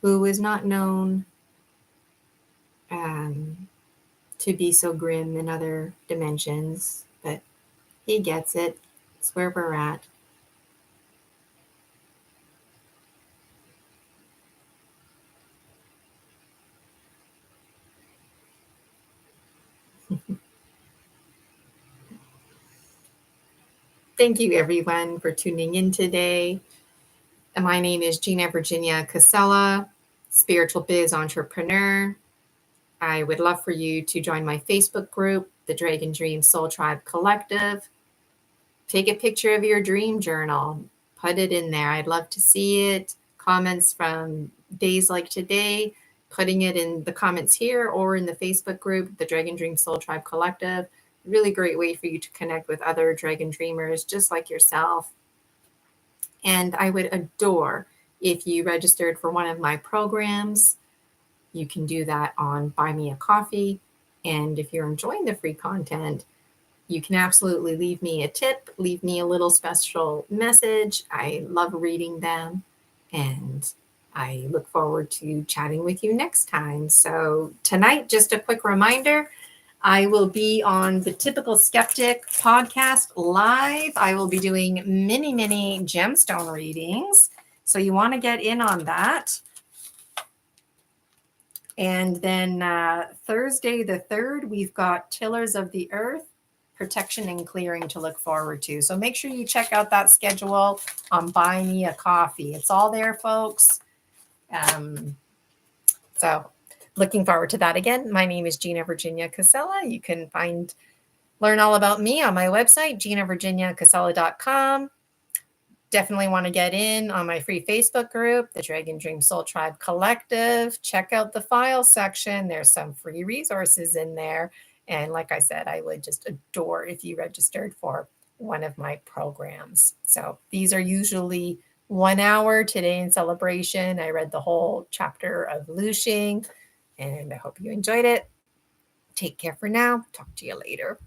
who is not known um, to be so grim in other dimensions, but he gets it. It's where we're at. Thank you, everyone, for tuning in today. My name is Gina Virginia Casella, spiritual biz entrepreneur. I would love for you to join my Facebook group, the Dragon Dream Soul Tribe Collective. Take a picture of your dream journal, put it in there. I'd love to see it. Comments from days like today, putting it in the comments here or in the Facebook group, the Dragon Dream Soul Tribe Collective. Really great way for you to connect with other Dragon Dreamers just like yourself. And I would adore if you registered for one of my programs. You can do that on Buy Me a Coffee. And if you're enjoying the free content, you can absolutely leave me a tip, leave me a little special message. I love reading them, and I look forward to chatting with you next time. So, tonight, just a quick reminder, I will be on the Typical Skeptic podcast live. I will be doing mini gemstone readings. So, you want to get in on that. And then Thursday the 3rd, we've got Tillers of the Earth, protection and clearing to look forward to. So make sure you check out that schedule on Buy Me a Coffee. It's all there, folks. So looking forward to that again. My name is Gina Virginia Casella. You can learn all about me on my website, ginavirginiacasella.com. Definitely want to get in on my free Facebook group, the Dragon Dream Soul Tribe Collective. Check out the file section. There's some free resources in there. And like I said, I would just adore if you registered for one of my programs. So these are usually 1 hour. Today in celebration, I read the whole chapter of Lushing, and I hope you enjoyed it. Take care for now. Talk to you later.